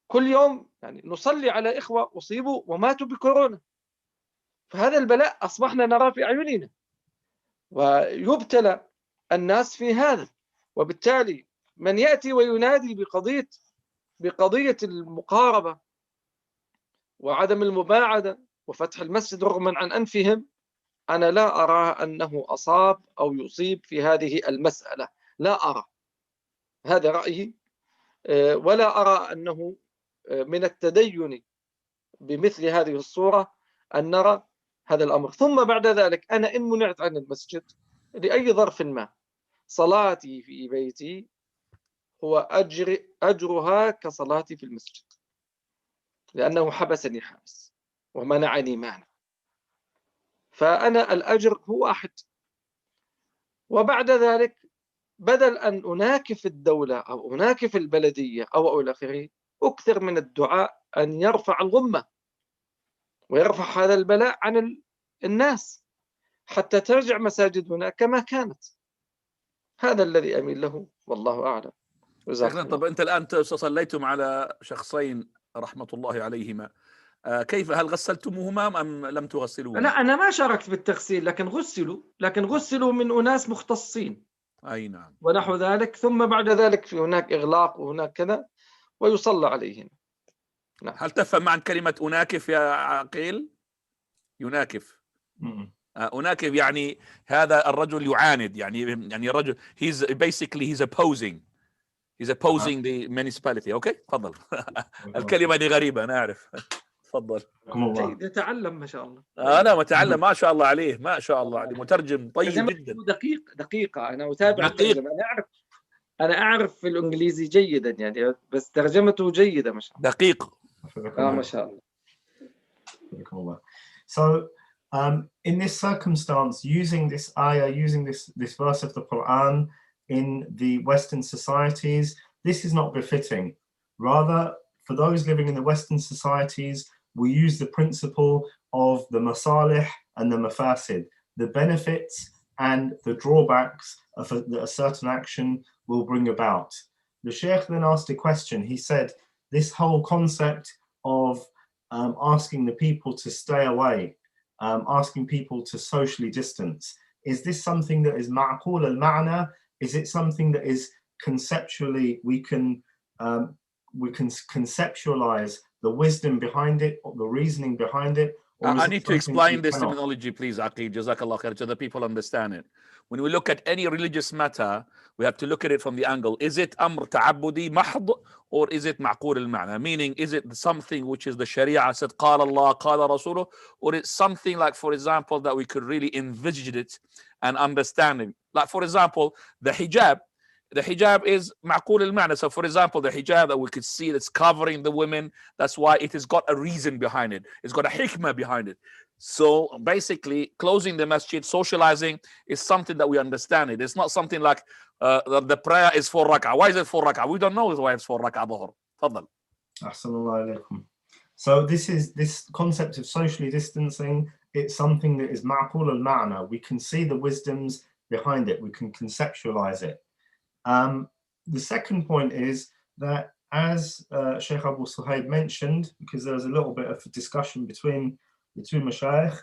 كل يوم يعني نصلي على إخوة أصيبوا وماتوا بكورونا، فهذا البلاء أصبحنا نرى في أعيننا ويبتلى الناس في هذا. وبالتالي من يأتي وينادي بقضية المقاربة وعدم المباعدة وفتح المسجد رغما عن أنفهم، أنا لا أرى أنه أصاب أو يصيب في هذه المسألة، لا أرى، هذا رأيي. ولا أرى أنه من التدين بمثل هذه الصورة أن نرى هذا الأمر. ثم بعد ذلك أنا إن منعت عن المسجد لأي ظرف ما، صلاتي في بيتي هو أجرها كصلاتي في المسجد، لأنه حبسني حابس ومنعني مانع، فأنا الأجر هو واحد. وبعد ذلك بدل أن أناكف الدولة أو أناكف البلدية أو إلى آخره، أكثر من الدعاء أن يرفع الغمة ويرفع هذا البلاء عن الناس حتى ترجع مساجدنا كما كانت. هذا الذي أميل له، والله أعلم. طب أنت الآن صليتم على شخصين رحمة الله عليهما، كيف؟ هل غسلتموهما أم لم تغسلوهما؟ لا، أنا ما شاركت بالتغسيل، لكن غسلوا من أناس مختصين. أي نعم. ونحو ذلك. ثم بعد ذلك في هناك إغلاق وهناك كذا ويصلى عليهم. نعم. هل تفهم معنى كلمة أناكف يا عقيل؟ يناكف. أناكف يعني هذا الرجل يعاند، يعني الرجل he's opposing the municipality. أوكي، تفضل. الكلمة دي غريبة أنا أعرف. تفضل. يتعلم ما شاء الله. أنا متعلم ما شاء الله عليه، ما شاء الله عليه، مترجم طيب جدا. دقيقة أنا أتابع الترجمة، أنا أعرف في الإنجليزي جيدا يعني، بس ترجمته جيدة ما شاء الله. دقيق. ما شاء الله. So in this circumstance, using this ayah, using this verse of the Quran in the Western societies, this is not befitting. Rather, for those living in the Western societies, we use the principle of the masalih and the mafasid, the benefits and the drawbacks that a certain action will bring about. The Sheikh then asked a question. He said, this whole concept of asking the people to stay away, asking people to socially distance, is this something that is ma'qul al-ma'na? Is it something that is conceptually, we can conceptualize the wisdom behind it, or the reasoning behind it? I need to explain this terminology, please, Aqil, Jazakallah khair, so that people understand it. When we look at any religious matter, we have to look at it from the angle, is it amr ta'abbudi mahd, or is it ma'qul al-ma'na? Meaning, is it something which is the Sharia said, qala Allah, qala Rasuluh, or it's something like, for example, that we could really envisage it and understand it. Like, for example, the hijab. The hijab is ma'qul al-ma'na. So, for example, the hijab that we could see that's covering the women, that's why it has got a reason behind it. It's got a hikmah behind it. So, basically, closing the masjid, socializing is something that we understand it. It's not something like the prayer is 4 rak'ah. Why is it 4 rak'ah? We don't know why it's 4 rak'ah dhuhr. Tafadhal. Ahsanallahu alaykum. So this concept of socially distancing, it's something that is ma'qul al-ma'na. We can see the wisdoms behind it. We can conceptualize it. The second point is that, as Sheikh Abu Suhaib mentioned, because there was a little bit of a discussion between the two mashayikh,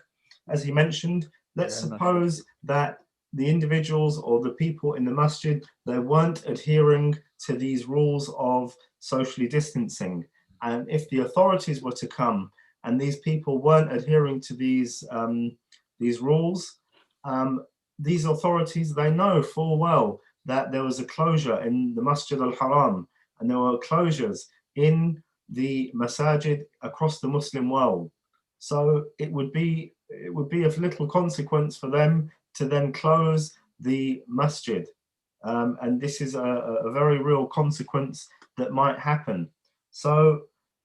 as he mentioned, let's suppose that the individuals or the people in the masjid, they weren't adhering to these rules of socially distancing. And if the authorities were to come and these people weren't adhering to these rules, these authorities, they know full well that there was a closure in the Masjid al-Haram, and there were closures in the masajid across the Muslim world. So it would be of little consequence for them to then close the masjid. And this is a very real consequence that might happen. So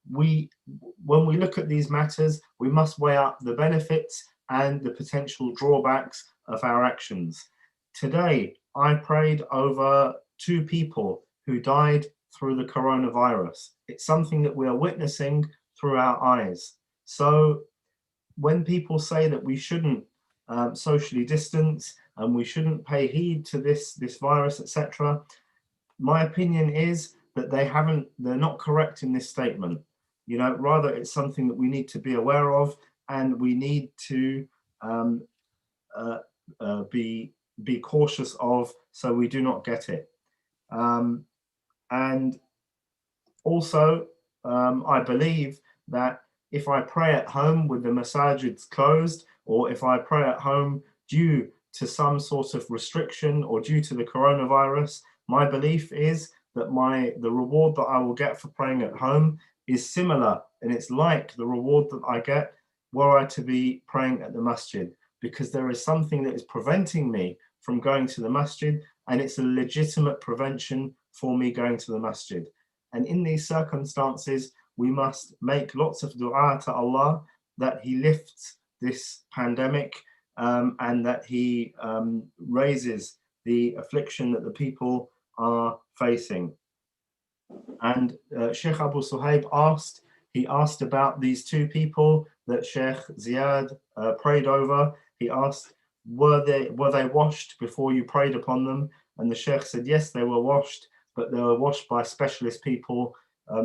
when we look at these matters, we must weigh up the benefits and the potential drawbacks of our actions. Today, I prayed over 2 people who died through the coronavirus. It's something that we are witnessing through our eyes. So when people say that we shouldn't socially distance and we shouldn't pay heed to this virus, etc., my opinion is that they're not correct in this statement. You know, rather it's something that we need to be aware of, and we need to be cautious of, so we do not get it. And also, I believe that if I pray at home with the masajids closed, or if I pray at home due to some sort of restriction or due to the coronavirus, my belief is that the reward that I will get for praying at home is similar, and it's like the reward that I get were I to be praying at the masjid, because there is something that is preventing me from going to the masjid, and it's a legitimate prevention for me going to the masjid. And in these circumstances, we must make lots of dua to Allah that He lifts this pandemic, and that He raises the affliction that the people are facing. And Sheikh Abu Suhaib asked about these 2 people that Sheikh Ziyaad prayed over. He asked, were they washed before you prayed upon them? And the Sheikh said, yes, they were washed, but they were washed by specialist people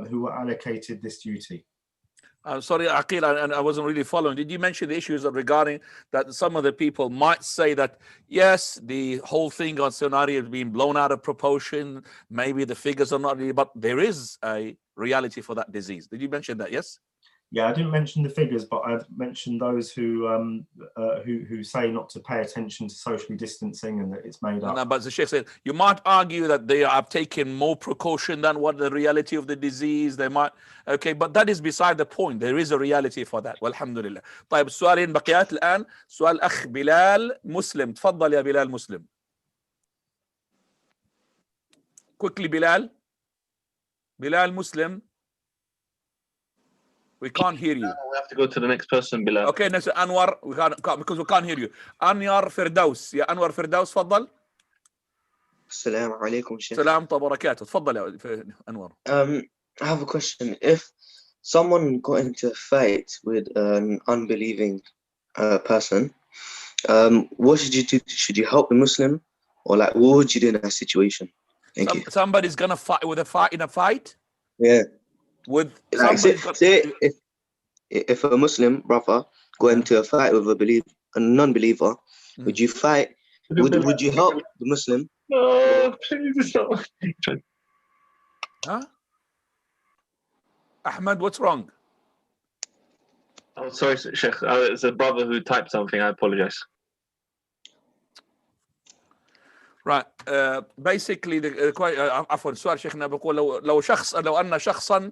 who were allocated this duty. Sorry, Aqil, and I wasn't really following. Did you mention the issues regarding that some of the people might say that, yes, the whole thing on scenario is being blown out of proportion, maybe the figures are not really, but there is a reality for that disease. Did you mention that, yes? Yeah, I didn't mention the figures, but I've mentioned those who say not to pay attention to socially distancing and that it's made up. No, but the Sheikh said you might argue that they have taken more precaution than what the reality of the disease. They might, okay, but that is beside the point. There is a reality for that. Walhamdulillah. طيب السؤالين بقيات الآن. سؤال أخ بلال مسلم. تفضل يا بلال مسلم. Quickly, Bilal. Bilal Muslim. We can't hear you. We have to go to the next person, Bilal. Okay, next Anwar, we can't, because we can't hear you. Anwar Firdaus. يا أنور فردوس تفضل. السلام عليكم شيخ. السلام وبركاته. تفضل يا أنور. I have a question. If someone got into a fight with an unbelieving person, what should you do? Should you help the Muslim, or like what would you do in that situation? Thank you. Somebody's gonna fight with in a fight. Yeah. With like say if a Muslim brother go into a fight with a non-believer, would you fight? Would you help the Muslim? No, please don't. Huh? Ahmed, what's wrong? Oh, sorry, Sheikh. It's a brother who typed something. I apologize. Right. Basically عفوا سؤال شيخنا بيقول لو أن شخصا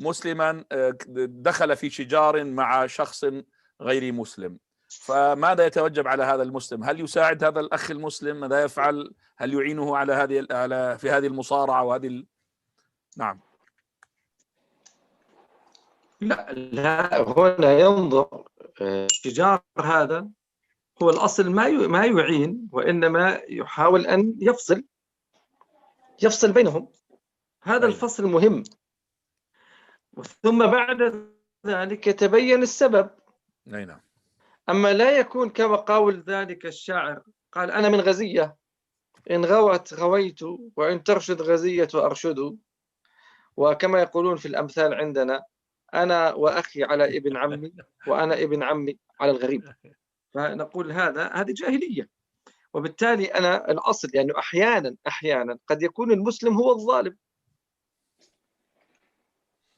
مسلما دخل في شجار مع شخص غير مسلم، فماذا يتوجب على هذا المسلم؟ هل يساعد هذا الأخ المسلم؟ ماذا يفعل؟ هل يعينه على في هذه المصارعة وهذه نعم. لا هنا ينظر الشجار هذا هو الأصل ما يعين، وإنما يحاول أن يفصل بينهم. هذا الفصل مهم. ثم بعد ذلك يتبين السبب. نعم. أما لا يكون كما قول ذلك الشاعر قال أنا من غزية إن غوت غويت وإن ترشد غزية أرشد، وكما يقولون في الأمثال عندنا أنا وأخي على ابن عمي وأنا ابن عمي على الغريب. فنقول هذه جاهلية. وبالتالي أنا الأصل يعني أحيانا قد يكون المسلم هو الظالم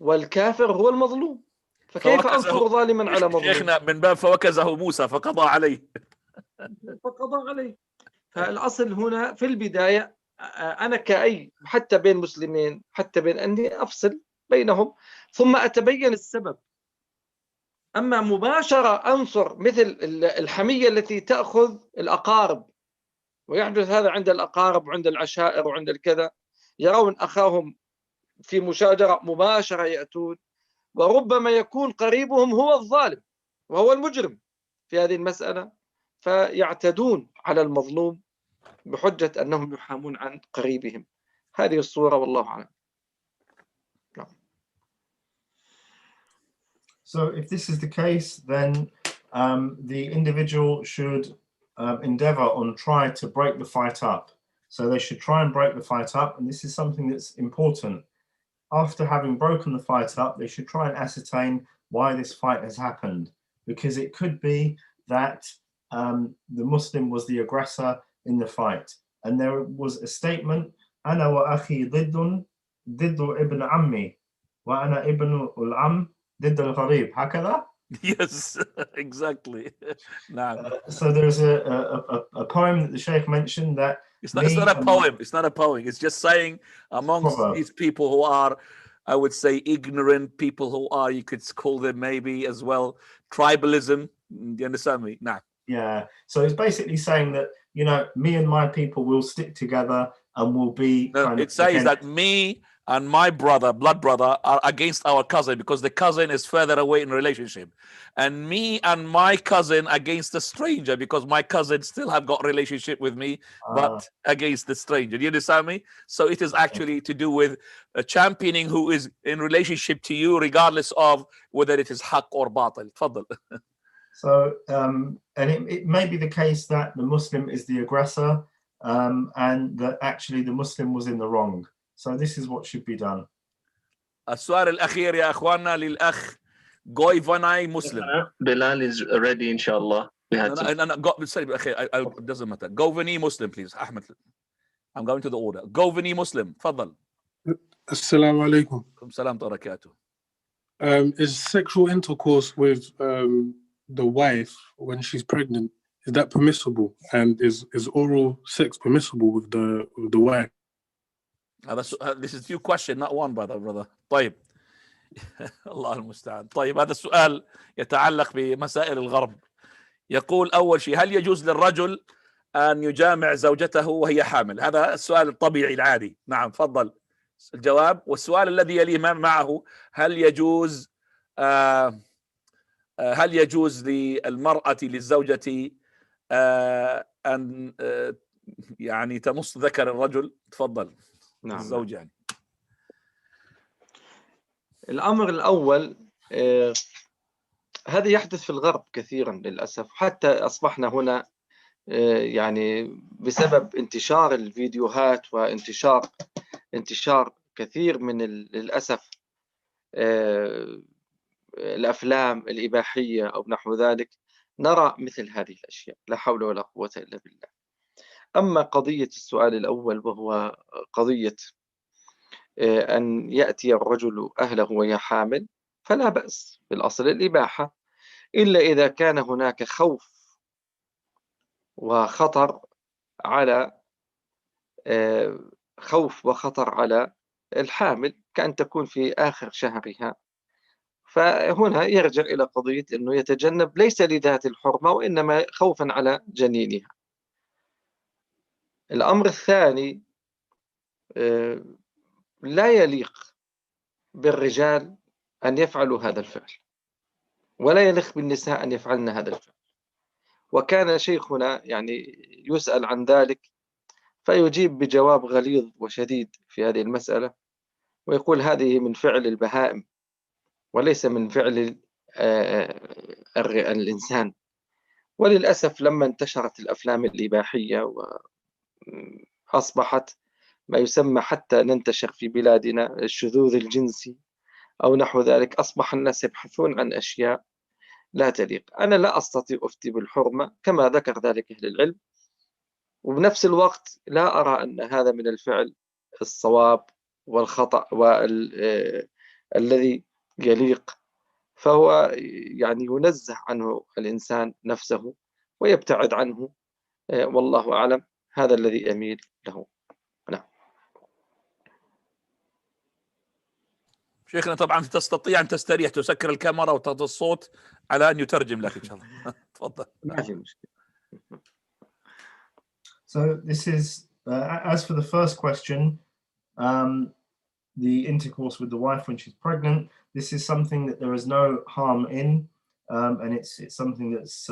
والكافر هو المظلوم، فكيف أنصر ظالما على مظلوم؟ شيخنا من باب فوكزه موسى فقضى عليه. فالأصل هنا في البداية أنا كأي حتى بين مسلمين حتى بين أني أفصل بينهم ثم أتبين السبب. أما مباشرة أنصر مثل الحمية التي تأخذ الأقارب، ويحدث هذا عند الأقارب وعند العشائر وعند الكذا، يرون أخاهم في مشاجرة مباشرة يأتون، وربما يكون قريبهم هو الظالم وهو المجرم في هذه المسألة، فيعتدون على المظلوم بحجة أنهم يحامون عن قريبهم. هذه الصورة والله أعلم. So if this is the case, then the individual should endeavor on try to break the fight up. So they should try and break the fight up, and this is something that's important. After having broken the fight up, they should try and ascertain why this fight has happened, because it could be that the Muslim was the aggressor in the fight, and there was a statement, "Ana wa akhi ضد ibn ammi, wa ana ibn al-am ضد al-gharib." هكذا? Yes, exactly. So there's a poem that the Sheikh mentioned that it's not a poem. It's not a poem. It's just saying amongst these people who are, I would say, ignorant people who are, you could call them maybe as well, tribalism. Do you understand me? Nah. Yeah. So it's basically saying that, you know, me and my people will stick together and will be. No, it says that me and my brother, blood brother, are against our cousin because the cousin is further away in relationship, and me and my cousin against the stranger because my cousin still have got relationship with me, but against the stranger. Do you understand me? So it is actually to do with championing who is in relationship to you, regardless of whether it is haq or batil. Tfaddal. So, and it may be the case that the Muslim is the aggressor, and that actually the Muslim was in the wrong. So this is what should be done. السؤال الأخير يا أخواننا للأخ Goy Vanai Muslim. Bilal is ready, inshallah. No, it doesn't matter. Govani Muslim, please. Ahmed, I'm going to the order. Govani Muslim, Fadal. Assalamu alaikum. Salam barakatuh. Is sexual intercourse with the wife when she's pregnant, is that permissible? And is oral sex permissible with the wife? This is 2 questions, not 1, brother. طيب. الله المستعان. طيب هذا السؤال يتعلق بمسائل الغرب. يقول أول شيء، هل يجوز للرجل أن يجامع زوجته وهي حامل؟ هذا السؤال الطبيعي العادي. نعم، تفضل الجواب. والسؤال الذي يليه معه، هل يجوز للمرأة للزوجة أن يعني تمص ذكر الرجل؟ تفضل. نعم. الزوج يعني. الأمر الأول هذا يحدث في الغرب كثيرا للأسف، حتى أصبحنا هنا يعني بسبب انتشار الفيديوهات وانتشار كثير من للأسف الأفلام الإباحية أو نحو ذلك، نرى مثل هذه الأشياء. لا حول ولا قوة إلا بالله. أما قضية السؤال الأول وهو قضية أن يأتي الرجل أهله وهي حامل، فلا بأس، في الأصل الإباحة، إلا إذا كان هناك خوف وخطر على الحامل، كأن تكون في آخر شهرها، فهنا يرجع إلى قضية أنه يتجنب ليس لذات الحرمة وإنما خوفا على جنينها. الأمر الثاني، لا يليق بالرجال أن يفعلوا هذا الفعل، ولا يليق بالنساء أن يفعلن هذا الفعل. وكان شيخنا يعني يسأل عن ذلك فيجيب بجواب غليظ وشديد في هذه المسألة، ويقول هذه من فعل البهائم وليس من فعل الإنسان. وللأسف لما انتشرت الأفلام الإباحية وأصبحت ما يسمى حتى ننتشر في بلادنا الشذوذ الجنسي أو نحو ذلك، أصبح الناس يبحثون عن أشياء لا تليق. أنا لا أستطيع أفتي بالحرمة كما ذكر ذلك أهل العلم، وبنفس الوقت لا أرى أن هذا من الفعل الصواب والخطأ والذي يليق، فهو يعني ينزه عنه الإنسان نفسه ويبتعد عنه، والله أعلم. هذا الذي أميل له. نعم. شيخنا طبعا تستطيع أن تستريح، تسكر الكاميرا وتضغط الصوت على أن يترجم لك إن شاء الله. تفضل. ما في مشكلة. So this is, as for the first question, the intercourse with the wife when she's pregnant, this is something that there is no harm in, and it's something that's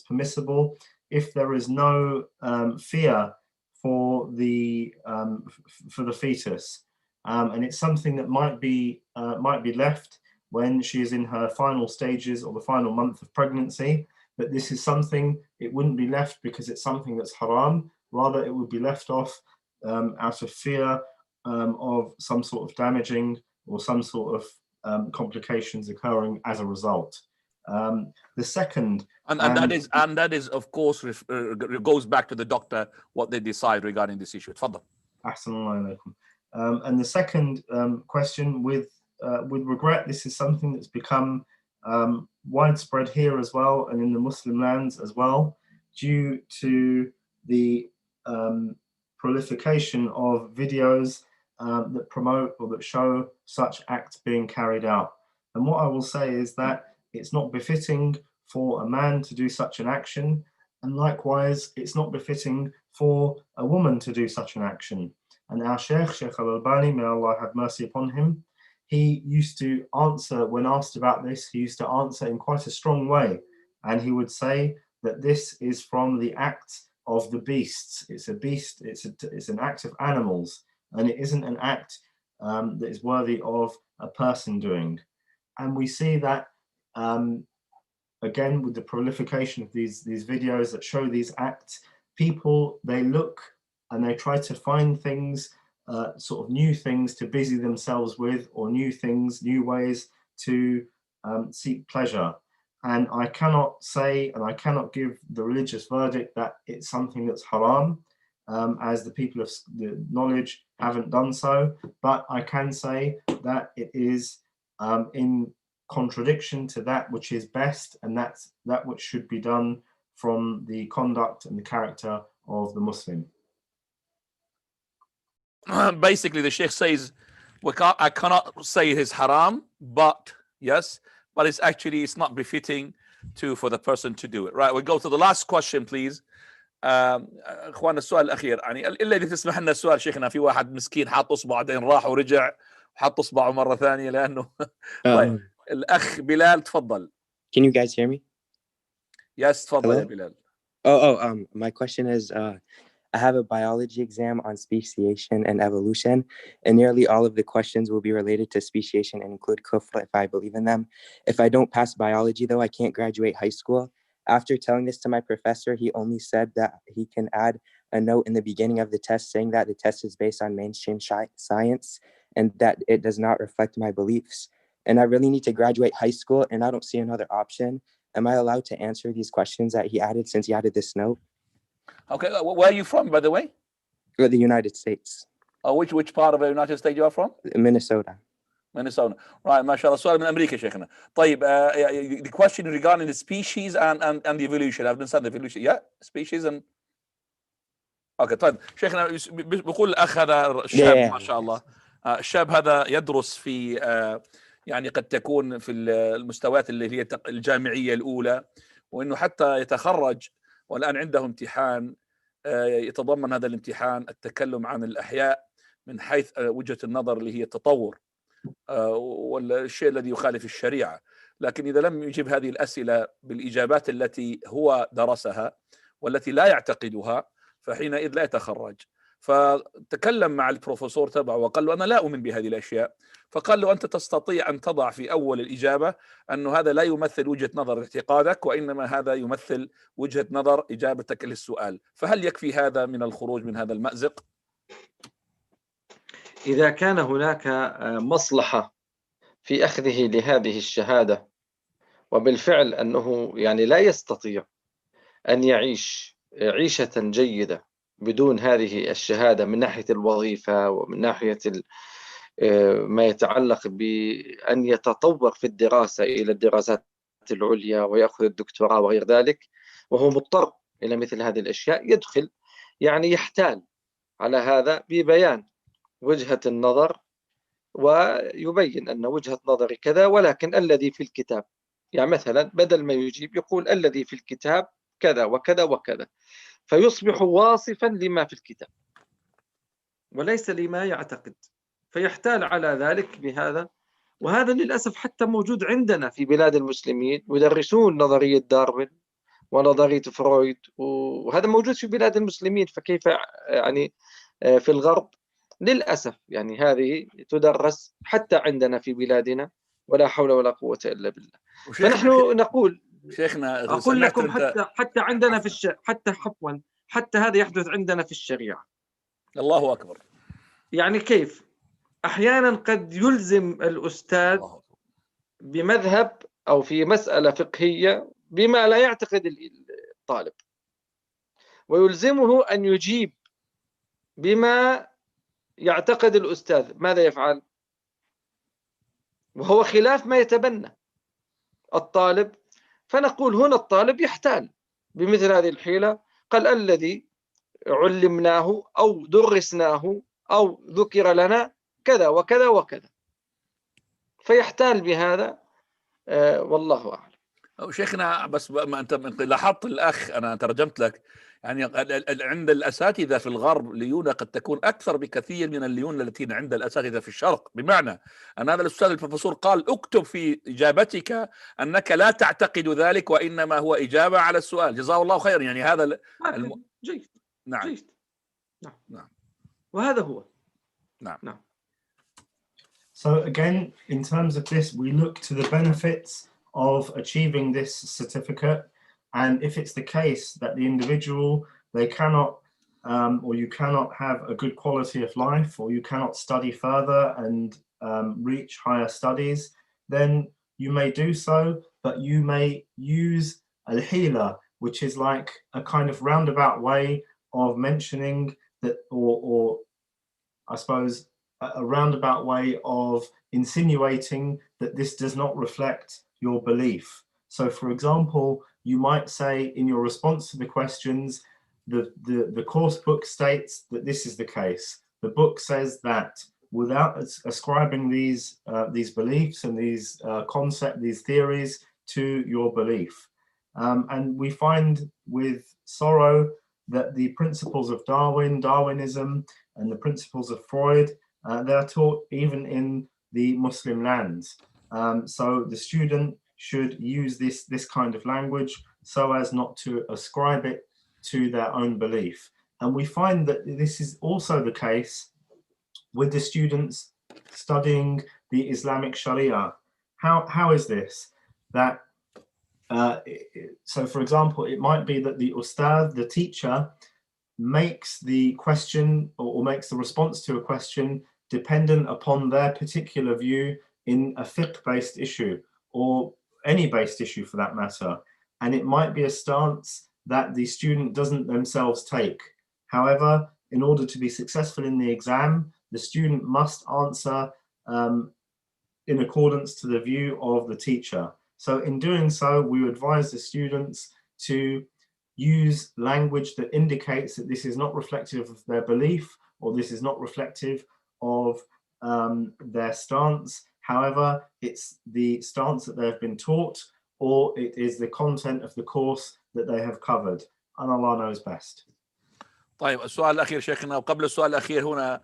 permissible if there is no fear for the fetus, and it's something that might be left when she is in her final stages or the final month of pregnancy. But this is something, it wouldn't be left because it's something that's haram. Rather, it would be left off out of fear of some sort of damaging or some sort of complications occurring as a result. The second, and that is of course goes back to the doctor what they decide regarding this issue. Tfadal. And the second question, with regret, this is something that's become widespread here as well and in the Muslim lands as well, due to the proliferation of videos that promote or that show such acts being carried out. And what I will say is that it's not befitting for a man to do such an action, and likewise it's not befitting for a woman to do such an action. And our Sheikh Al-Abbaadi, may Allah have mercy upon him, he used to answer, when asked about this, he used to answer in quite a strong way, and he would say that this is from the act of the beasts. It's a beast, it's an act of animals, and it isn't an act that is worthy of a person doing. And we see that again with the proliferation of these videos that show these acts, people, they look and they try to find things, sort of new things to busy themselves with, or new things, new ways to seek pleasure. And I cannot say, and I cannot give the religious verdict that it's something that's haram, as the people of the knowledge haven't done so, but I can say that it is in contradiction to that which is best, and that's that which should be done from the conduct and the character of the Muslim. Basically, the Sheikh says, I cannot say it is haram, but yes, but it's not befitting for the person to do it. Right, we go to the last question, please. اخوان السؤال الاخير، يعني الا اذا تسمح لنا السؤال شيخنا، في واحد مسكين حاط اصبعه بعدين راح ورجع وحط اصبعه مره ثانيه لانه طيب الاخ بلال تفضل. Can you guys hear me? Yes, تفضل يا بلال. My question is I have a biology exam on speciation and evolution, and nearly all of the questions will be related to speciation and include kufr if I believe in them. If I don't pass biology, though, I can't graduate high school. After telling this to my professor, he only said that he can add a note in the beginning of the test saying that the test is based on mainstream science and that it does not reflect my beliefs. And I really need to graduate high school, and I don't see another option. Am I allowed to answer these questions that he added since he added this note? Okay, where are you from, by the way? The United States. Oh, which part of the United States you are from? Minnesota. Minnesota. Right, ما شاء الله. سؤال من أمريكا شيخنا. طيب, the question regarding the species and the evolution. I've done the evolution. Yeah, species and. Okay, طيب شيخنا بيقول الأخ هذا شاب ما شاء الله. الشاب هذا يدرس في يعني قد تكون في المستويات اللي هي الجامعية الأولى، وإنه حتى يتخرج والآن عنده امتحان يتضمن هذا الامتحان التكلم عن الأحياء من حيث وجهة النظر اللي هي التطور والشيء الذي يخالف الشريعة. لكن إذا لم يجيب هذه الأسئلة بالإجابات التي هو درسها والتي لا يعتقدها فحينئذ لا يتخرج. فتكلم مع البروفيسور تبعه وقال له أنا لا أؤمن بهذه الأشياء. فقال له أنت تستطيع أن تضع في أول الإجابة أنه هذا لا يمثل وجهة نظر اعتقادك، وإنما هذا يمثل وجهة نظر إجابتك للسؤال. فهل يكفي هذا من الخروج من هذا المأزق؟ إذا كان هناك مصلحة في أخذه لهذه الشهادة، وبالفعل أنه يعني لا يستطيع أن يعيش عيشة جيدة بدون هذه الشهادة من ناحية الوظيفة ومن ناحية ما يتعلق بأن يتطور في الدراسة إلى الدراسات العليا ويأخذ الدكتوراه وغير ذلك، وهو مضطر إلى مثل هذه الأشياء، يدخل يعني يحتال على هذا ببيان وجهة النظر ويبين أن وجهة نظري كذا ولكن الذي في الكتاب، يعني مثلا بدل ما يجيب يقول الذي في الكتاب كذا وكذا وكذا، فيصبح واصفا لما في الكتاب وليس لما يعتقد، فيحتال على ذلك بهذا. وهذا للأسف حتى موجود عندنا في بلاد المسلمين، يدرسون نظرية داروين ونظرية فرويد، وهذا موجود في بلاد المسلمين، فكيف يعني في الغرب للأسف يعني هذه تدرس حتى عندنا في بلادنا، ولا حول ولا قوة إلا بالله. فنحن نقول شيخنا أقول لكم حتى عندنا في حتى هذا يحدث عندنا في الشريعة. الله أكبر. يعني كيف أحيانا قد يلزم الأستاذ بمذهب أو في مسألة فقهية بما لا يعتقد الطالب، ويلزمه أن يجيب بما يعتقد الأستاذ. ماذا يفعل؟ وهو خلاف ما يتبنى الطالب. فنقول هنا الطالب يحتال بمثل هذه الحيلة، قال الذي علمناه أو درسناه أو ذكر لنا كذا وكذا وكذا، فيحتال بهذا. والله أعلم. شيخنا بس ما أنت لاحظت الأخ أنا ترجمت لك، يعني عند الأساتذة في الغرب ليونة قد تكون أكثر بكثير من الليونة التي عند الأساتذة في الشرق، بمعنى أن هذا الأستاذ البروفيسور قال اكتب في إجابتك أنك لا تعتقد ذلك وإنما هو إجابة على السؤال. جزاه الله خيرا. يعني هذا جيد. نعم. جيد. نعم. وهذا هو. نعم. So again, in terms of this, we look to the benefits of achieving this certificate, and if it's the case that the individual, they cannot or you cannot have a good quality of life, or you cannot study further and reach higher studies, then you may do so, but you may use al-hila, which is like a kind of roundabout way of mentioning that, or I suppose a roundabout way of insinuating that this does not reflect your belief. So for example, you might say in your response to the questions, the course book states that this is the case. The book says that, without ascribing these beliefs and these concepts, these theories to your belief. And we find with sorrow that the principles of Darwinism, and the principles of Freud, they are taught even in the Muslim lands. So the student should use this kind of language so as not to ascribe it to their own belief. And we find that this is also the case with the students studying the Islamic Sharia. How is this? That so for example, it might be that the ustad, the teacher, makes the question or makes the response to a question dependent upon their particular view in a fiqh-based issue or any based issue for that matter. And it might be a stance that the student doesn't themselves take. However, in order to be successful in the exam, the student must answer in accordance to the view of the teacher. So in doing so, we advise the students to use language that indicates that this is not reflective of their belief or this is not reflective of their stance. However, it's the stance that they have been taught, or it is the content of the course that they have covered, and Allah knows best. طيب السؤال الأخير شيخنا، وقبل السؤال الأخير هنا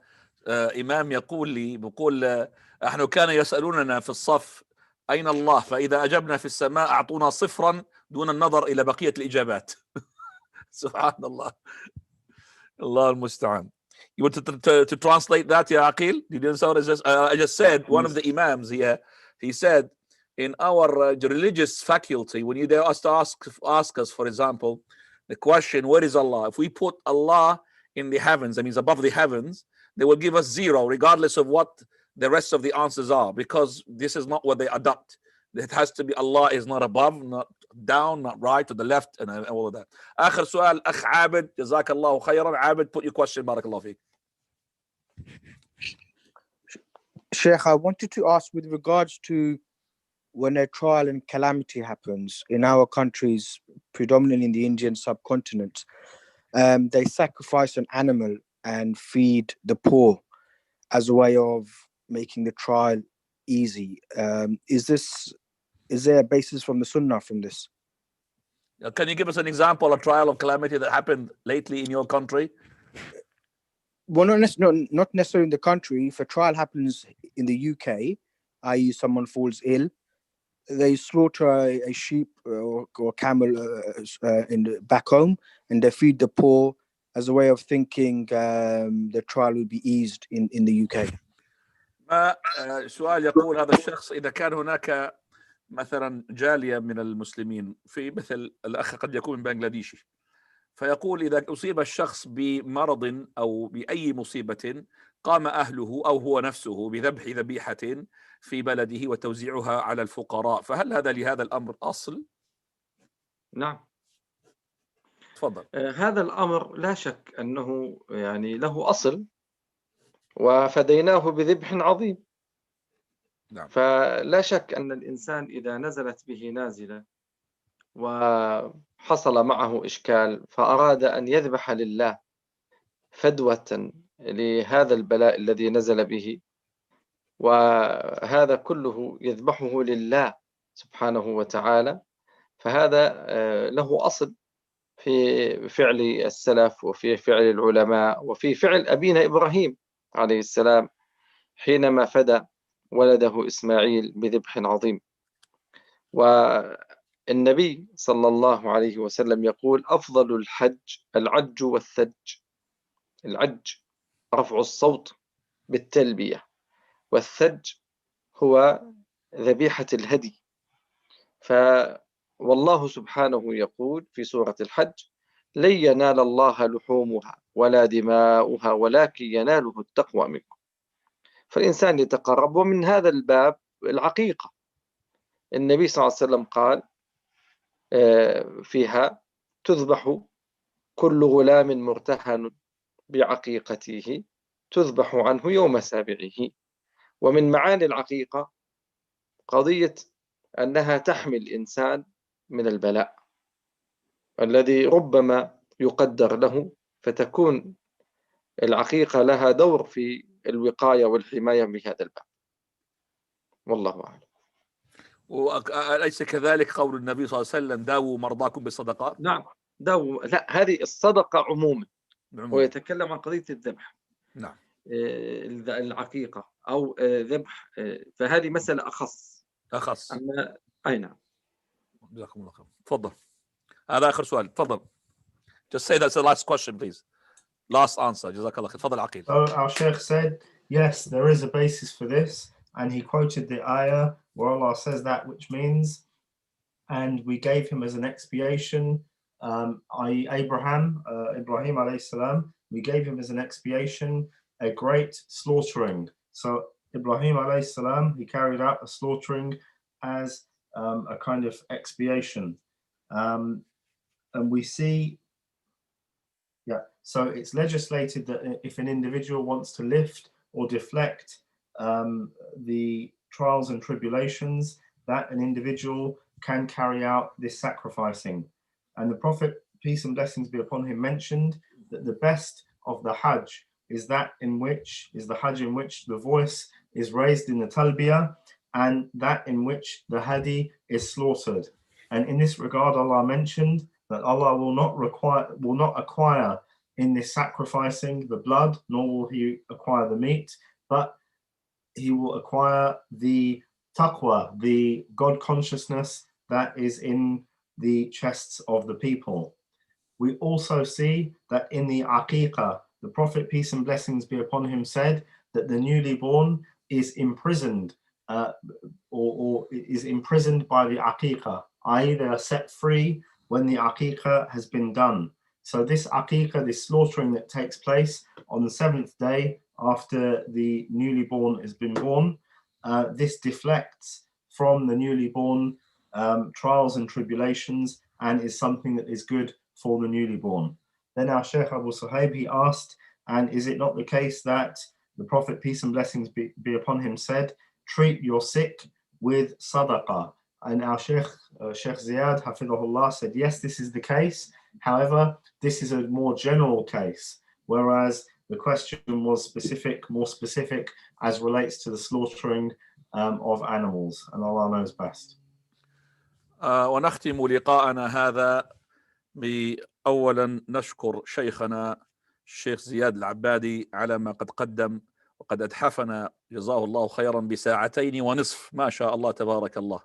إمام بيقول نحن كانوا يسألوننا في الصف أين الله، فإذا أجبنا في السماء أعطونا صفرا دون النظر إلى بقية الإجابات. سبحان الله. الله المستعان. You want to translate that, Ya Aqil? You didn't say what I just said. One of the imams here, he said, in our religious faculty, when they ask us, for example, the question, where is Allah? If we put Allah in the heavens, that means above the heavens, they will give us 0, regardless of what the rest of the answers are, because this is not what they adopt. It has to be Allah is not above, not down, not right, to the left, and all of that. آخر سؤال أخ عابد، جزاك الله خيرا. عابد, put your question. بارك الله فيك. Sheikh, I wanted to ask with regards to when a trial and calamity happens in our countries, predominantly in the Indian subcontinent, they sacrifice an animal and feed the poor as a way of making the trial easy. Is there a basis from the Sunnah from this? Can you give us an example of trial of calamity that happened lately in your country? Well, not necessarily in the country. If a trial happens in the UK, i.e. someone falls ill, they slaughter a sheep or camel back home, and they feed the poor as a way of thinking the trial will be eased in the UK. سؤال يقول هذا الشخص إذا كان هناك مثلا جالية من المسلمين في مثل الأخ قد يكون من بنغلاديشي، فيقول إذا أصيب الشخص بمرض أو بأي مصيبة قام أهله أو هو نفسه بذبح ذبيحة في بلده وتوزيعها على الفقراء، فهل هذا لهذا الأمر أصل؟ نعم. تفضل. هذا الأمر لا شك أنه يعني له أصل، وفديناه بذبح عظيم. نعم. فلا شك أن الإنسان إذا نزلت به نازلة وحصل معه إشكال فأراد أن يذبح لله فدوة لهذا البلاء الذي نزل به، وهذا كله يذبحه لله سبحانه وتعالى، فهذا له أصل في فعل السلف وفي فعل العلماء وفي فعل أبينا إبراهيم عليه السلام حينما فدى ولده إسماعيل بذبح عظيم. والنبي صلى الله عليه وسلم يقول أفضل الحج العج والثج. العج رفع الصوت بالتلبية، والثج هو ذبيحة الهدي. والله سبحانه يقول في سورة الحج لن ينال الله لحومها ولا دماؤها ولكن يناله التقوى منكم. فالإنسان يتقرب، ومن هذا الباب العقيقة. النبي صلى الله عليه وسلم قال فيها تذبح كل غلام مرتهن بعقيقته تذبح عنه يوم سابعه. ومن معاني العقيقة قضية أنها تحمي الإنسان من البلاء الذي ربما يقدر له، فتكون العقيقة لها دور في الوقاية والحماية بهذا الباب. والله أعلم. وليس كذلك قول النبي صلى الله عليه وسلم داووا مرضاكم بالصدقات؟ نعم داووا، لا هذه الصدقة عموما، ويتكلم عن قضية الذبح. نعم. العقيقة أو ذبح، فهذه مسألة أخص. أما أي نعم. جزاكم الله خير. تفضل. هذا آخر سؤال. تفضل. Just say that's the last question, please. last answer. جزاك الله خير. تفضل عقيل. So our Sheikh said, yes, there is a basis for this, and he quoted the ayah where Allah says that, which means, and we gave him as an expiation, i.e. Ibrahim alayhi salam, we gave him as an expiation a great slaughtering. So Ibrahim alayhi salam, he carried out a slaughtering as a kind of expiation. And we see, yeah, so it's legislated that if an individual wants to lift or deflect the trials and tribulations, that an individual can carry out this sacrificing. And the Prophet, peace and blessings be upon him, mentioned that the best of the Hajj is that in which is the Hajj in which the voice is raised in the talbiyah, and that in which the hadi is slaughtered. And in this regard, Allah mentioned that Allah will not acquire in this sacrificing the blood, nor will he acquire the meat, but he will acquire the taqwa, the God consciousness that is in the chests of the people. We also see that in the aqiqah, the Prophet, peace and blessings be upon him, said that the newly born is imprisoned or is imprisoned by the aqiqah, i.e. they are set free when the aqiqah has been done. So this aqiqah, this slaughtering that takes place on the 7th day after the newly born has been born, this deflects from the newly born trials and tribulations and is something that is good for the newly born. Then our Sheikh Abu Suhaib, he asked, and is it not the case that the Prophet, peace and blessings be upon him, said, treat your sick with sadaqah? And our Sheikh Ziyaad, Hafidhahullah, said, yes, this is the case. However, this is a more general case, whereas the question was more specific as relates to the slaughtering of animals, and Allah knows best. ونختم لقاءنا هذا بأولا نشكر شيخنا الشيخ زياد العبادي على ما قد قدم وقد أتحفنا جزاه الله خيرا بساعتين ونصف، ما شاء الله تبارك الله.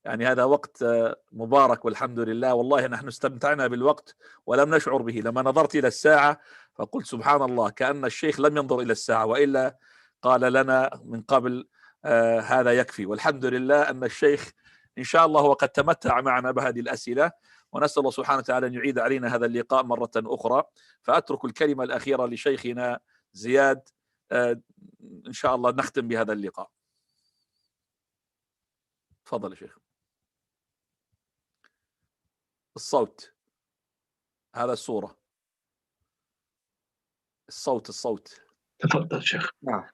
يعني هذا وقت مبارك والحمد لله. والله نحن استمتعنا بالوقت ولم نشعر به. لما نظرت إلى الساعة فقلت سبحان الله، كأن الشيخ لم ينظر إلى الساعة، وإلا قال لنا من قبل هذا يكفي. والحمد لله أن الشيخ إن شاء الله وقد تمتع معنا بهذه الأسئلة، ونسأل الله سبحانه وتعالى أن يعيد علينا هذا اللقاء مرة أخرى. فأترك الكلمة الأخيرة لشيخنا زياد، إن شاء الله نختم بهذا اللقاء. تفضل يا شيخ. الصوت، هذا الصورة، الصوت. تفضل شيخ. نعم.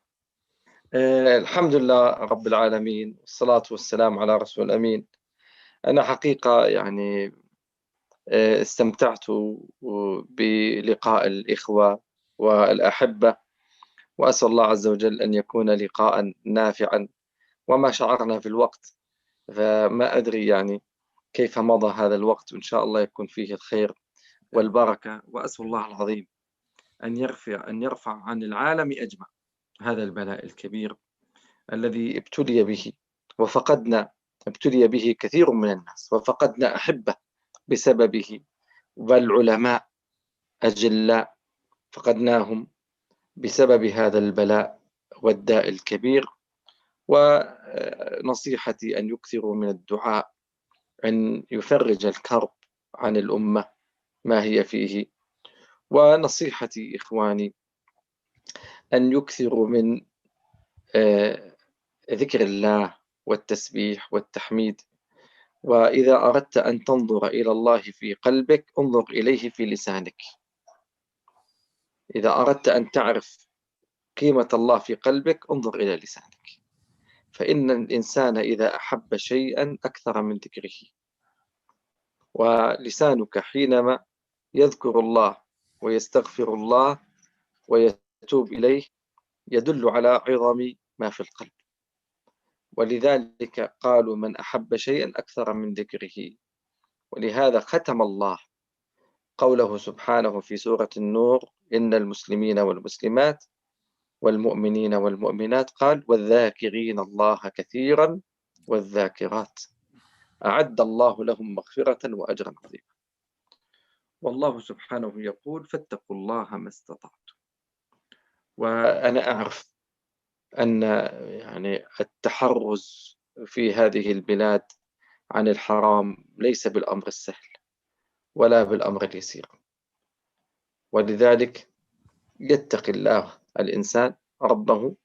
الحمد لله رب العالمين، والصلاة والسلام على رسول الأمين. أنا حقيقة يعني استمتعت بلقاء الإخوة والأحبة، وأسأل الله عز وجل أن يكون لقاء نافعا، وما شعرنا في الوقت، فما أدري يعني كيف مضى هذا الوقت، وإن شاء الله يكون فيه الخير والبركة. وأسأل الله العظيم أن يرفع عن العالم أجمع هذا البلاء الكبير الذي ابتلي به، ابتلي به كثير من الناس، وفقدنا أحبة بسببه، والعلماء أجلاء فقدناهم بسبب هذا البلاء والداء الكبير. ونصيحتي أن يكثروا من الدعاء، أن يفرج الكرب عن الأمة ما هي فيه. ونصيحتي إخواني أن يكثروا من ذكر الله والتسبيح والتحميد. وإذا أردت أن تنظر إلى الله في قلبك، انظر إليه في لسانك. إذا أردت أن تعرف قيمة الله في قلبك، انظر إلى لسانك، فإن الإنسان إذا أحب شيئا أكثر من ذكره. ولسانك حينما يذكر الله ويستغفر الله ويتوب إليه يدل على عظم ما في القلب. ولذلك قالوا من أحب شيئا أكثر من ذكره. ولهذا ختم الله قوله سبحانه في سورة النور: إن المسلمين والمسلمات والمؤمنين والمؤمنات، قال: والذاكرين الله كثيرا والذاكرات أعد الله لهم مغفرة وأجرا عظيما. والله سبحانه يقول فاتقوا الله ما استطعتم. وأنا أعرف أن يعني التحرز في هذه البلاد عن الحرام ليس بالأمر السهل ولا بالأمر اليسير، ولذلك يتقي الله الإنسان ربه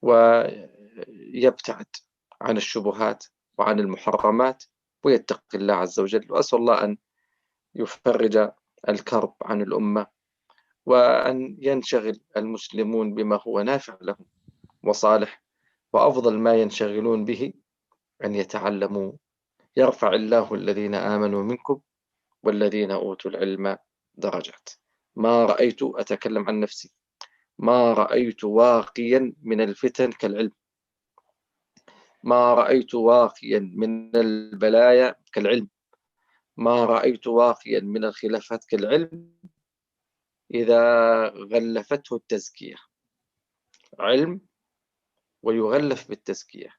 ويبتعد عن الشبهات وعن المحرمات ويتقي الله عز وجل. وأسأل الله أن يفرج الكرب عن الأمة، وأن ينشغل المسلمون بما هو نافع لهم وصالح، وأفضل ما ينشغلون به أن يتعلموا. يرفع الله الذين آمنوا منكم والذين أوتوا العلم درجات. ما رأيت، أتكلم عن نفسي، ما رأيت واقيا من الفتن كالعلم، ما رأيت واقيا من البلايا كالعلم، ما رأيت واقيا من الخلافات كالعلم إذا غلفته التزكية. علم ويغلف بالتزكية،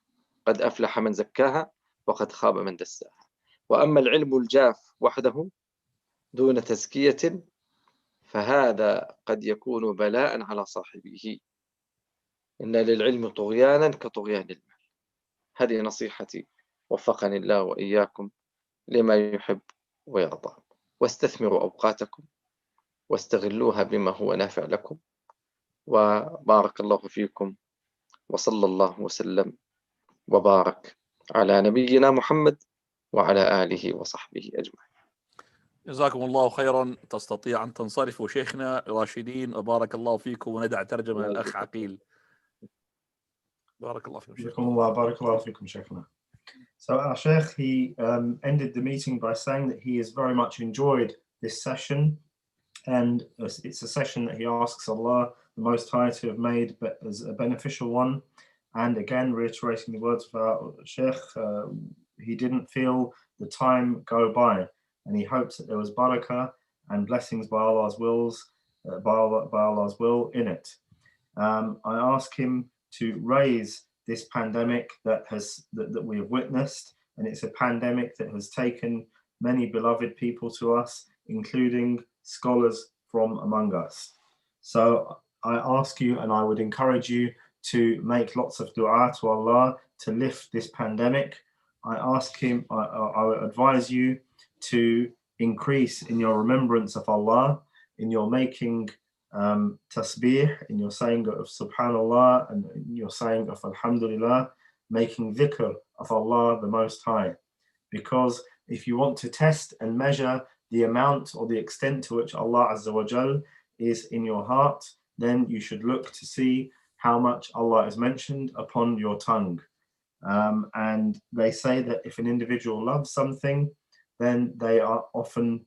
قد أفلح من زكاها وقد خاب من دساها. وأما العلم الجاف وحده دون تزكية فهذا قد يكون بلاء على صاحبه. إن للعلم طغيانا كطغيان المال. هذه نصيحتي، وفقني الله وإياكم لما يحب ويرضى. واستثمروا أوقاتكم واستغلوها بما هو نافع لكم، وبارك الله فيكم، وصلى الله وسلم وبارك على نبينا محمد وعلى آله وصحبه أجمعين. جزاكم الله خيرا. تستطيع أن تنصرفوا شيخنا راشدين، وبارك الله فيكم، وندع ترجمة للأخ عقيل. بارك الله فيكم شيخنا. بارك الله فيكم شيخنا. So our Sheikh, he ended the meeting by saying that he has very much enjoyed this session, and it's a session that he asks Allah the Most High to have made as a beneficial one. And again, reiterating the words of our Sheikh, he didn't feel the time go by, and he hopes that there was barakah and blessings by Allah's wills, by Allah's will in it. I ask him to raise this pandemic that we have witnessed, and it's a pandemic that has taken many beloved people to us, including scholars from among us. So I ask you, and I would encourage you to make lots of dua to Allah to lift this pandemic. I would advise you to increase in your remembrance of Allah, in your making tasbih, in your saying of subhanallah, and in your saying of alhamdulillah, making dhikr of Allah the Most High. Because if you want to test and measure the amount or the extent to which Allah Azza wa Jal is in your heart, then you should look to see how much Allah is mentioned upon your tongue. And they say that if an individual loves something, then they often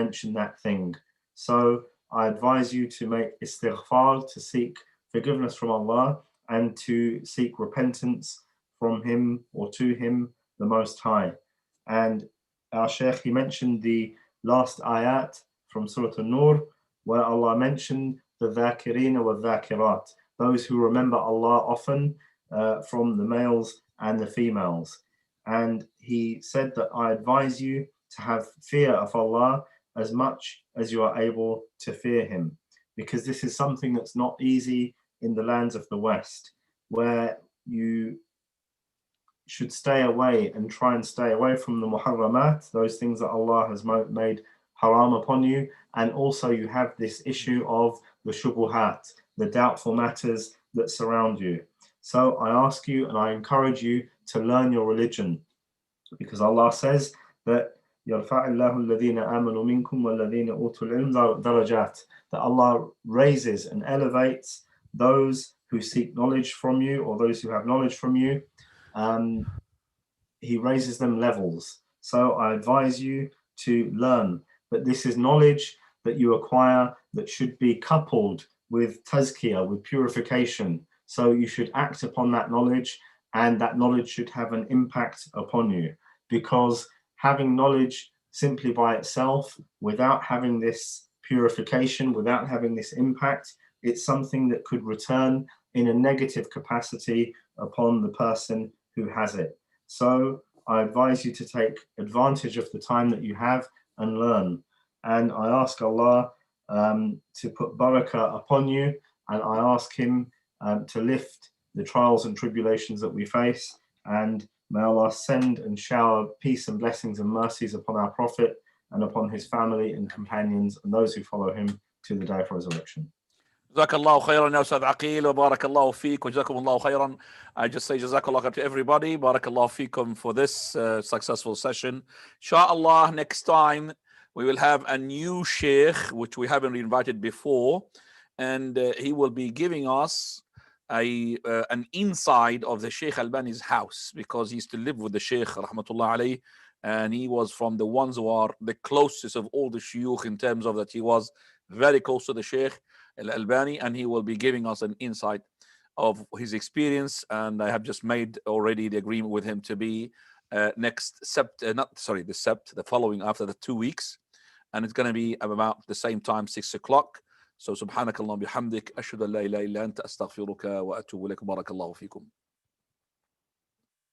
mention that thing. So I advise you to make istighfar, to seek forgiveness from Allah, and to seek repentance from Him or to Him, the Most High. And our Shaykh, he mentioned the last ayat from Surah An-Nur, where Allah mentioned the dhakirina wa dhakirat, those who remember Allah often, from the males and the females. And he said that I advise you to have fear of Allah as much as you are able to fear Him, because this is something that's not easy in the lands of the West, where you should stay away and try and stay away from the muharramat, those things that Allah has made haram upon you. And also you have this issue of the shubuhat, the doubtful matters that surround you. So I ask you and I encourage you to learn your religion, because Allah says that يَرْفَعِ اللَّهُ الَّذِينَ آمَنُوا مِنْكُمْ وَالَّذِينَ أُوتُوا الْعِلْمَ دَرَجَاتٍ, that Allah raises and elevates those who seek knowledge from you, or those who have knowledge from you. He raises them levels. So I advise you to learn, but this is knowledge that you acquire that should be coupled with tazkiyah, with purification. So you should act upon that knowledge, and that knowledge should have an impact upon you, because having knowledge simply by itself, without having this purification, without having this impact, it's something that could return in a negative capacity upon the person who has it. So I advise you to take advantage of the time that you have and learn. And I ask Allah to put barakah upon you, and I ask Him to lift the trials and tribulations that we face, and may Allah send and shower peace and blessings and mercies upon our Prophet and upon his family and companions and those who follow him to the day of resurrection. جزاك الله خيرا يا أستاذ عقيل وبارك الله فيك وجزاكم الله خيرا. I just say جزاك الله خير to everybody. بارك الله فيكم for this successful session. Inshallah, next time we will have a new sheikh which we haven't invited before, and he will be giving us an inside of the Sheikh Albani's house, because he used to live with the Sheikh rahmatullah alayhi, and he was from the ones who are the closest of all the shuyukh, in terms of that he was very close to the Sheikh Al-Albani, and he will be giving us an insight of his experience. And I have just made already the agreement with him to be next the following after the 2 weeks, and it's going to be about the same time, 6 o'clock. So subhanakallah bihamdik ashhadu an la ilaha illa anta astaghfiruka wa atubu ilaik. Barakallahu fikum.